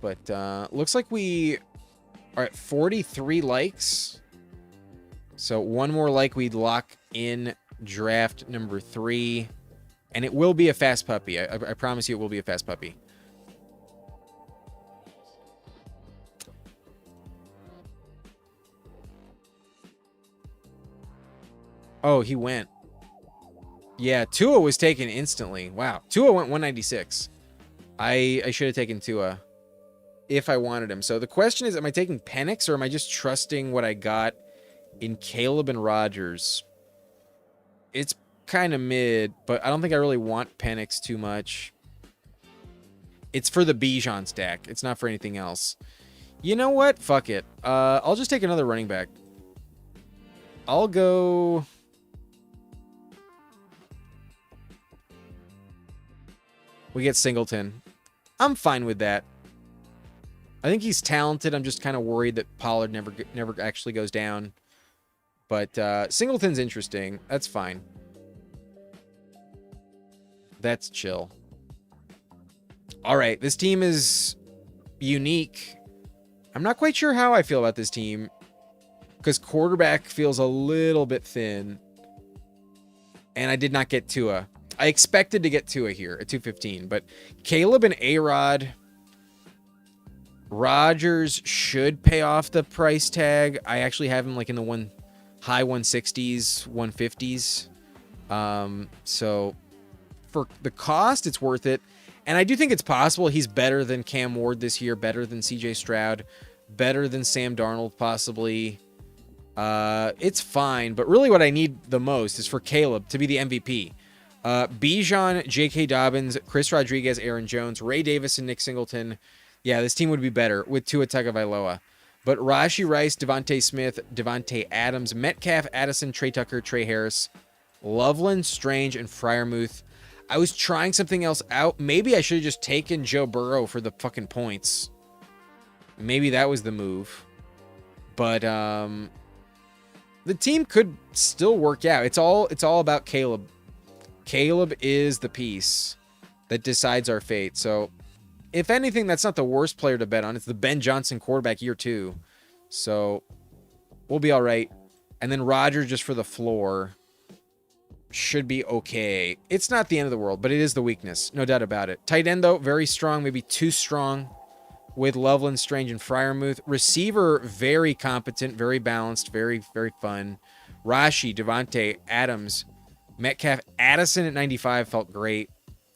But looks like we are at 43 likes. So one more like, we'd lock in draft number 3. And it will be a fast puppy. I promise you it will be a fast puppy. Oh, he went. Yeah, Tua was taken instantly. Wow. Tua went 196. I should have taken Tua if I wanted him. So the question is, am I taking Penix or am I just trusting what I got in Caleb and Rodgers? It's kind of mid, but I don't think I really want Penix too much. It's for the Bijan stack. It's not for anything else. You know what? Fuck it. I'll just take another running back. I'll go... We get Singleton. I'm fine with that. I think he's talented. I'm just kind of worried that Pollard never actually goes down. But Singleton's interesting. That's fine. That's chill. All right, this team is unique. I'm not quite sure how I feel about this team because quarterback feels a little bit thin. And I did not get Tua. I expected to get Tua here at 215, but Caleb and A-Rod, Rodgers should pay off the price tag. I actually have him like in the high 160s, 150s. So for the cost, it's worth it. And I do think it's possible he's better than Cam Ward this year, better than CJ Stroud, better than Sam Darnold possibly. It's fine, but really what I need the most is for Caleb to be the MVP. Bijan, J.K. Dobbins, Chris Rodriguez, Aaron Jones, Ray Davis, and Nick Singleton. Yeah, this team would be better with Tua Tagovailoa. But Rashee Rice, Devontae Smith, Devontae Adams, Metcalf, Addison, Trey Tucker, Trey Harris, Loveland, Strange, and Freiermuth. I was trying something else out. Maybe I should have just taken Joe Burrow for the fucking points. Maybe that was the move. But the team could still work out. It's all about Caleb. Caleb is the piece that decides our fate. So, if anything, that's not the worst player to bet on. It's the Ben Johnson quarterback year 2. So, we'll be all right. And then Rodgers just for the floor should be okay. It's not the end of the world, but it is the weakness. No doubt about it. Tight end, though, very strong. Maybe too strong with Loveland, Strange, and Freiermuth. Receiver, very competent, very balanced, very, very fun. Rashee, Devontae, Adams, Metcalf, Addison at 95 felt great.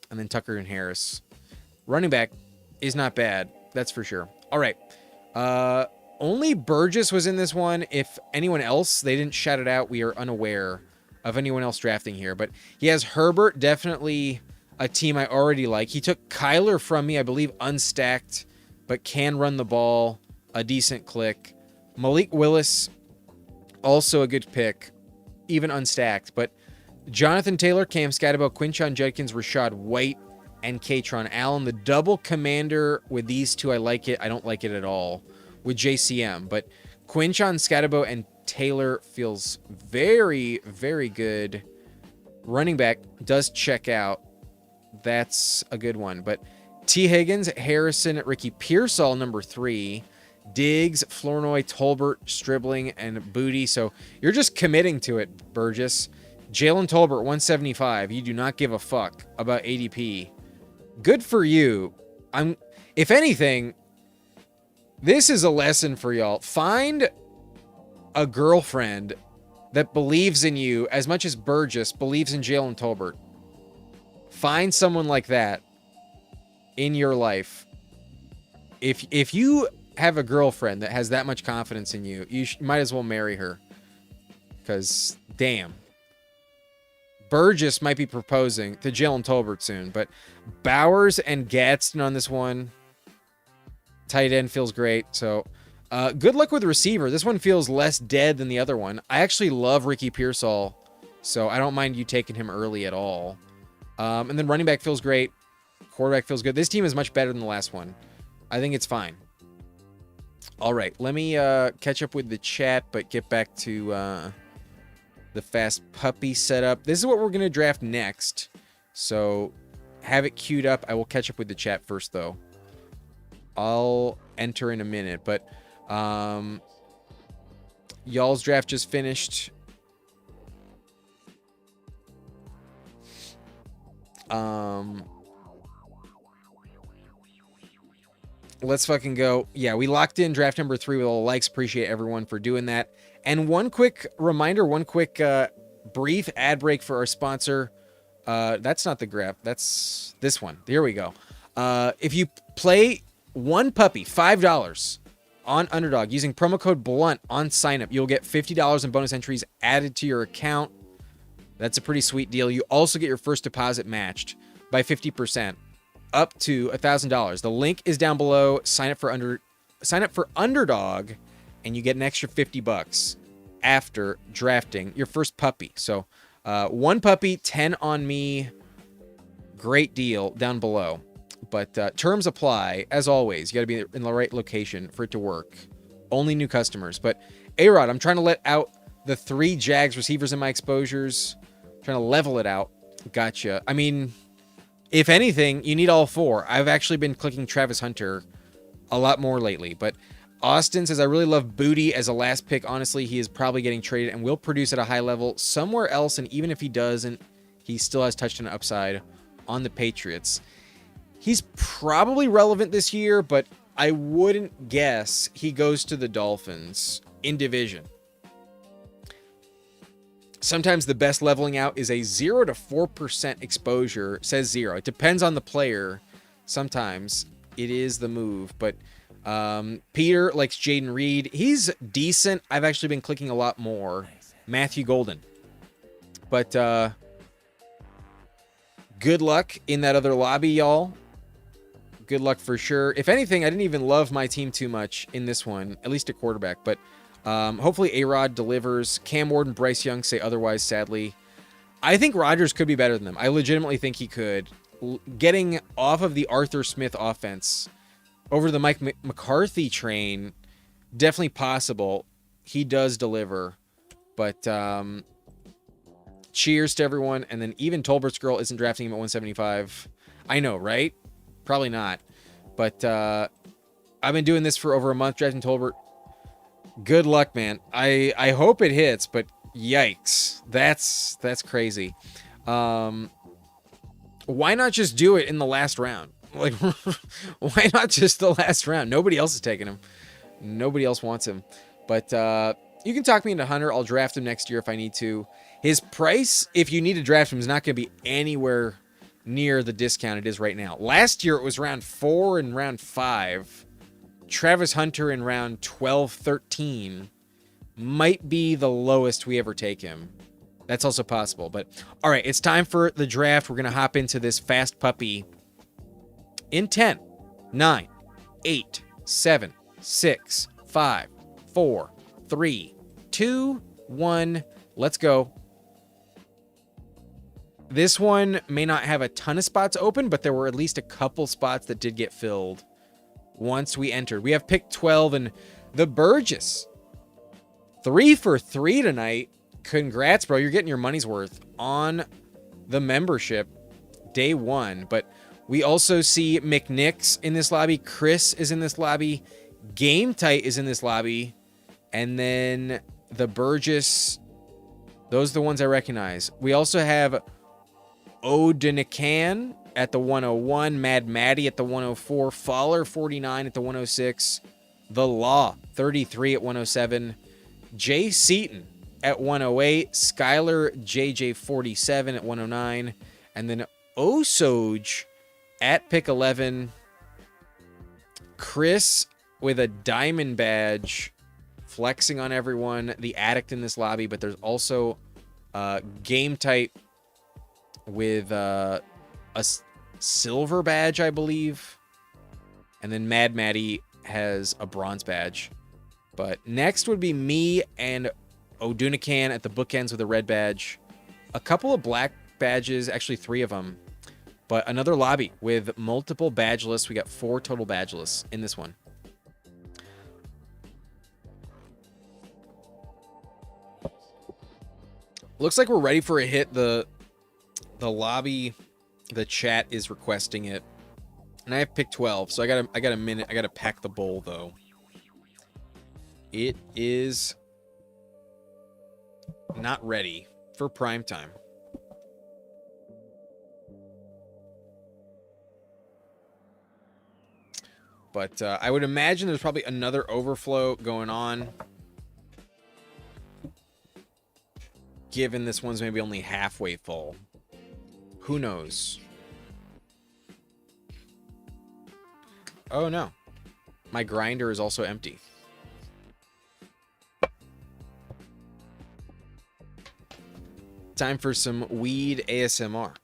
And then Tucker and Harris. Running back is not bad. That's for sure. All right. Only Burgess was in this one. If anyone else, they didn't shout it out. We are unaware of anyone else drafting here. But he has Herbert, definitely a team I already like. He took Kyler from me, I believe, unstacked, but can run the ball a decent click. Malik Willis, also a good pick, even unstacked. But Jonathan Taylor, Cam Scatterbo, Quinshon Judkins, Rashad White, and Katron Allen. The double commander with these two, I like it. I don't like it at all with JCM. But Quinshon, Scatterbo, and Taylor feels very, very good. Running back does check out. That's a good one. But T. Higgins, Harrison, Ricky Pearsall, number 3. Diggs, Flournoy, Tolbert, Stribling, and Booty. So you're just committing to it, Burgess. Jalen Tolbert, 175. You do not give a fuck about ADP. Good for you. If anything, this is a lesson for y'all. Find a girlfriend that believes in you as much as Burgess believes in Jalen Tolbert. Find someone like that in your life. If you have a girlfriend that has that much confidence in you, you might as well marry her. Because, damn. Burgess might be proposing to Jalen Tolbert soon, but Bowers and Gadsden on this one. Tight end feels great. So, good luck with the receiver. This one feels less dead than the other one. I actually love Ricky Pearsall, so I don't mind you taking him early at all. And then running back feels great. Quarterback feels good. This team is much better than the last one. I think it's fine. All right, let me catch up with the chat, but get back to the fast puppy setup. This is what we're going to draft next. So have it queued up. I will catch up with the chat first, though. I'll enter in a minute, but y'all's draft just finished. Let's fucking go. Yeah, we locked in draft number 3 with all the likes. Appreciate everyone for doing that. And one quick reminder, one quick brief ad break for our sponsor. That's not the graph. That's this one. Here we go. If you play one puppy, $5 on Underdog using promo code BLUNT on signup, you'll get $50 in bonus entries added to your account. That's a pretty sweet deal. You also get your first deposit matched by 50%. Up to $1,000. The link is down below. Sign up for Underdog, and you get an extra $50 after drafting your first puppy. So, one puppy, 10 on me. Great deal down below. But terms apply. As always, you got to be in the right location for it to work. Only new customers. But A-Rod, I'm trying to let out the 3 Jags receivers in my exposures. Trying to level it out. Gotcha. I mean, if anything, you need all 4. I've actually been clicking Travis Hunter a lot more lately. But Austin says, I really love Booty as a last pick. Honestly, he is probably getting traded and will produce at a high level somewhere else. And even if he doesn't, he still has touchdown upside on the Patriots. He's probably relevant this year, but I wouldn't guess he goes to the Dolphins in division. Sometimes the best leveling out is a 0 to 4% exposure. Says 0. It depends on the player. Sometimes it is the move, but Peter likes Jaden Reed. He's decent. I've actually been clicking a lot more. Matthew Golden. But good luck in that other lobby, y'all. Good luck for sure. If anything, I didn't even love my team too much in this one, at least at quarterback. But hopefully A-Rod delivers. Cam Ward and Bryce Young say otherwise, sadly. I think Rodgers could be better than them. I legitimately think he could. Getting off of the Arthur Smith offense over the Mike McCarthy train, definitely possible. He does deliver. But cheers to everyone. And then even Tolbert's girl isn't drafting him at 175. I know, right? Probably not. But I've been doing this for over a month, drafting Tolbert. Good luck, man. I hope it hits, but yikes. That's crazy. Why not just do it in the last round? Like, why not just the last round? Nobody else is taking him. Nobody else wants him. But you can talk me into Hunter. I'll draft him next year if I need to. His price, if you need to draft him, is not going to be anywhere near the discount it is right now. Last year, it was round 4 and round 5. Travis Hunter in round 12, 13 might be the lowest we ever take him. That's also possible. But all right, it's time for the draft. We're going to hop into this fast puppy in 10, 9, 8, 7, 6, 5, 4, 3, 2, 1. Let's go. This one may not have a ton of spots open, but there were at least a couple spots that did get filled once we entered. We have pick 12 and the Burgess. 3 for 3 tonight. Congrats, bro. You're getting your money's worth on the membership day 1. But we also see McNick's in this lobby. Chris is in this lobby. Game Tight is in this lobby. And then the Burgess. Those are the ones I recognize. We also have Odinican at the 101, Mad Maddie at the 104, Faller 49 at the 106, The Law 33 at 107, Jay Seaton at 108, Skylar JJ 47 at 109, and then Osoj at pick 11. Chris with a diamond badge, flexing on everyone. The addict in this lobby, but there's also Game Type with a silver badge, I believe. And then Mad Maddie has a bronze badge. But next would be me and Odunican at the bookends with a red badge. A couple of black badges, actually 3 of them. But another lobby with multiple badge lists. We got 4 total badge lists in this one. Looks like we're ready for a hit. The lobby, the chat is requesting it. And I have pick 12, so I got a minute. I got to pack the bowl, though. It is not ready for prime time. But I would imagine there's probably another overflow going on, given this one's maybe only halfway full. Who knows? Oh, no. My grinder is also empty. Time for some weed ASMR.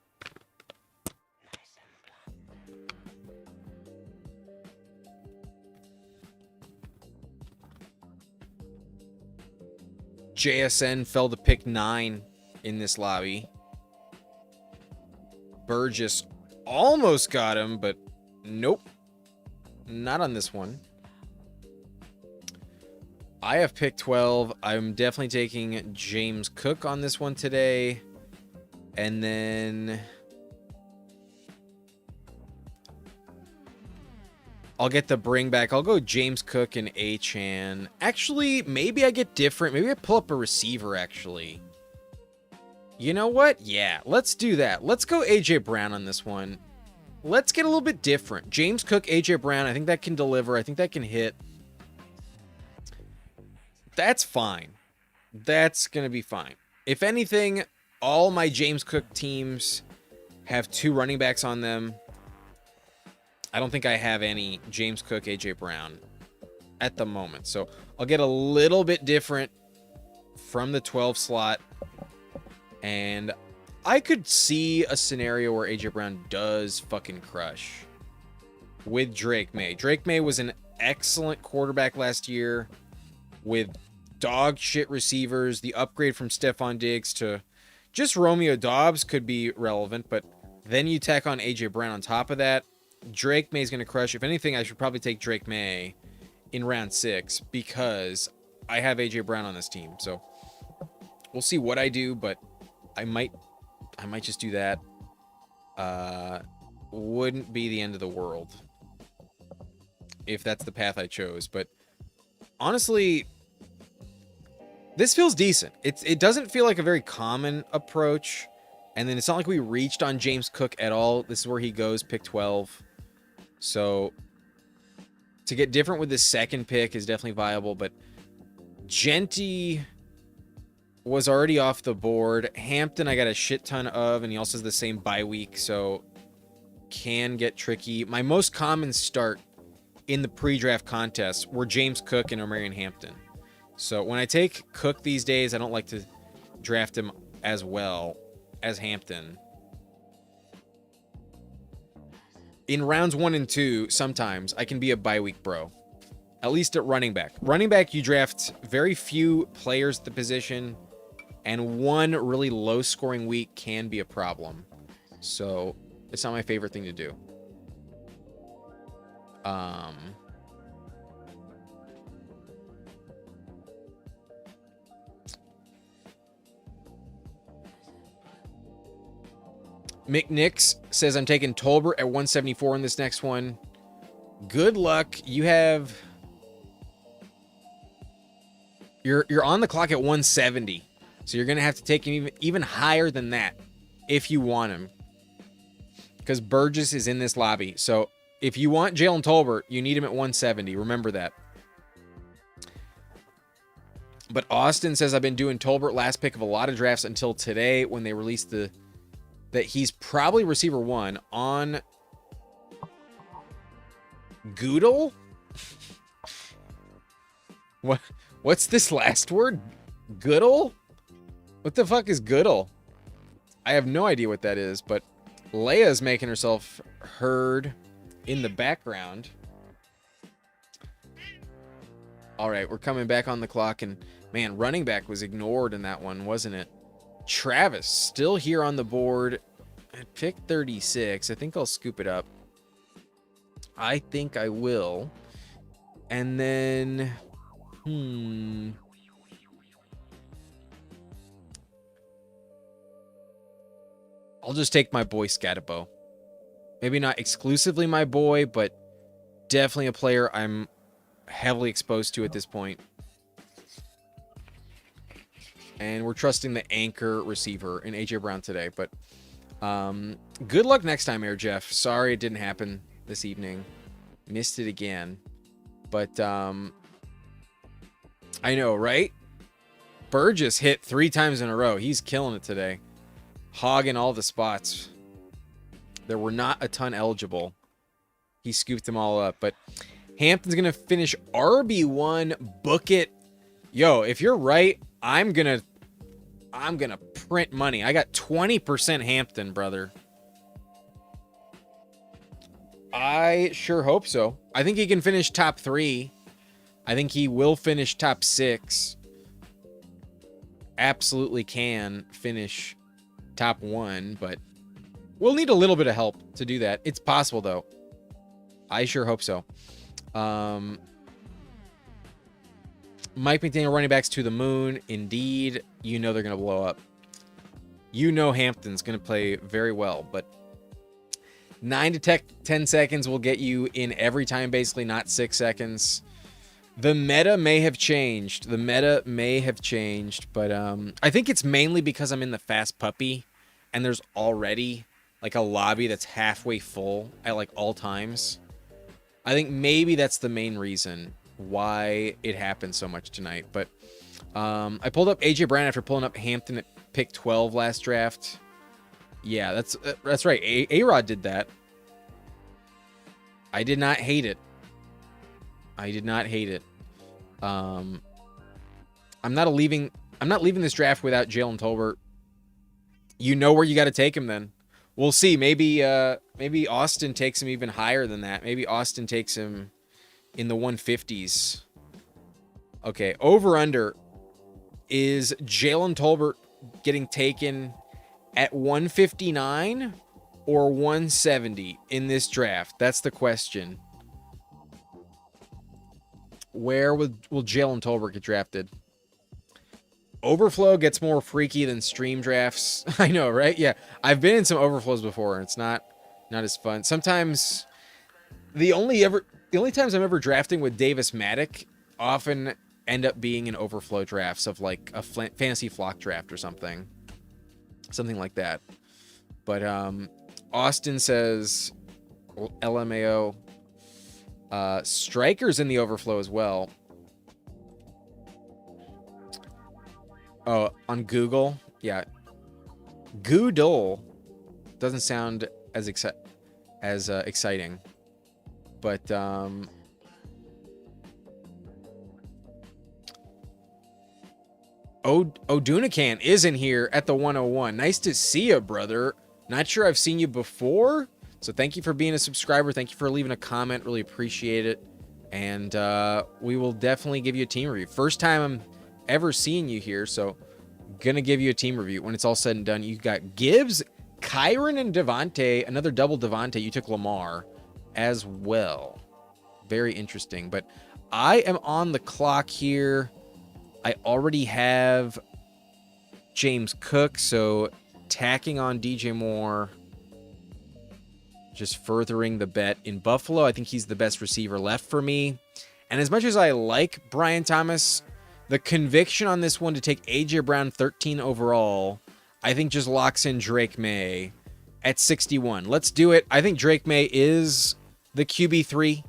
JSN fell to pick 9 in this lobby. Burgess almost got him, but nope. Not on this one. I have pick 12. I'm definitely taking James Cook on this one today. And then I'll get the bring back. I'll go James Cook and Achane. Actually, maybe I get different. Maybe I pull up a receiver, actually. You know what? Yeah, let's do that. Let's go A.J. Brown on this one. Let's get a little bit different. James Cook, A.J. Brown. I think that can deliver. I think that can hit. That's fine. That's going to be fine. If anything, all my James Cook teams have 2 running backs on them. I don't think I have any James Cook, A.J. Brown at the moment. So I'll get a little bit different from the 12 slot. And I could see a scenario where A.J. Brown does fucking crush with Drake May. Drake May was an excellent quarterback last year with dog shit receivers. The upgrade from Stephon Diggs to just Romeo Doubs could be relevant, but then you tack on A.J. Brown on top of that. Drake May's going to crush. If anything, I should probably take Drake May in round 6 because I have A.J. Brown on this team. So we'll see what I do, but I might just do that. Wouldn't be the end of the world if that's the path I chose. But honestly, this feels decent. It doesn't feel like a very common approach. And then it's not like we reached on James Cook at all. This is where he goes, pick 12. So to get different with the second pick is definitely viable. But Genty was already off the board. Hampton I got a shit ton of, and he also has the same bye week, so can get tricky. My most common start in the pre-draft contests were James Cook and Omarion Hampton. So when I take Cook these days, I don't like to draft him as well as Hampton. In rounds 1 and 2, sometimes I can be a bye week bro. At least at running back. Running back, you draft very few players at the position, and one really low-scoring week can be a problem. So it's not my favorite thing to do. Mick Nix says I'm taking Tolbert at 174 in this next one. Good luck. You have... You're on the clock at 170. So you're going to have to take him even higher than that if you want him. Because Burgess is in this lobby. So if you want Jalen Tolbert, you need him at 170. Remember that. But Austin says I've been doing Tolbert last pick of a lot of drafts until today when they released that he's probably receiver 1 on Goodle. What's this last word? Goodle? What the fuck is Goodle? I have no idea what that is, but Leia's making herself heard in the background. All right, we're coming back on the clock, and man, running back was ignored in that one, wasn't it? Travis still here on the board at pick 36. I think I'll scoop it up. I think I will. And then, I'll just take my boy Scatabo. Maybe not exclusively my boy, but definitely a player I'm heavily exposed to at this point. And we're trusting the anchor receiver in A.J. Brown today. But good luck next time, Air Jeff. Sorry it didn't happen this evening. Missed it again. But I know, right? Burgess hit 3 times in a row. He's killing it today. Hogging all the spots. There were not a ton eligible. He scooped them all up. But Hampton's going to finish RB1. Book it. Yo, if you're right, I'm gonna print money. I got 20% Hampton, brother. I sure hope so. I think he can finish top 3. I think he will finish top 6. Absolutely can finish top 1, but we'll need a little bit of help to do that. It's possible, though. I sure hope so. Mike McDaniel running backs to the moon. Indeed, you know they're going to blow up. You know Hampton's going to play very well, but 9 to 10 seconds will get you in every time, basically, not 6 seconds. The meta may have changed. But I think it's mainly because I'm in the fast puppy, and there's already like a lobby that's halfway full at like all times. I think maybe that's the main reason why it happened so much tonight. But I pulled up AJ Brown after pulling up Hampton at pick 12 last draft. Yeah, that's right. A-Rod did that. I did not hate it. I'm not leaving this draft without Jalen Tolbert. You know where you got to take him then. We'll see. Maybe Austin takes him even higher than that. Maybe Austin takes him in the 150s. Okay, over under is Jalen Tolbert getting taken at 159 or 170 in this draft? That's the question. Where will Jalen Tolbert get drafted? Overflow gets more freaky than stream drafts. I know, right? Yeah, I've been in some overflows before, and it's not as fun. Sometimes the only times I'm ever drafting with Davis Maddock often end up being in overflow drafts of like a fantasy flock draft or something like that. But Austin says LMAO. Strikers in the overflow as well. Oh, on Google, yeah. Goodle doesn't sound as exciting, but Odunacan is in here at the 101. Nice to see you, brother. Not sure I've seen you before, so thank you for being a subscriber. Thank you for leaving a comment. Really appreciate it. And we will definitely give you a team review. First time I'm ever seeing you here, so gonna give you a team review when it's all said and done. You got Gibbs, Kyron, and Devontae. Another double Devontae. You took Lamar as well. Very interesting. But I am on the clock here. I already have James Cook, so tacking on DJ Moore, just furthering the bet in Buffalo. I think he's the best receiver left for me. And as much as I like Brian Thomas, the conviction on this one to take AJ Brown 13 overall, I think just locks in Drake May at 61. Let's do it. I think Drake May is the QB3.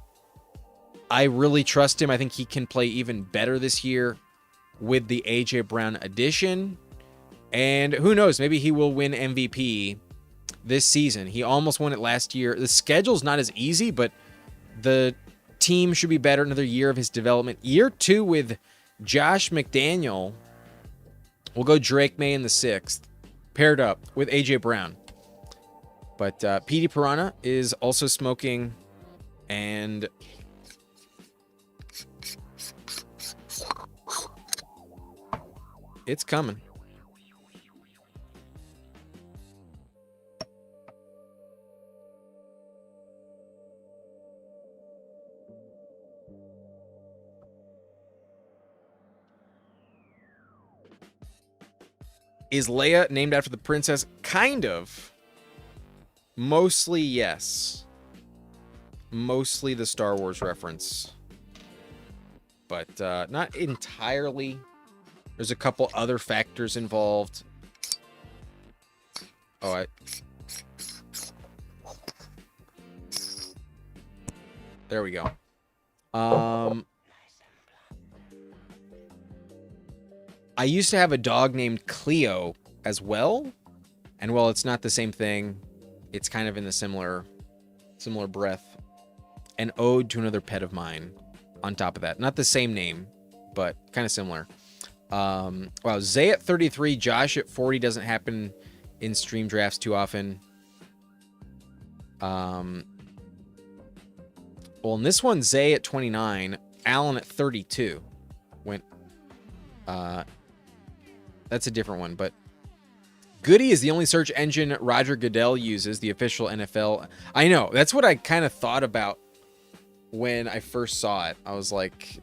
I really trust him. I think he can play even better this year with the AJ Brown addition. And who knows, maybe he will win MVP this season. He almost won it last year. The schedule's not as easy, but the team should be better. Another year of his development. Year 2 with Josh McDaniel. We'll go Drake May in the 6th, paired up with AJ Brown. But PD Piranha is also smoking, and it's coming. Is Leia named after the princess? Kind of. Mostly, yes. Mostly the Star Wars reference. But not entirely. There's a couple other factors involved. Oh, there we go. I used to have a dog named Cleo as well. And while it's not the same thing, it's kind of in the similar breath. An ode to another pet of mine on top of that. Not the same name, but kind of similar. Wow, Zay at 33, Josh at 40 doesn't happen in stream drafts too often. Well, in this one, Zay at 29, Allen at 32 went. That's a different one, but Goody is the only search engine Roger Goodell uses, the official NFL. I know, that's what I kind of thought about when I first saw it. I was like,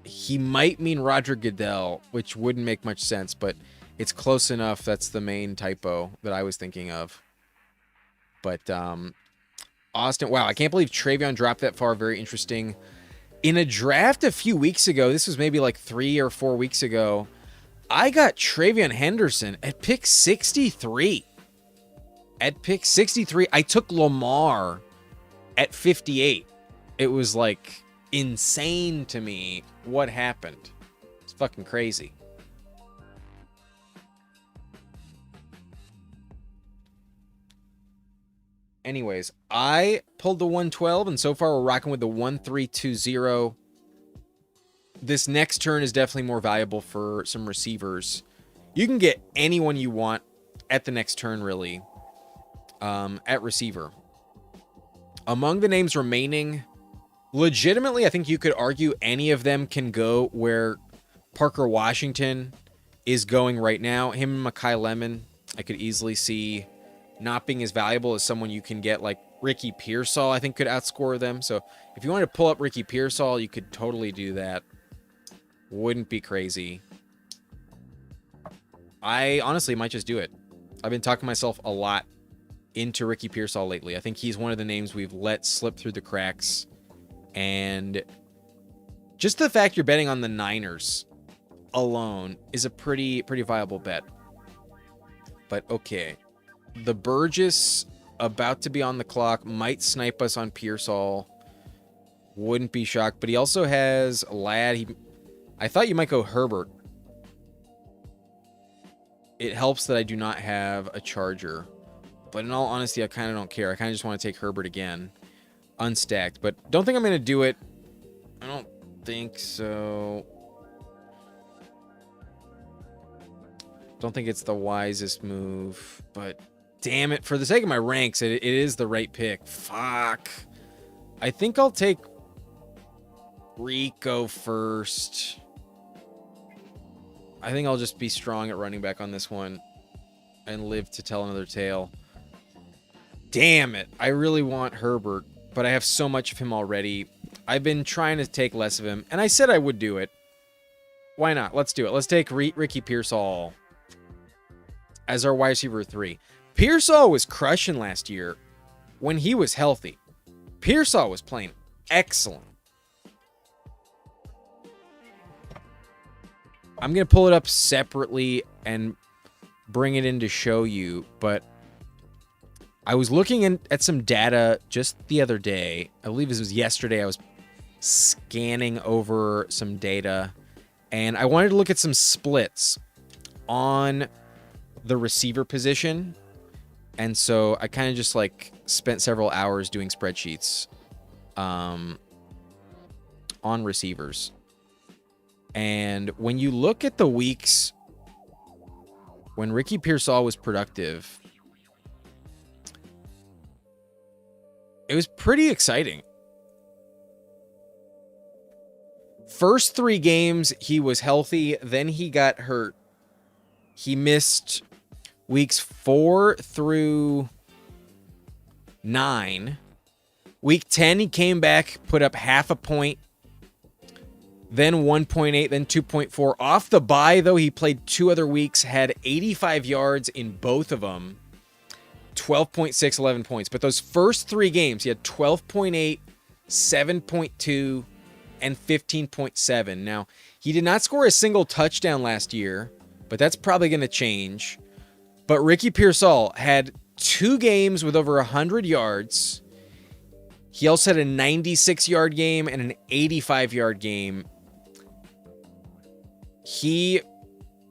he might mean Roger Goodell, which wouldn't make much sense, but it's close enough. That's the main typo that I was thinking of. But Austin, wow, I can't believe Travion dropped that far. Very interesting. In a draft a few weeks ago, this was maybe like 3 or 4 weeks ago, I got Travion Henderson at pick 63. At pick 63, I took Lamar at 58. It was like insane to me what happened. It's fucking crazy. Anyways, I pulled the 112, and so far we're rocking with the 1320. This next turn is definitely more valuable for some receivers. You can get anyone you want at the next turn, really, at receiver. Among the names remaining, legitimately, I think you could argue any of them can go where Parker Washington is going right now. Him and Mekhi Lemon, I could easily see not being as valuable as someone you can get like Ricky Pearsall, I think could outscore them. So if you wanted to pull up Ricky Pearsall, you could totally do that. Wouldn't be crazy. I honestly might just do it. I've been talking myself a lot into Ricky Pearsall lately. I think he's one of the names we've let slip through the cracks. And just the fact you're betting on the Niners alone is a pretty viable bet. But okay. The Burgess about to be on the clock might snipe us on Pearsall. Wouldn't be shocked. But he also has Ladd. I thought you might go Herbert. It helps that I do not have a Charger. But in all honesty, I kind of don't care. I kind of just want to take Herbert again. Unstacked. But don't think I'm going to do it. I don't think so. Don't think it's the wisest move. But damn it. For the sake of my ranks, it is the right pick. Fuck. I think I'll take Rico first. I think I'll just be strong at running back on this one and live to tell another tale. Damn it. I really want Herbert, but I have so much of him already. I've been trying to take less of him, and I said I would do it. Why not? Let's do it. Let's take Ricky Pearsall as our wide receiver 3. Pearsall was crushing last year when he was healthy. Pearsall was playing excellent. I'm going to pull it up separately and bring it in to show you, but I was looking at some data just the other day. I believe this was yesterday. I was scanning over some data, and I wanted to look at some splits on the receiver position. And so I kind of just like spent several hours doing spreadsheets on receivers. And when you look at the weeks when Ricky Pearsall was productive, it was pretty exciting. First 3 games, he was healthy. Then he got hurt. He missed weeks 4 through 9. Week 10, he came back, put up half a point. Then 1.8, then 2.4. Off the bye, though, he played 2 other weeks, had 85 yards in both of them. 12.6, 11 points. But those first 3 games, he had 12.8, 7.2, and 15.7. Now, he did not score a single touchdown last year, but that's probably going to change. But Ricky Pearsall had 2 games with over 100 yards. He also had a 96-yard game and an 85-yard game. He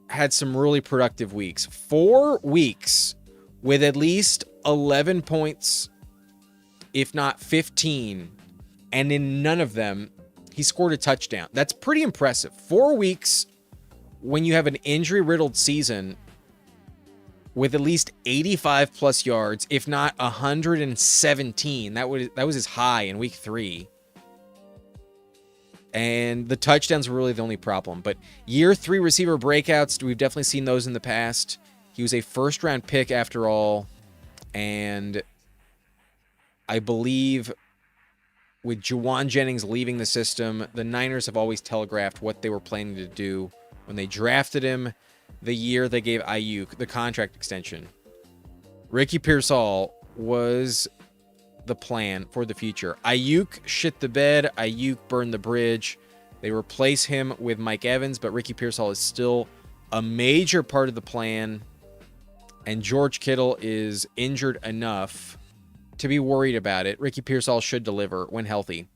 had some really productive weeks. 4 weeks with at least 11 points, if not 15. And in none of them, he scored a touchdown. That's pretty impressive. 4 weeks when you have an injury-riddled season with at least 85 plus yards, if not 117. That was his high in week 3. And the touchdowns were really the only problem. But year 3 receiver breakouts, we've definitely seen those in the past. He was a first-round pick after all. And I believe with Juwan Jennings leaving the system, the Niners have always telegraphed what they were planning to do when they drafted him the year they gave Ayuk the contract extension. Ricky Pearsall was the plan for the future. Ayuk shit the bed. Ayuk burned the bridge. They replace him with Mike Evans, but Ricky Pearsall is still a major part of the plan. And George Kittle is injured enough to be worried about it. Ricky Pearsall should deliver when healthy.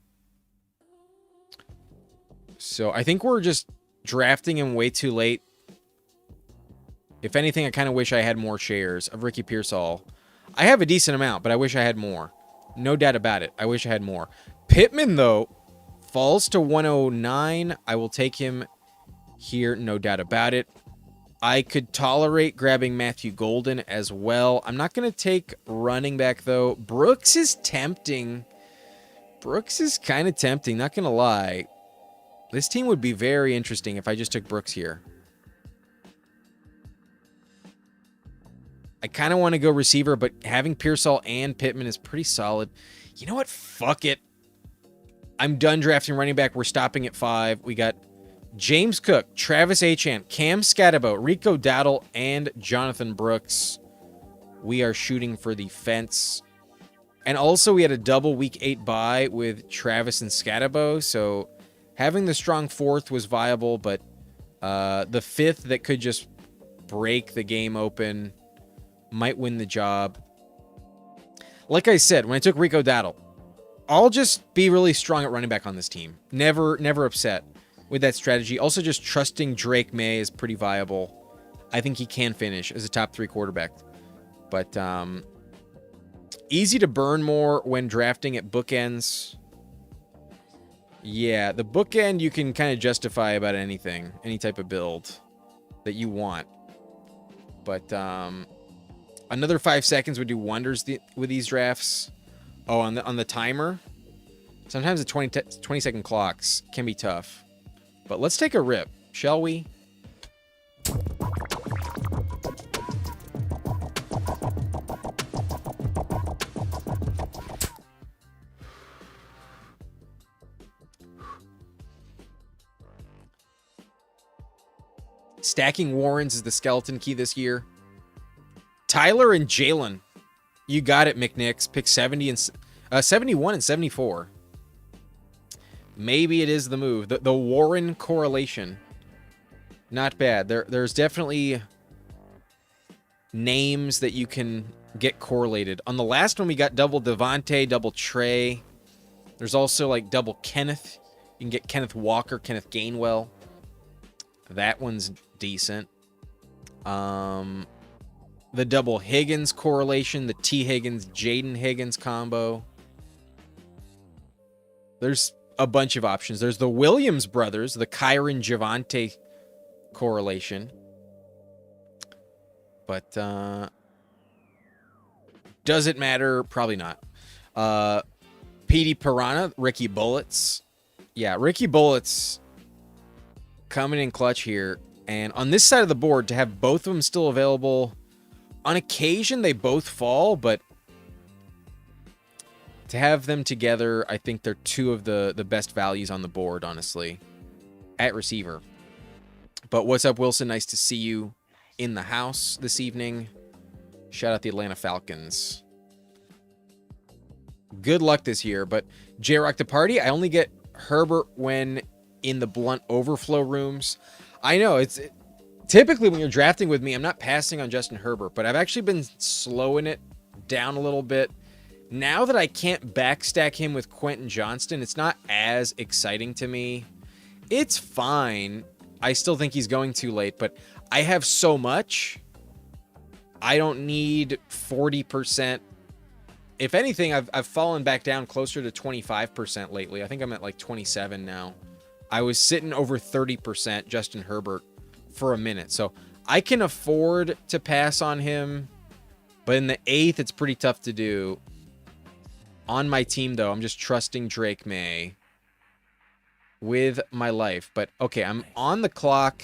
So I think we're just drafting him way too late. If anything, I kind of wish I had more shares of Ricky Pearsall. I have a decent amount, but I wish I had more. No doubt about it. I wish I had more. Pittman, though, falls to 109. I will take him here, no doubt about it. I could tolerate grabbing Matthew Golden as well. I'm not going to take running back, though. Brooks is tempting. Brooks is kind of tempting, not going to lie. This team would be very interesting if I just took Brooks here. I kind of want to go receiver, but having Pearsall and Pittman is pretty solid. You know what? Fuck it. I'm done drafting running back. We're stopping at 5. We got James Cook, Travis Achane, Cam Scatterbo, Rico Dowdle, and Jonathan Brooks. We are shooting for the fence. And also, we had a double week 8 bye with Travis and Scatterbo, so having the strong 4th was viable, but the 5th that could just break the game open might win the job. Like I said, when I took Rico Dowdle, I'll just be really strong at running back on this team. Never upset with that strategy. Also, just trusting Drake May is pretty viable. I think he can finish as a top 3 quarterback. But easy to burn more when drafting at bookends. Yeah, the bookend you can kind of justify about anything, any type of build that you want. But another 5 seconds would do wonders with these drafts. Oh, on the timer. Sometimes the 20-second clocks can be tough. But let's take a rip, shall we? Stacking Warrens is the skeleton key this year. Tyler and Jalen. You got it, McNicks. Pick 71 and 74. Maybe it is the move. The Warren correlation. Not bad. There's definitely names that you can get correlated. On the last one, we got double Devontae, double Trey. There's also like double Kenneth. You can get Kenneth Walker, Kenneth Gainwell. That one's decent. The double Higgins correlation, the T. Higgins, Jaden Higgins combo. There's a bunch of options. There's the Williams brothers, the Kyron Javante correlation. But does it matter? Probably not. PD Piranha, Ricky Bullets. Yeah, Ricky Bullets coming in clutch here. And on this side of the board, to have both of them still available, on occasion they both fall, but to have them together, I think they're two of the best values on the board, honestly, at receiver. But what's up, Wilson? Nice to see you in the house this evening. Shout out the Atlanta Falcons. Good luck this year, but J-Rock the Party, I only get Herbert when in the blunt overflow rooms. I know, typically when you're drafting with me, I'm not passing on Justin Herbert, but I've actually been slowing it down a little bit. Now that I can't backstack him with Quentin Johnston, it's not as exciting to me. It's fine. I still think he's going too late, but I have so much. I don't need 40%. If anything, I've fallen back down closer to 25% lately. I think I'm at like 27 now. I was sitting over 30% Justin Herbert for a minute. So I can afford to pass on him, but in the 8th, it's pretty tough to do. On my team, though, I'm just trusting Drake May with my life. But, okay, I'm on the clock,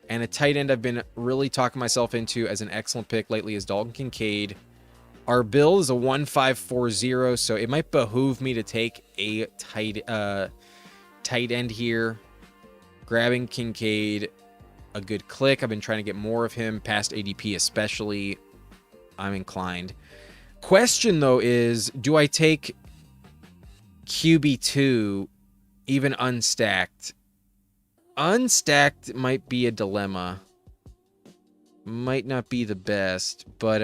and a tight end I've been really talking myself into as an excellent pick lately is Dalton Kincaid. Our build is a 1-5-4-0, so it might behoove me to take a tight end here. Grabbing Kincaid, a good click. I've been trying to get more of him, past ADP especially. I'm inclined. Question though is, do I take QB2 even unstacked? Unstacked might be a dilemma. Might not be the best, but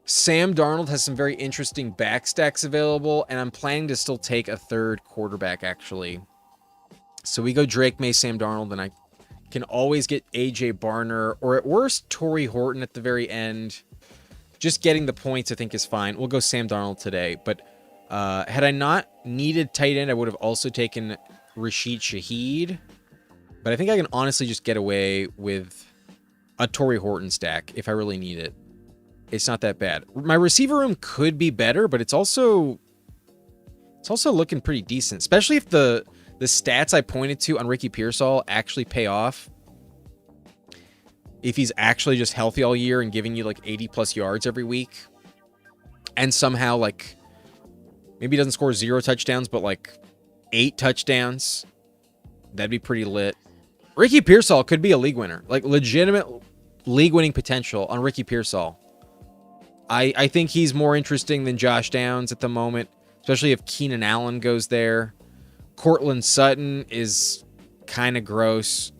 Sam Darnold has some very interesting backstacks available, and I'm planning to still take a third quarterback, actually. So we go Drake May, Sam Darnold, and I can always get A.J. Barner, or at worst, Torrey Horton at the very end. Just getting the points, I think, is fine. We'll go Sam Darnold today, but had I not needed tight end, I would have also taken Rashid Shaheed. But I think I can honestly just get away with a Torrey Horton stack if I really need it. It's not that bad. My receiver room could be better, but it's also looking pretty decent, especially if the stats I pointed to on Ricky Pearsall actually pay off. If he's actually just healthy all year and giving you like 80 plus yards every week, and somehow like maybe he doesn't score 0 touchdowns, but like 8 touchdowns, that'd be pretty lit. Ricky Pearsall could be a league winner, like legitimate league winning potential on Ricky Pearsall. I think he's more interesting than Josh Downs at the moment, especially if Keenan Allen goes there. Cortland Sutton is kind of gross.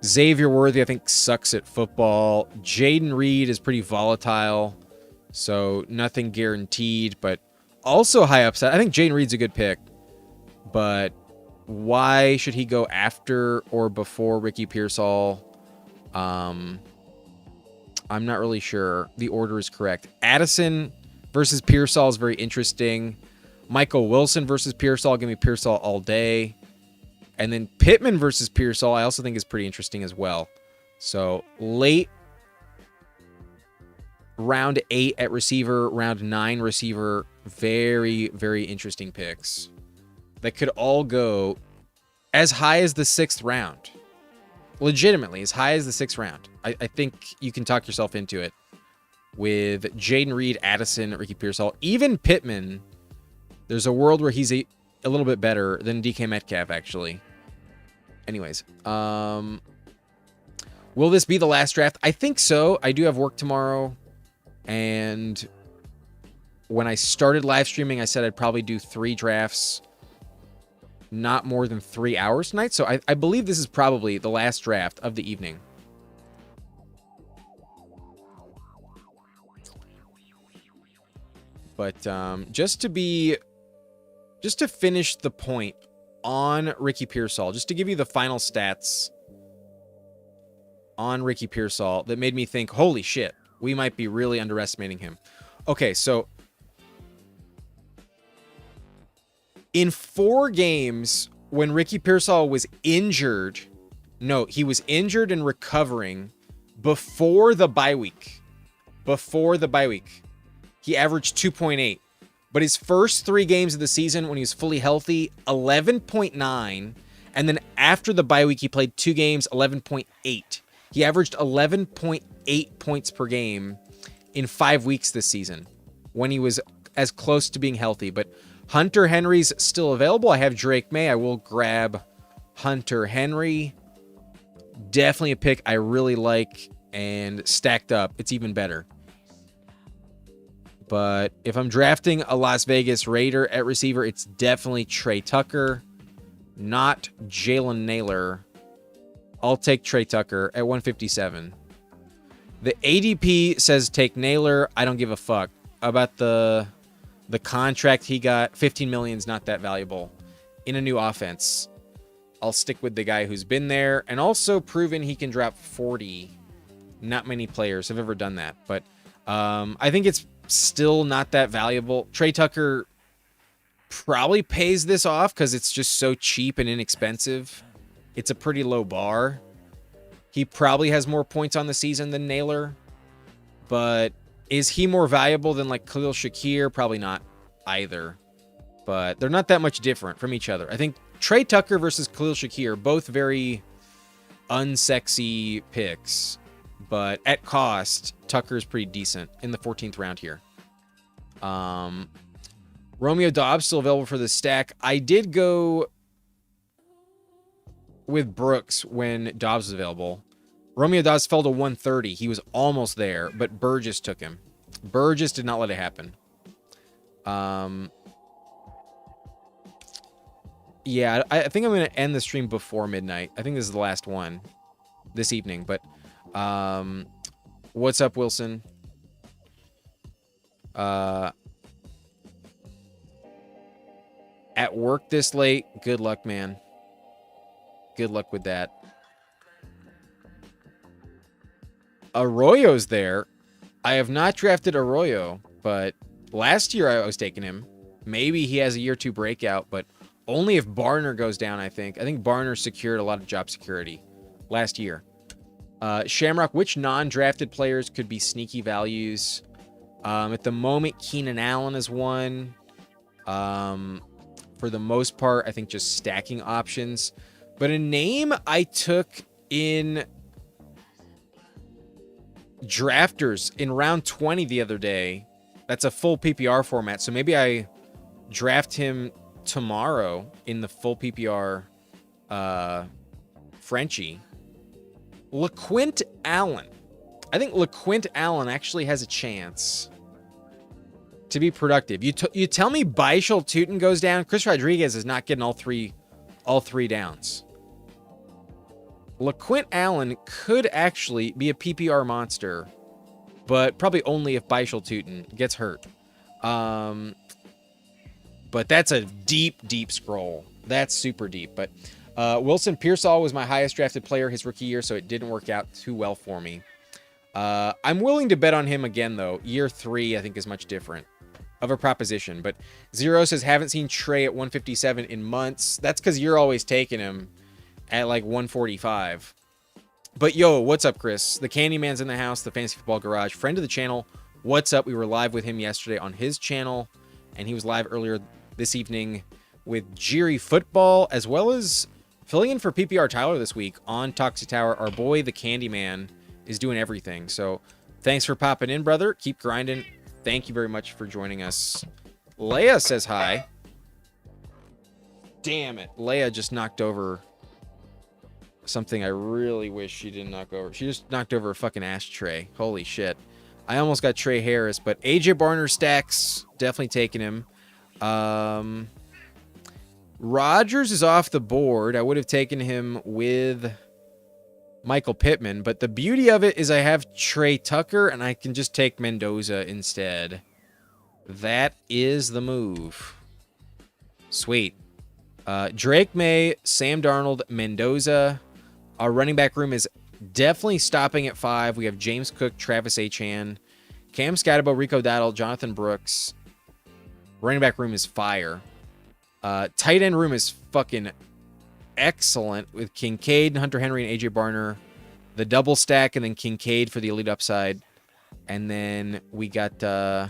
Xavier Worthy, I think, sucks at football. Jaden Reed is pretty volatile, so nothing guaranteed, but also high upside. I think Jaden Reed's a good pick, but why should he go after or before Ricky Pearsall? I'm not really sure the order is correct. Addison versus Pearsall is very interesting. Michael Wilson versus Pearsall. Give me Pearsall all day. And then Pittman versus Pearsall, I also think is pretty interesting as well. So late round 8 at receiver, round 9 receiver. Very, very interesting picks that could all go as high as the 6th round. Legitimately, as high as the 6th round. I think you can talk yourself into it with Jaden Reed, Addison, Ricky Pearsall, even Pittman. There's a world where he's a little bit better than DK Metcalf, actually. Anyways, will this be the last draft? I think so. I do have work tomorrow, and when I started live streaming, I said I'd probably do 3 drafts, not more than 3 hours tonight. So I believe this is probably the last draft of the evening. But just to finish the point on Ricky Pearsall, just to give you the final stats on Ricky Pearsall that made me think, holy shit, we might be really underestimating him. Okay, so in 4 games when Ricky Pearsall was injured, no, he was injured and recovering before the bye week. He averaged 2.8. But his first 3 games of the season when he was fully healthy, 11.9. And then after the bye week, he played 2 games, 11.8. He averaged 11.8 points per game in 5 weeks this season when he was as close to being healthy. But Hunter Henry's still available. I have Drake May. I will grab Hunter Henry. Definitely a pick I really like, and stacked up, it's even better. But if I'm drafting a Las Vegas Raider at receiver, it's definitely Trey Tucker, not Jalen Naylor. I'll take Trey Tucker at 157. The ADP says take Naylor. I don't give a fuck about the contract he got. 15 million is not that valuable in a new offense. I'll stick with the guy who's been there and also proven he can drop 40. Not many players have ever done that, but I think it's still not that valuable. Trey Tucker probably pays this off because it's just so cheap and inexpensive. It's a pretty low bar. He probably has more points on the season than Naylor, but is he more valuable than like Khalil Shakir? Probably not either, but they're not that much different from each other. I think Trey Tucker versus Khalil Shakir, both very unsexy picks, but at cost, Tucker is pretty decent in the 14th round here. Romeo Doubs still available for the stack. I did go with Brooks when Doubs was available. Romeo Dawes fell to 130. He was almost there, but Burgess took him. Burgess did not let it happen. Yeah, I think I'm going to end the stream before midnight. I think this is the last one this evening, but what's up, Wilson? At work this late? Good luck, man. Good luck with that. Arroyo's there. I have not drafted Arroyo, but last year I was taking him. Maybe he has a year 2 breakout, but only if Barner goes down, I think. I think Barner secured a lot of job security last year. Shamrock, which non-drafted players could be sneaky values? At the moment, Keenan Allen is one. For the most part, I think just stacking options. But a name I took in drafters in round 20 the other day. That's a full PPR format. So maybe I draft him tomorrow in the full PPR Frenchie. LaQuint Allen. I think LaQuint Allen actually has a chance to be productive. You tell me Beischel Tootin goes down. Chris Rodriguez is not getting all three downs. LaQuint Allen could actually be a PPR monster, but probably only if Beischel Tootin gets hurt. But that's a deep scroll. That's super deep. But Wilson Pearsall was my highest drafted player his rookie year, so it didn't work out too well for me. I'm willing to bet on him again, though. Year 3, I think, is much different of a proposition. But Zero says, haven't seen Trey at 157 in months. That's because you're always taking him at like 145. But yo, what's up, Chris? The Candyman's in the house, the Fantasy Football Garage, friend of the channel. What's up? We were live with him yesterday on his channel, and he was live earlier this evening with Jiri Football, as well as filling in for PPR Tyler this week on Toxic Tower. Our boy, the Candyman, is doing everything. So thanks for popping in, brother. Keep grinding. Thank you very much for joining us. Leia says hi. Damn it. Leia just knocked over something I really wish she didn't knock over. She just knocked over a fucking ashtray. Holy shit. I almost got Trey Harris, but AJ Barner stacks. Definitely taking him. Rodgers is off the board. I would have taken him with Michael Pittman, but the beauty of it is I have Trey Tucker, and I can just take Mendoza instead. That is the move. Sweet. Drake May, Sam Darnold, Mendoza. Our running back room is definitely stopping at 5. We have James Cook, Travis Etienne, Cam Scatterbo, Rico Dowdle, Jonathan Brooks. Running back room is fire. Tight end room is fucking excellent with Kincaid, Hunter Henry, and AJ Barner. The double stack, and then Kincaid for the elite upside. And then we got Brown,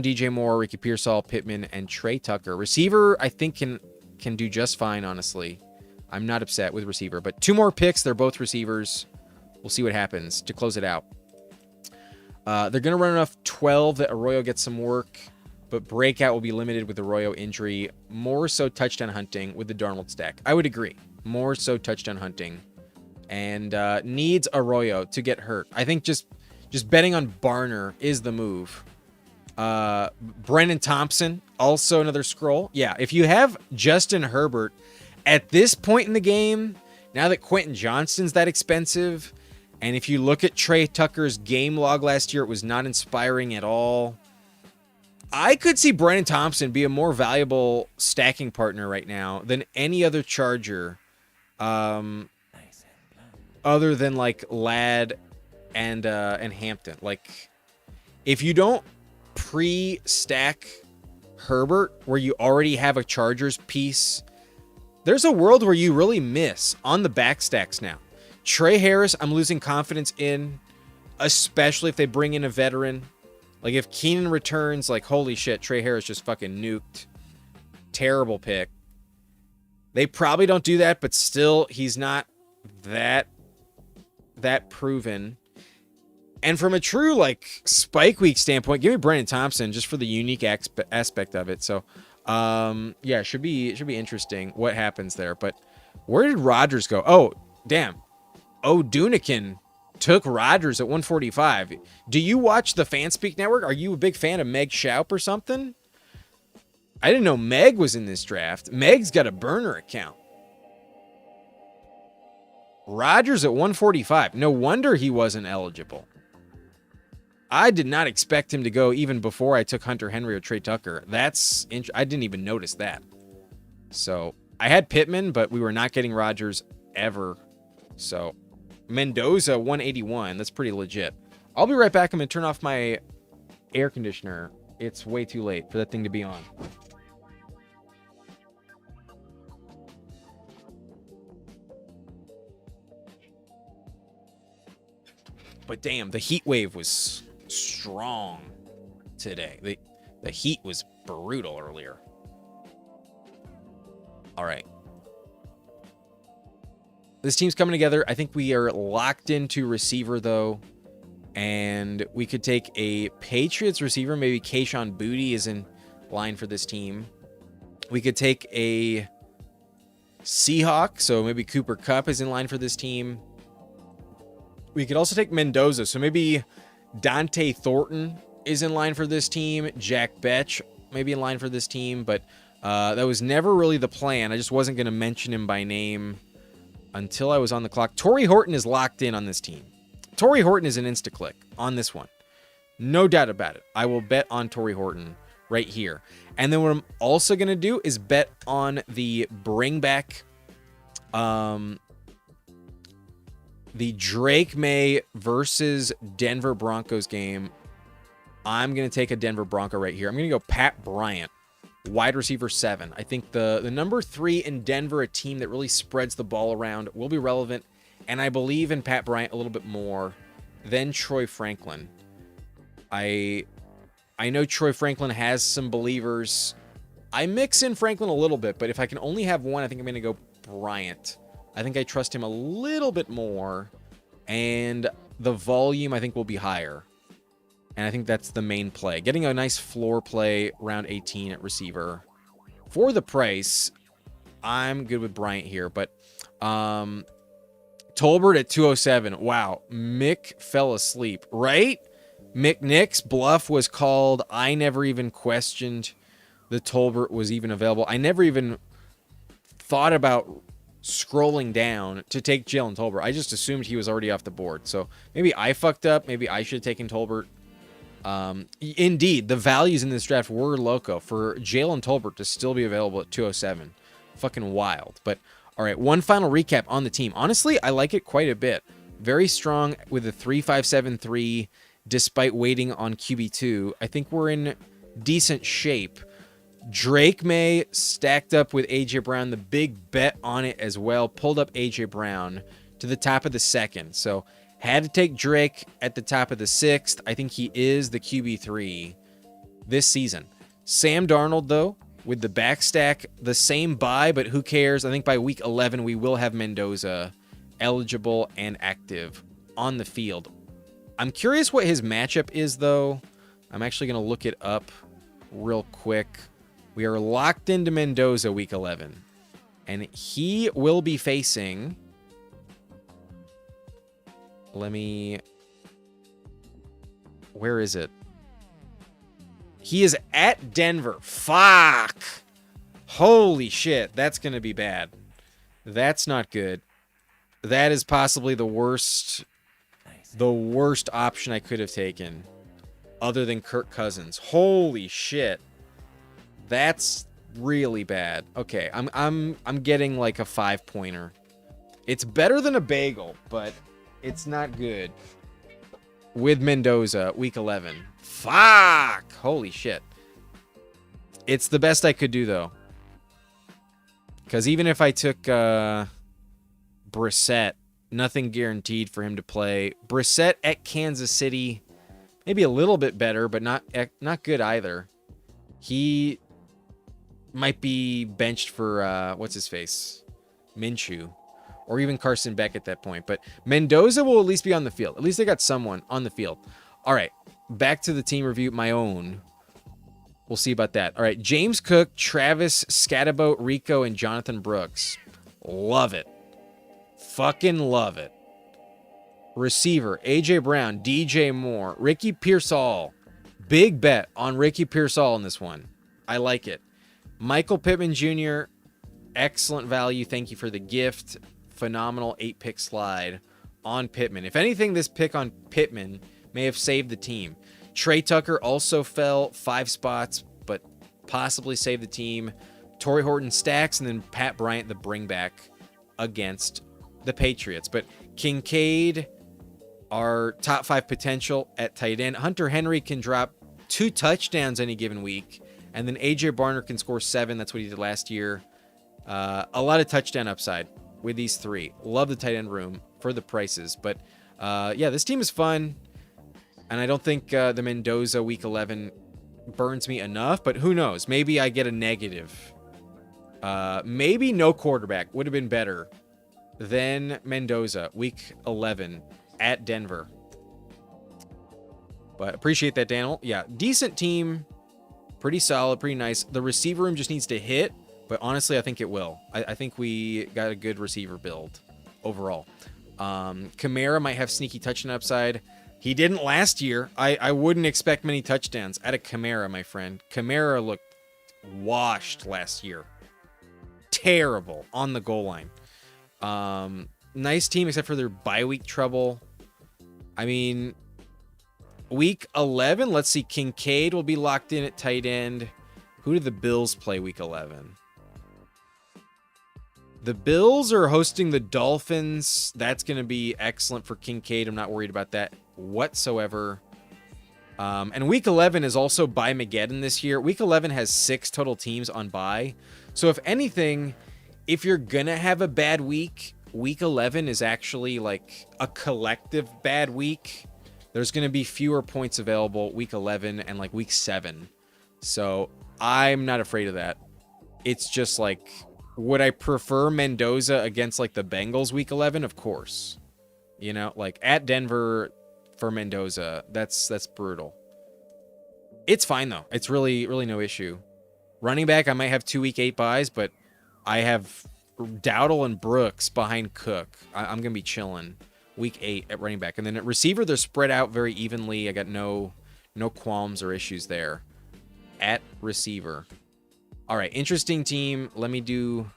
DJ Moore, Ricky Pearsall, Pittman, and Trey Tucker. Receiver, I think, can do just fine, honestly. I'm not upset with receiver. But 2 more picks. They're both receivers. We'll see what happens to close it out. They're going to run enough 12 that Arroyo gets some work. But breakout will be limited with Arroyo injury. More so touchdown hunting with the Darnold stack. I would agree. More so touchdown hunting. And needs Arroyo to get hurt. I think just betting on Barner is the move. Brennan Thompson, also another scroll. Yeah, if you have Justin Herbert at this point in the game, now that Quentin Johnston's that expensive, and if you look at Trey Tucker's game log last year, it was not inspiring at all. I could see Brennan Thompson be a more valuable stacking partner right now than any other Charger, other than like Ladd and Hampton. Like, if you don't pre-stack Herbert where you already have a Chargers piece, there's a world where you really miss on the back stacks now. Trey Harris, I'm losing confidence in, especially if they bring in a veteran. Like, if Keenan returns, like, holy shit, Trey Harris just fucking nuked. Terrible pick. They probably don't do that, but still, he's not that proven. And from a true, like, spike week standpoint, give me Brennan Thompson just for the unique aspect of it. So, yeah, it should be interesting what happens there. But where did Rodgers go? Oh, damn. Oh, Dunican took Rogers at 145. Do you watch the Fanspeak Network? Are you a big fan of Meg Schaup or something? I didn't know Meg was in this draft. Meg's got a burner account. Rogers at 145. No wonder he wasn't eligible. I did not expect him to go even before I took Hunter Henry or Trey Tucker. I didn't even notice that. So I had Pittman, but we were not getting Rogers ever. So Mendoza 181. That's pretty legit. I'll be right back. I'm going to turn off my air conditioner. It's way too late for that thing to be on. But damn, the heat wave was strong today. The heat was brutal earlier. All right. This team's coming together. I think we are locked into receiver, though. And we could take a Patriots receiver. Maybe Kayshon Boutte is in line for this team. We could take a Seahawk. So maybe Cooper Kupp is in line for this team. We could also take Mendoza. So maybe Dante Thornton is in line for this team. Jack Betch maybe in line for this team. But that was never really the plan. I just wasn't going to mention him by name until I was on the clock. Torrey Horton is locked in on this team. Torrey Horton is an insta-click on this one. No doubt about it. I will bet on Torrey Horton right here. And then what I'm also going to do is bet on the bring back the Drake May versus Denver Broncos game. I'm going to take a Denver Bronco right here. I'm going to go Pat Bryant, wide receiver 7. I think the number 3 in Denver, a team that really spreads the ball around, will be relevant. And I believe in Pat Bryant a little bit more than Troy Franklin. I know Troy Franklin has some believers. I mix in Franklin a little bit, but if I can only have one, I think I'm going to go Bryant. I think I trust him a little bit more, and the volume I think will be higher. And I think that's the main play. Getting a nice floor play round 18 at receiver. For the price, I'm good with Bryant here, but Tolbert at 207. Wow, Mick fell asleep, right? Mick Nick's bluff was called. I never even questioned the Tolbert was even available. I never even thought about scrolling down to take Jalen Tolbert. I just assumed he was already off the board. So maybe I fucked up. Maybe I should have taken Tolbert. Indeed, the values in this draft were loco. For Jalen Tolbert to still be available at 207. Fucking wild. But all right, one final recap on the team. Honestly, I like it quite a bit. Very strong with a 3.573 despite waiting on QB2. I think we're in decent shape. Drake May stacked up with A.J. Brown, the big bet on it as well. Pulled up A.J. Brown to the top of the 2nd. So had to take Drake at the top of the 6th. I think he is the QB3 this season. Sam Darnold, though, with the back stack, the same buy, but who cares? I think by week 11, we will have Mendoza eligible and active on the field. I'm curious what his matchup is, though. I'm actually going to look it up real quick. We are locked into Mendoza week 11. And he will be facing... Where is it? He is at Denver. Fuck! Holy shit. That's going to be bad. That's not good. That is possibly the worst option I could have taken other than Kirk Cousins. Holy shit. That's really bad. Okay, I'm getting like a 5-pointer. It's better than a bagel, but it's not good. With Mendoza, week 11. Fuck! Holy shit. It's the best I could do, though. Because even if I took Brissett, nothing guaranteed for him to play. Brissett at Kansas City, maybe a little bit better, but not good either. He might be benched for, what's his face? Minshew. Or even Carson Beck at that point. But Mendoza will at least be on the field. At least they got someone on the field. All right, back to the team review, my own. We'll see about that. All right, James Cook, Travis Scatterbo, Rico, and Jonathan Brooks. Love it. Fucking love it. Receiver, A.J. Brown, DJ Moore, Ricky Pearsall. Big bet on Ricky Pearsall in this one. I like it. Michael Pittman Jr., excellent value. Thank you for the gift. Phenomenal 8-pick slide on Pittman. If anything, this pick on Pittman may have saved the team. Trey Tucker also fell 5 spots, but possibly saved the team. Torrey Horton stacks, and then Pat Bryant, the bring back against the Patriots. But Kincaid, our top 5 potential at tight end. Hunter Henry can drop 2 touchdowns any given week. And then A.J. Barner can score 7. That's what he did last year. A lot of touchdown upside with these 3. Love the tight end room for the prices. But, yeah, this team is fun. And I don't think the Mendoza Week 11 burns me enough. But who knows? Maybe I get a negative. Maybe no quarterback would have been better than Mendoza Week 11 at Denver. But appreciate that, Daniel. Yeah, decent team. Pretty solid, pretty nice. The receiver room just needs to hit, but honestly, I think it will. I think we got a good receiver build overall. Kamara might have sneaky touchdown upside. He didn't last year. I wouldn't expect many touchdowns out of Kamara, my friend. Kamara looked washed last year. Terrible on the goal line. Nice team except for their bye week trouble. I mean, Week 11, let's see. Kincaid will be locked in at tight end. Who do the Bills play Week 11? The Bills are hosting the Dolphins. That's going to be excellent for Kincaid. I'm not worried about that whatsoever. And Week 11 is also bye Mageddon this year. Week 11 has 6 total teams on bye. So if anything, if you're going to have a bad week, Week 11 is actually like a collective bad week. There's going to be fewer points available Week 11 and like Week 7. So I'm not afraid of that. It's just like, would I prefer Mendoza against like the Bengals Week 11? Of course. You know, like at Denver for Mendoza, that's brutal. It's fine though. It's really no issue. Running back, I might have 2 Week 8 buys, but I have Dowdle and Brooks behind Cook. I'm going to be chilling Week 8 at running back. And then at receiver, they're spread out very evenly. I got no qualms or issues there at receiver. All right, interesting team. Let me do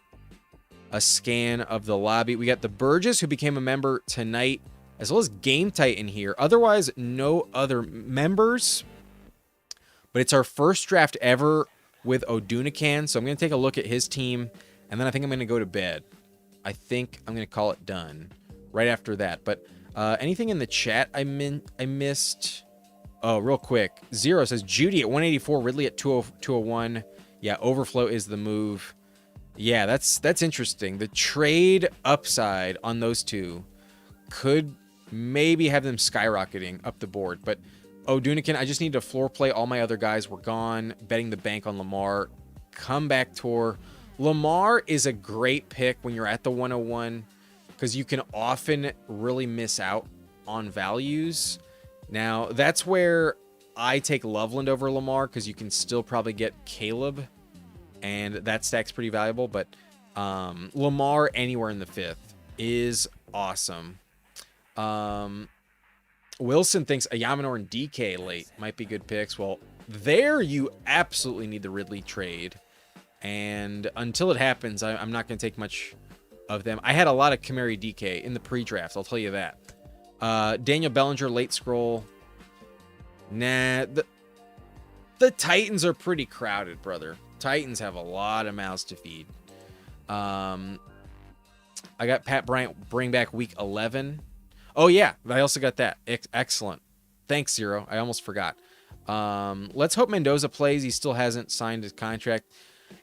a scan of the lobby. We got the Burgess, who became a member tonight, as well as Game Titan here. Otherwise, no other members. But it's our first draft ever with Odunican, so I'm going to take a look at his team, and then I think I'm going to go to bed. I think I'm going to call it done right after that. But anything in the chat I missed? Oh, real quick. Zero says Judy at 184, Ridley at 201. Yeah, overflow is the move. Yeah, that's interesting. The trade upside on those two could maybe have them skyrocketing up the board. But Odunican, I just need to floor play. All my other guys were gone. Betting the bank on Lamar. Comeback tour. Lamar is a great pick when you're at the 101 because you can often really miss out on values. Now, that's where I take Loveland over Lamar because you can still probably get Caleb, and that stack's pretty valuable. But Lamar anywhere in the 5th is awesome. Wilson thinks Ayamanor and DK late might be good picks. Well, there you absolutely need the Ridley trade. And until it happens, I'm not going to take much of them. I had a lot of Kamari DK in the pre-draft, I'll tell you that. Daniel Bellinger, late scroll. Nah, the Titans are pretty crowded, brother. Titans have a lot of mouths to feed. I got Pat Bryant, bring back Week 11. Oh, yeah, I also got that. Excellent. Thanks, Zero. I almost forgot. Let's hope Mendoza plays. He still hasn't signed his contract.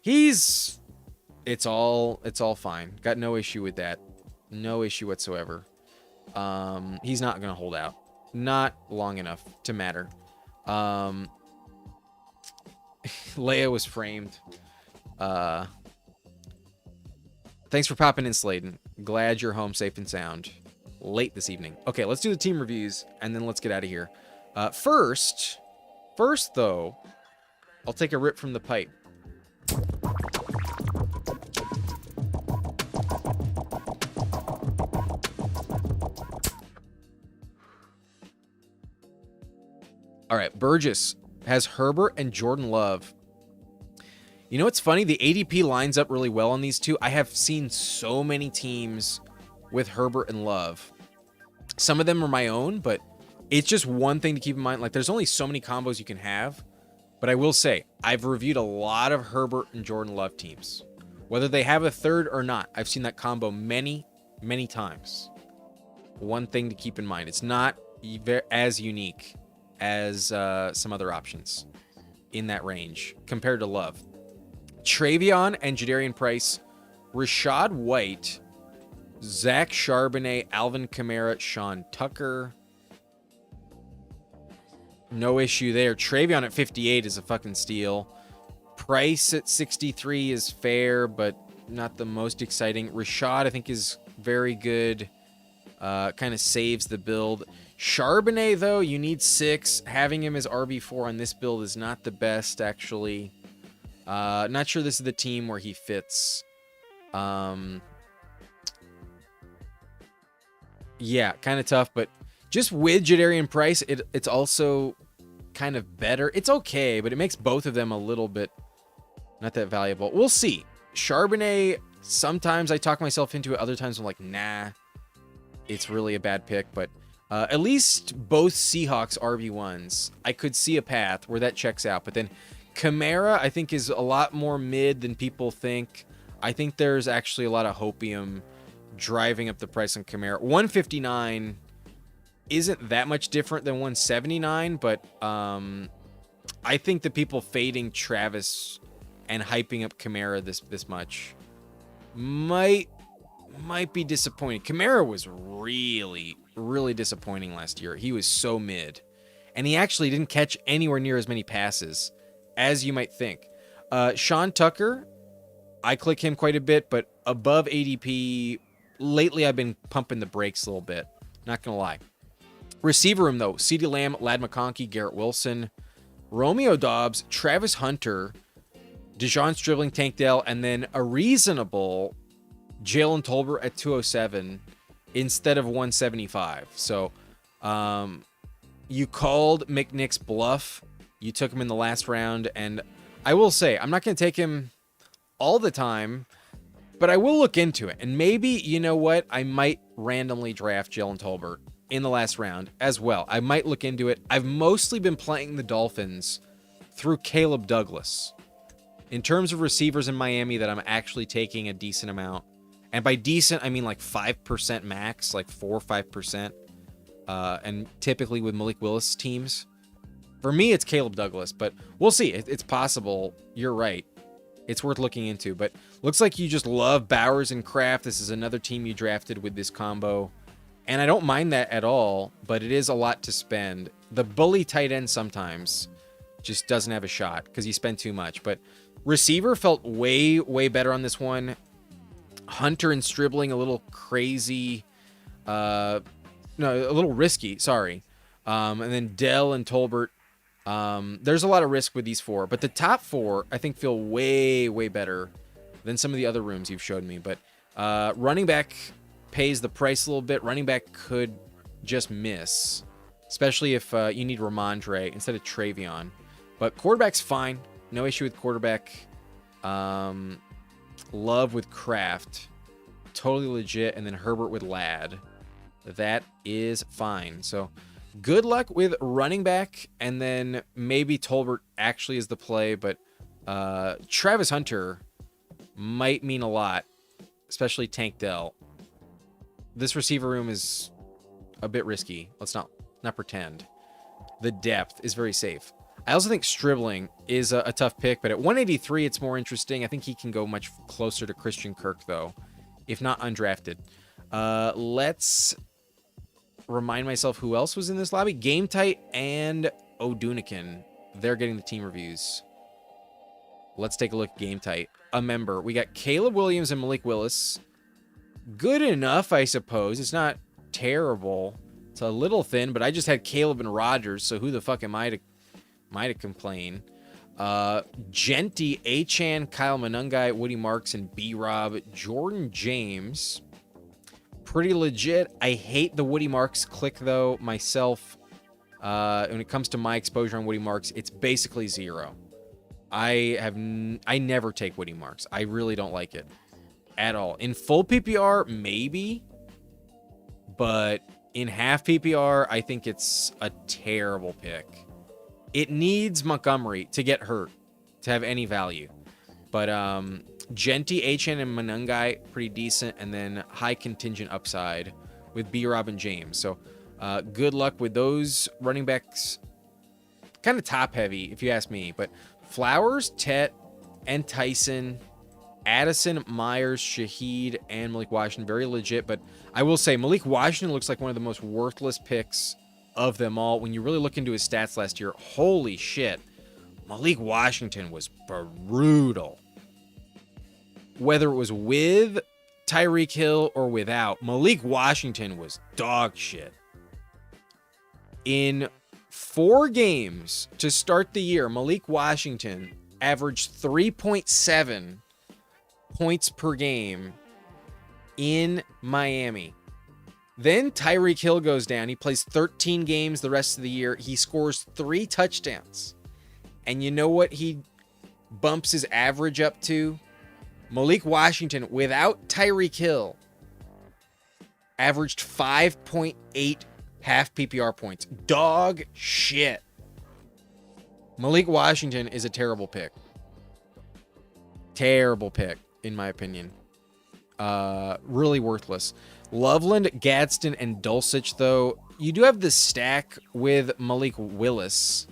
It's all fine. Got no issue with that. No issue whatsoever. He's not going to hold out. Not long enough to matter. Leia was framed. Thanks for popping in, Sladen. Glad you're home safe and sound late this evening. Okay, let's do the team reviews, and then let's get out of here. First, though, I'll take a rip from the pipe. All right, Burgess has Herbert and Jordan Love. You know what's funny? The ADP lines up really well on these two. I have seen so many teams with Herbert and Love. Some of them are my own, but it's just one thing to keep in mind. Like, there's only so many combos you can have. But I will say, I've reviewed a lot of Herbert and Jordan Love teams. Whether they have a third or not, I've seen that combo many, many times. One thing to keep in mind, it's not as unique as some other options in that range compared to Love. Travion and Jadarian Price, Rashad White, Zach Charbonnet, Alvin Kamara, Sean Tucker. No issue there. Travion at 58 is a fucking steal. Price at 63 is fair, but not the most exciting. Rashad, I think, is very good. Kind of saves the build. Charbonnet, though, you need 6. Having him as RB4 on this build is not the best, actually. Not sure this is the team where he fits. Yeah, kind of tough, but just with Jadarian Price, it's also kind of better. It's okay, but it makes both of them a little bit not that valuable. We'll see. Charbonnet, sometimes I talk myself into it. Other times I'm like, nah, it's really a bad pick. But at least both Seahawks RB1s, I could see a path where that checks out. But then Kamara, I think, is a lot more mid than people think. I think there's actually a lot of hopium driving up the price on Kamara. 159 isn't that much different than 179, but I think the people fading Travis and hyping up Kamara this much might be disappointing. Kamara was really, really disappointing last year. He was so mid, and he actually didn't catch anywhere near as many passes as you might think. Sean Tucker, I click him quite a bit, but above ADP. Lately, I've been pumping the brakes a little bit. Not going to lie. Receiver room, though. CeeDee Lamb, Lad McConkey, Garrett Wilson, Romeo Doubs, Travis Hunter, Dejon Stribling, Tank Dell, and then a reasonable Jalen Tolbert at 207 instead of 175. So, you called McNick's bluff. You took him in the last round, and I will say, I'm not going to take him all the time, but I will look into it. And maybe, you know what? I might randomly draft Jalen Tolbert in the last round as well. I might look into it. I've mostly been playing the Dolphins through Caleb Douglas. In terms of receivers in Miami that I'm actually taking a decent amount. And by decent, I mean like 5% max, like 4 or 5%. And typically with Malik Willis teams. For me, it's Caleb Douglas, but we'll see. It's possible. You're right. It's worth looking into, but looks like you just love Bowers and Kraft. This is another team you drafted with this combo, and I don't mind that at all, but it is a lot to spend. The bully tight end sometimes just doesn't have a shot because you spend too much, but receiver felt way, way better on this one. Hunter and Stribling, a little crazy. No, a little risky, sorry. And then Dell and Tolbert. There's a lot of risk with these 4, but the top 4 I think feel way, way better than some of the other rooms you've showed me. But running back pays the price a little bit. Running back could just miss, especially if you need Ramondre instead of Travion. But quarterback's fine. No issue with quarterback. Love with Kraft. Totally legit. And then Herbert with Lad. That is fine. So good luck with running back, and then maybe Tolbert actually is the play, but Travis Hunter might mean a lot, especially Tank Dell. This receiver room is a bit risky. Let's not pretend. The depth is very safe. I also think Stribling is a tough pick, but at 183, it's more interesting. I think he can go much closer to Christian Kirk, though, if not undrafted. Let's remind myself who else was in this lobby. Game Tight and Odunican. They're getting the team reviews. Let's take a look at Game Tight. A member. We got Caleb Williams and Malik Willis. Good enough, I suppose. It's not terrible. It's a little thin, but I just had Caleb and Rogers, so who the fuck am I to complain? Genty, Achan, Kyle Monungai, Woody Marks, and B-Rob. Jordan James. Pretty legit. I hate the Woody Marks click, though, myself. When it comes to my exposure on Woody Marks, it's basically zero. I never take Woody Marks. I really don't like it at all. In full PPR, maybe, but in half PPR, I think it's a terrible pick. It needs Montgomery to get hurt to have any value. But Genty, HN, and Manungai, pretty decent. And then high contingent upside with B-Rob and James. So good luck with those running backs. Kind of top heavy, if you ask me. But Flowers, Tet, and Tyson, Addison, Myers, Shaheed, and Malik Washington, very legit. But I will say Malik Washington looks like one of the most worthless picks of them all. When you really look into his stats last year, holy shit, Malik Washington was brutal. Whether it was with Tyreek Hill or without, Malik Washington was dog shit. In 4 games to start the year, Malik Washington averaged 3.7 points per game in Miami. Then Tyreek Hill goes down. He plays 13 games the rest of the year. He scores 3 touchdowns. And you know what he bumps his average up to? Malik Washington, without Tyreek Hill, averaged 5.8 half PPR points. Dog shit. Malik Washington is a terrible pick. Terrible pick, in my opinion. Really worthless. Loveland, Gadsden, and Dulcich, though. You do have the stack with Malik Willis.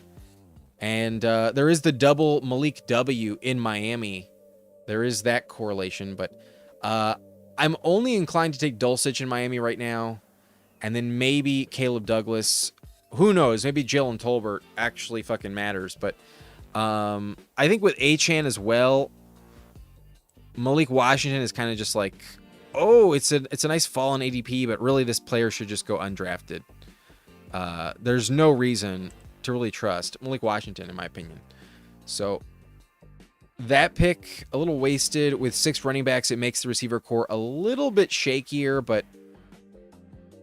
And there is the double Malik W in Miami. There is that correlation. But I'm only inclined to take Dulcich in Miami right now. And then maybe Caleb Douglas. Who knows? Maybe Jalen Tolbert actually fucking matters. But I think with Achane as well, Malik Washington is kind of just like, oh, it's a nice fall in ADP, but really this player should just go undrafted. There's no reason to really trust Malik Washington, in my opinion. So that pick, a little wasted. With 6 running backs, it makes the receiver core a little bit shakier, but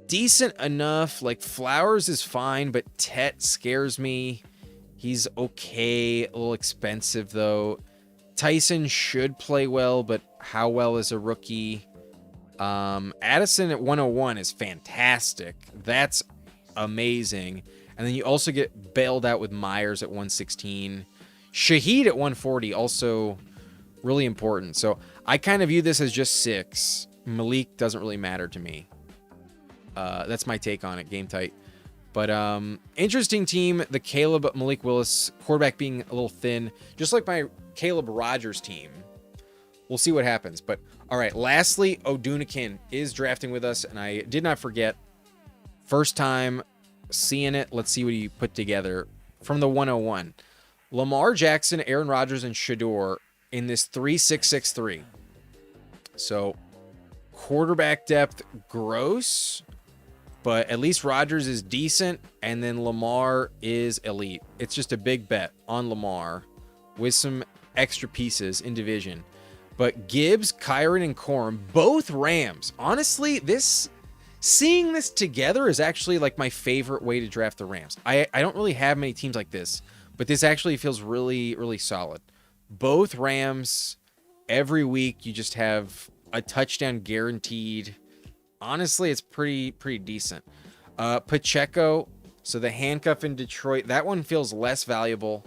decent enough. Like, Flowers is fine, but Tet scares me. He's okay. A little expensive, though. Tyson should play well, but how well is a rookie? Addison at 101 is fantastic. That's amazing. And then you also get bailed out with Myers at 116. Shaheed at 140, also really important. So I kind of view this as just 6. Malik doesn't really matter to me. That's my take on it, game tight. But interesting team, the Caleb Malik Willis, quarterback being a little thin, just like my Caleb Rogers team. We'll see what happens. But all right, lastly, Odunikin is drafting with us, and I did not forget. First time seeing it. Let's see what he put together from the 101. Lamar Jackson, Aaron Rodgers, and Shador in this 3-6-6-3. So quarterback depth gross, but at least Rodgers is decent, and then Lamar is elite. It's just a big bet on Lamar with some extra pieces in division. But Gibbs, Kyron, and Corum, both Rams. Honestly, seeing this together is actually like my favorite way to draft the Rams. I don't really have many teams like this, but this actually feels really, really solid. Both Rams, every week you just have a touchdown guaranteed. Honestly, it's pretty decent. Pacheco, so the handcuff in Detroit, that one feels less valuable.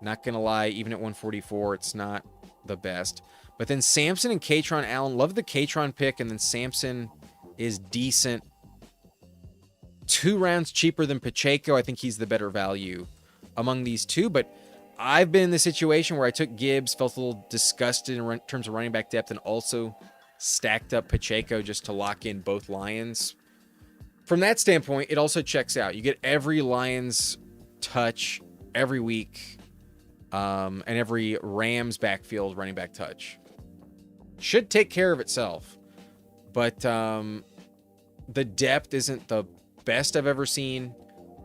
Not going to lie, even at 144, it's not the best. But then Sampson and Katron Allen, love the Katron pick, and then Sampson is decent. 2 rounds cheaper than Pacheco. I think he's the better value among these two, but I've been in the situation where I took Gibbs, felt a little disgusted in terms of running back depth, and also stacked up Pacheco just to lock in both Lions. From that standpoint, it also checks out. You get every Lions touch every week, and every Rams backfield running back touch. Should take care of itself, but the depth isn't the best I've ever seen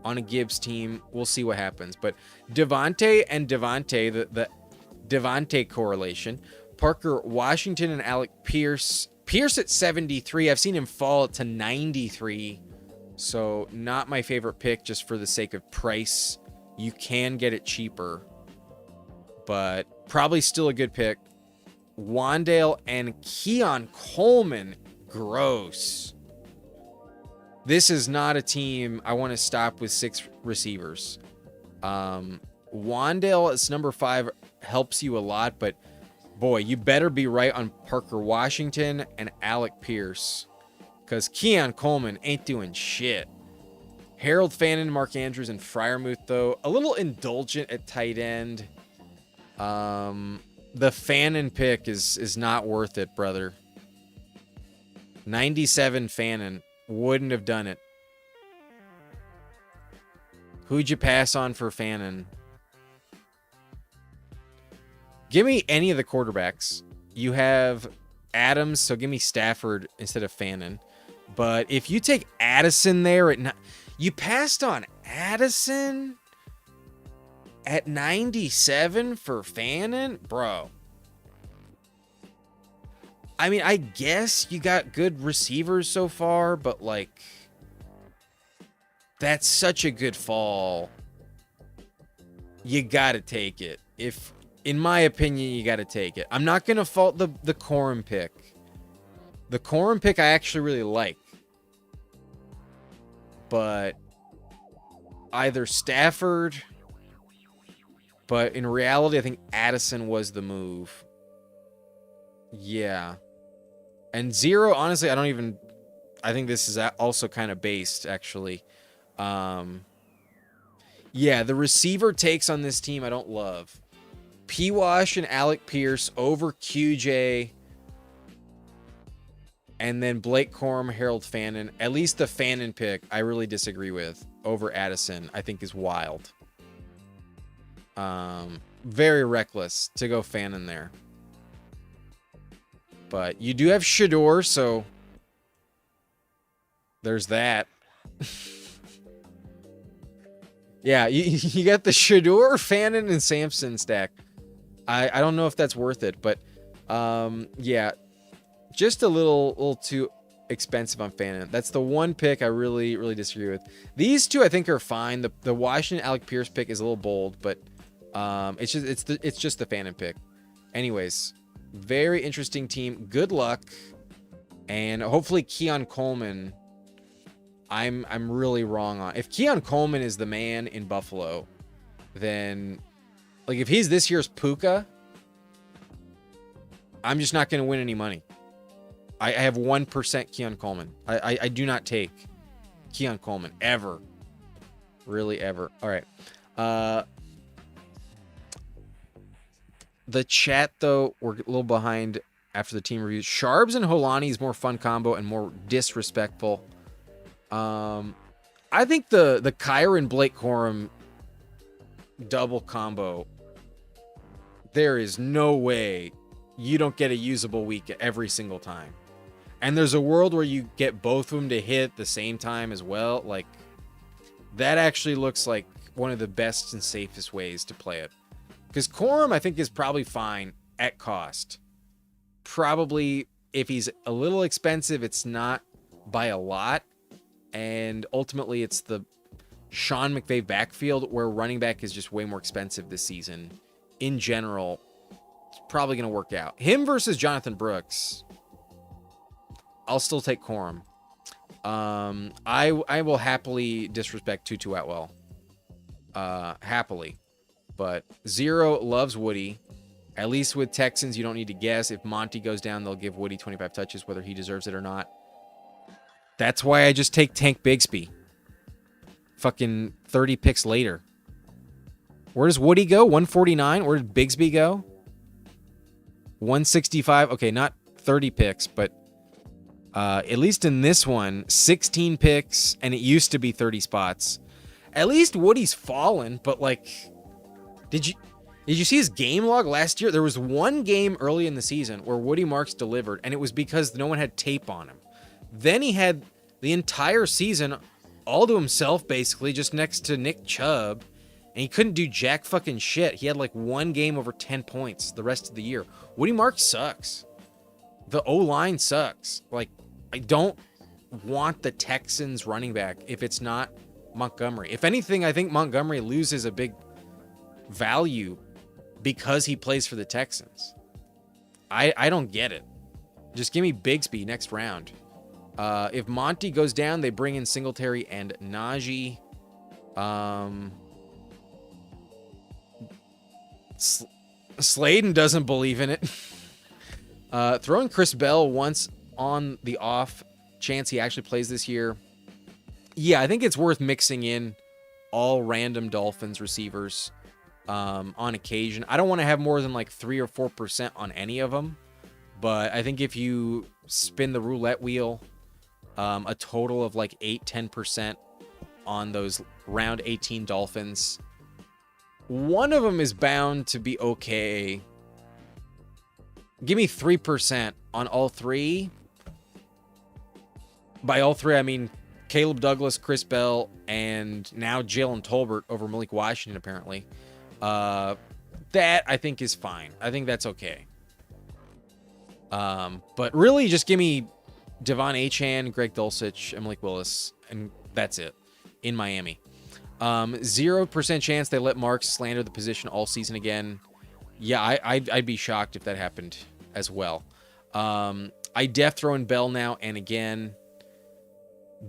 on a Gibbs team. We'll see what happens. But Devontae and Devontae, the Devontae correlation. Parker Washington and Alec Pierce. Pierce at 73. I've seen him fall to 93 So not my favorite pick just for the sake of price. You can get it cheaper, but probably still a good pick. Wandale and Keon Coleman. Gross. This is not a team I want to stop with 6 receivers. Wandale as number 5 helps you a lot, but boy, you better be right on Parker Washington and Alec Pierce, because Keon Coleman ain't doing shit. Harold Fannin, Mark Andrews, and Freiermuth, though, a little indulgent at tight end. The Fannin pick is not worth it, brother. 97 Fannin. Wouldn't have done it. Who'd you pass on for Fannin? Give me any of the quarterbacks. You have Adams, so give me Stafford instead of Fannin. But if you take Addison there at you passed on Addison at 97 for Fannin? Bro. I mean, I guess you got good receivers so far, but like, that's such a good fall. You got to take it. In my opinion, you got to take it. I'm not going to fault the Corum pick. The Corum pick I actually really like. But either Stafford, but in reality, I think Addison was the move. Yeah. And 0, honestly, I think this is also kind of based, actually. Yeah, the receiver takes on this team I don't love. P-Wash and Alec Pierce over QJ. And then Blake Corum, Harold Fannin. At least the Fannin pick, I really disagree with. Over Addison, I think is wild. Very reckless to go Fannin there. But you do have Shador, so there's that. Yeah, you got the Shador, Fannin, and Sampson stack. I don't know if that's worth it, but yeah, just a little too expensive on Fannin. That's the one pick I really disagree with. These two I think are fine. The Washington Alec Pierce pick is a little bold, but it's just the Fannin pick. Anyways, very interesting team. Good luck, and hopefully Keon Coleman. I'm really wrong on. If Keon Coleman is the man in Buffalo, then like if he's this year's Puka, I'm just not going to win any money. I have 1% Keon Coleman. I do not take Keon Coleman ever. Really ever. All right. The chat, though, we're a little behind after the team reviews. Sharbs and Holani is more fun combo and more disrespectful. I think the Kyron Blake Corum double combo, there is no way you don't get a usable week every single time. And there's a world where you get both of them to hit at the same time as well. Like, that actually looks like one of the best and safest ways to play it. Because Corum, I think, is probably fine at cost. Probably, if he's a little expensive, it's not by a lot. And ultimately, it's the Sean McVay backfield where running back is just way more expensive this season. In general, it's probably going to work out. Him versus Jonathan Brooks, I'll still take Corum. I will happily disrespect Tutu Atwell. Happily. But 0 loves Woody. At least with Texans, you don't need to guess. If Monty goes down, they'll give Woody 25 touches, whether he deserves it or not. That's why I just take Tank Bigsby. Fucking 30 picks later. Where does Woody go? 149? Where did Bigsby go? 165. Okay, not 30 picks, but at least in this one, 16 picks, and it used to be 30 spots. At least Woody's fallen, but like, did you see his game log last year? There was one game early in the season where Woody Marks delivered, and it was because no one had tape on him. Then he had the entire season all to himself, basically, just next to Nick Chubb, and he couldn't do jack fucking shit. He had like one game over 10 points the rest of the year. Woody Marks sucks. The O-line sucks. Like, want the Texans running back if it's not Montgomery. If anything, I think Montgomery loses a big value because he plays for the Texans. I don't get it. Just give me Bigsby next round. If Monty goes down, they bring in Singletary and Najee. Slayden doesn't believe in it. Throwing Chris Bell once on the off chance he actually plays this year. Yeah, I think it's worth mixing in all random Dolphins receivers on occasion. I don't want to have more than like 3 or 4% on any of them. But I think if you spin the roulette wheel, a total of like 8-10% on those round 18 Dolphins, one of them is bound to be okay. Give me 3% on all three. By all three, I mean Caleb Douglas, Chris Bell, and now Jalen Tolbert over Malik Washington, apparently. That, I think, is fine. I think that's okay. But really, just give me Devon Achane, Greg Dulcich, and Malik Willis, and that's it in Miami. 0% chance they let Marks slander the position all season again. Yeah, I'd be shocked if that happened as well. I def throw in Bell now and again.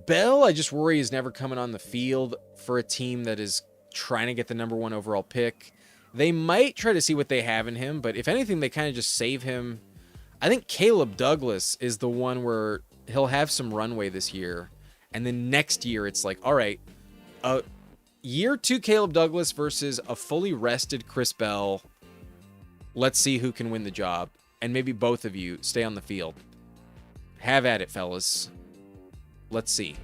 Bell, I just worry, is never coming on the field for a team that is trying to get the number 1 overall pick. They might try to see what they have in him, but if anything, they kind of just save him. I think Caleb Douglas is the one where he'll have some runway this year, and then next year it's like, all right, year 2 Caleb Douglas versus a fully rested Chris Bell. Let's see who can win the job, and maybe both of you stay on the field. Have at it, fellas. Let's see.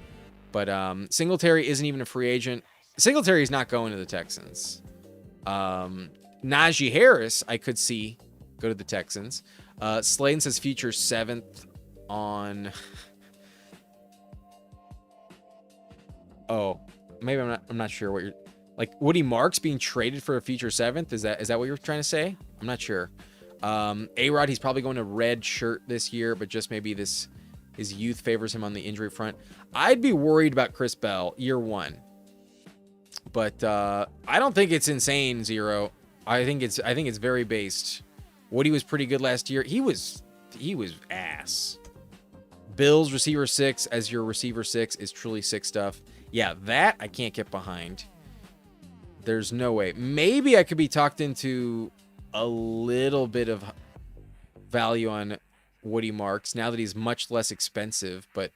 But Singletary isn't even a free agent. Singletary is not going to the Texans. Najee Harris, I could see go to the Texans. Slayton says future 7th on. Oh, maybe I'm not sure what you're like. Woody Marks being traded for a future 7th. Is that what you're trying to say? I'm not sure. A-Rod, he's probably going to red shirt this year, but just maybe his youth favors him on the injury front. I'd be worried about Chris Bell year 1, but I don't think it's insane 0. I think it's very based. Woody was pretty good last year. He was ass. Bills receiver 6 as your receiver 6 is truly sick stuff. Yeah, that I can't get behind. There's no way. Maybe I could be talked into a little bit of value on Woody Marks now that he's much less expensive, but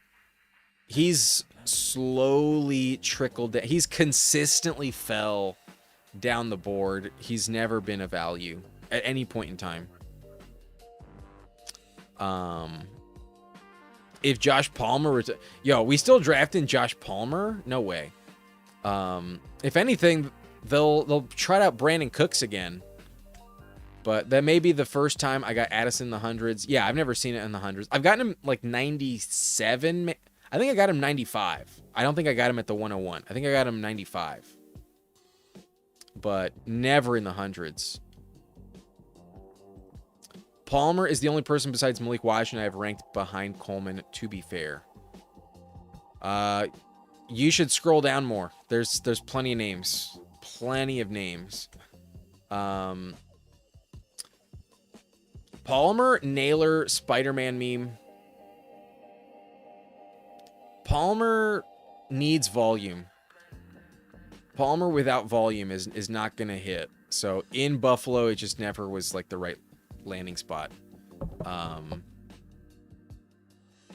he's slowly trickled down. He's consistently fell down the board. He's never been a value at any point in time. If Josh Palmer we still drafting Josh Palmer? No way. If anything, they'll try out Brandon Cooks again. But that may be the first time I got Addison in the hundreds. Yeah, I've never seen it in the hundreds. I've gotten him like 97. I think I got him 95. I don't think I got him at the 101. I think I got him 95. But never in the hundreds. Palmer is the only person besides Malik Washington I have ranked behind Coleman, to be fair. You should scroll down more. There's plenty of names. Plenty of names. Palmer, Naylor, Spider-Man meme. Palmer needs volume. Palmer without volume is not going to hit. So in Buffalo, it just never was like the right landing spot.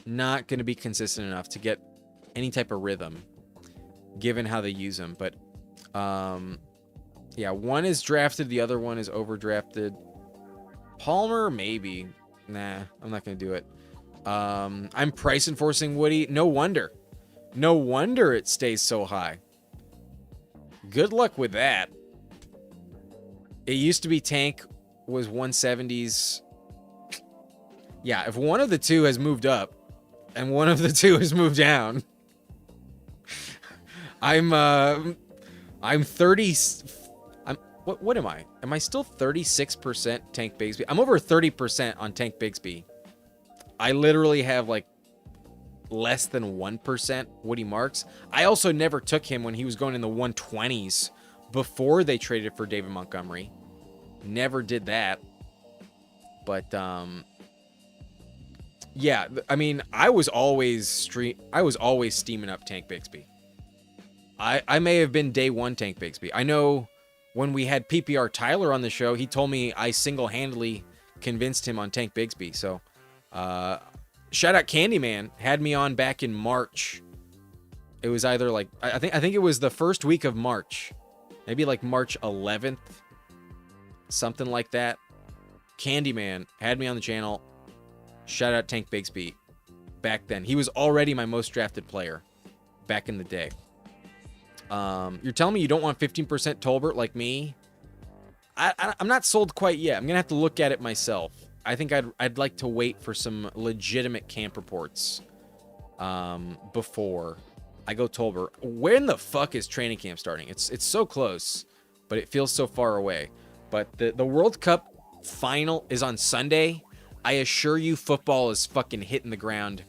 Not going to be consistent enough to get any type of rhythm, given how they use him. But yeah, one is drafted, the other one is overdrafted. Palmer, maybe. Nah, I'm not going to do it. I'm price enforcing Woody. No wonder. No wonder it stays so high. Good luck with that. It used to be Tank was 170s. Yeah, if one of the two has moved up and one of the two has moved down, I'm 30. What am I? Am I still 36% Tank Bigsby? I'm over 30% on Tank Bigsby. I literally have like less than 1% Woody Marks. I also never took him when he was going in the 120s before they traded for David Montgomery. Never did that. But yeah, I mean, I was always steaming up Tank Bigsby. I may have been day one Tank Bigsby. I know when we had PPR Tyler on the show, he told me I single-handedly convinced him on Tank Bigsby. So, shout out Candyman, had me on back in March. It was either like I think it was the first week of March, maybe like March 11th, something like that. Candyman had me on the channel. Shout out Tank Bigsby. Back then, he was already my most drafted player back in the day. You're telling me you don't want 15% Tolbert like me? I'm not sold quite yet. I'm gonna have to look at it myself. I think I'd like to wait for some legitimate camp reports before I go Tolbert. When the fuck is training camp starting? It's so close, but it feels so far away. But the World Cup final is on Sunday. I assure you, football is fucking hitting the ground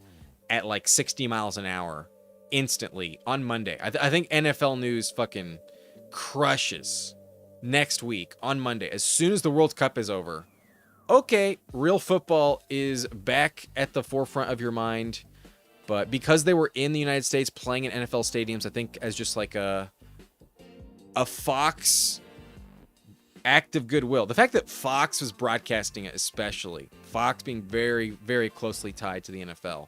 at like 60 miles an hour instantly on Monday. I think NFL news fucking crushes next week on Monday. As soon as the World Cup is over, okay, real football is back at the forefront of your mind. But because they were in the United States playing in NFL stadiums, I think as just like a Fox act of goodwill. The fact that Fox was broadcasting it, especially Fox being very, very closely tied to the NFL.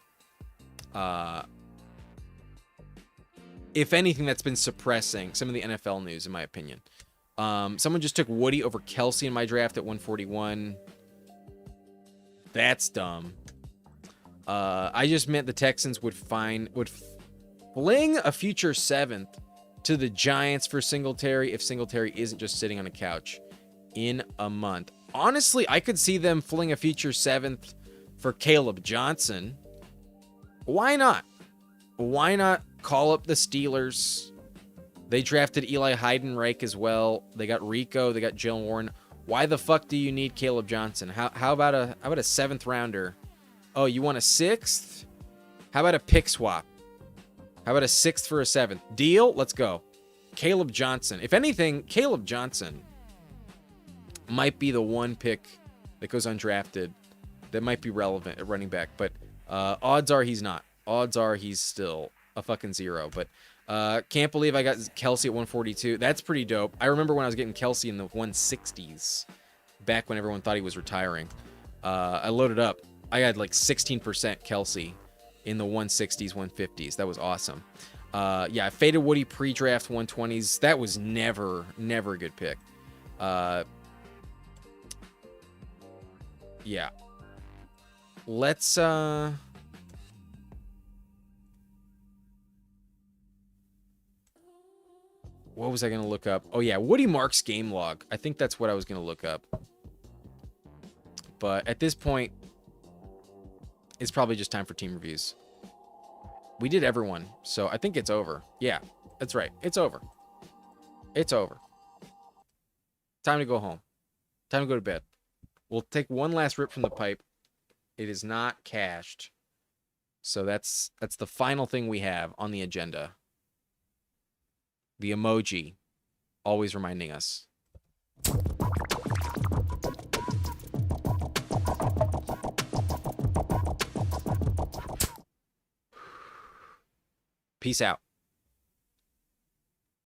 If anything, that's been suppressing some of the NFL news, in my opinion. Someone just took Woody over Kelsey in my draft at 141. That's dumb. I just meant the Texans would fling a future 7th to the Giants for Singletary if Singletary isn't just sitting on a couch in a month. Honestly, I could see them fling a future 7th for Caleb Johnson. Why not? Why not call up the Steelers? They drafted Eli Heidenreich as well. They got Rico. They got Jalen Warren. Why the fuck do you need Caleb Johnson? How about a 7th rounder? Oh, you want a 6th? How about a pick swap? How about a 6th for a 7th? Deal? Let's go. Caleb Johnson. If anything, Caleb Johnson might be the one pick that goes undrafted that might be relevant at running back. But odds are he's not. Odds are he's still a fucking 0. But can't believe I got Kelsey at 142. That's pretty dope. I remember when I was getting Kelsey in the 160s back when everyone thought he was retiring. I loaded up. I had like 16% Kelsey in the 160s, 150s. That was awesome. Yeah, I faded Woody pre-draft 120s. That was never a good pick. Yeah. Let's what was I going to look up? Oh yeah, Woody Marks game log. I think that's what I was going to look up. But at this point, it's probably just time for team reviews. We did everyone, so I think it's over. Yeah, that's right. It's over. It's over. Time to go home. Time to go to bed. We'll take one last rip from the pipe. It is not cached. So that's the final thing we have on the agenda. The emoji, always reminding us. Peace out.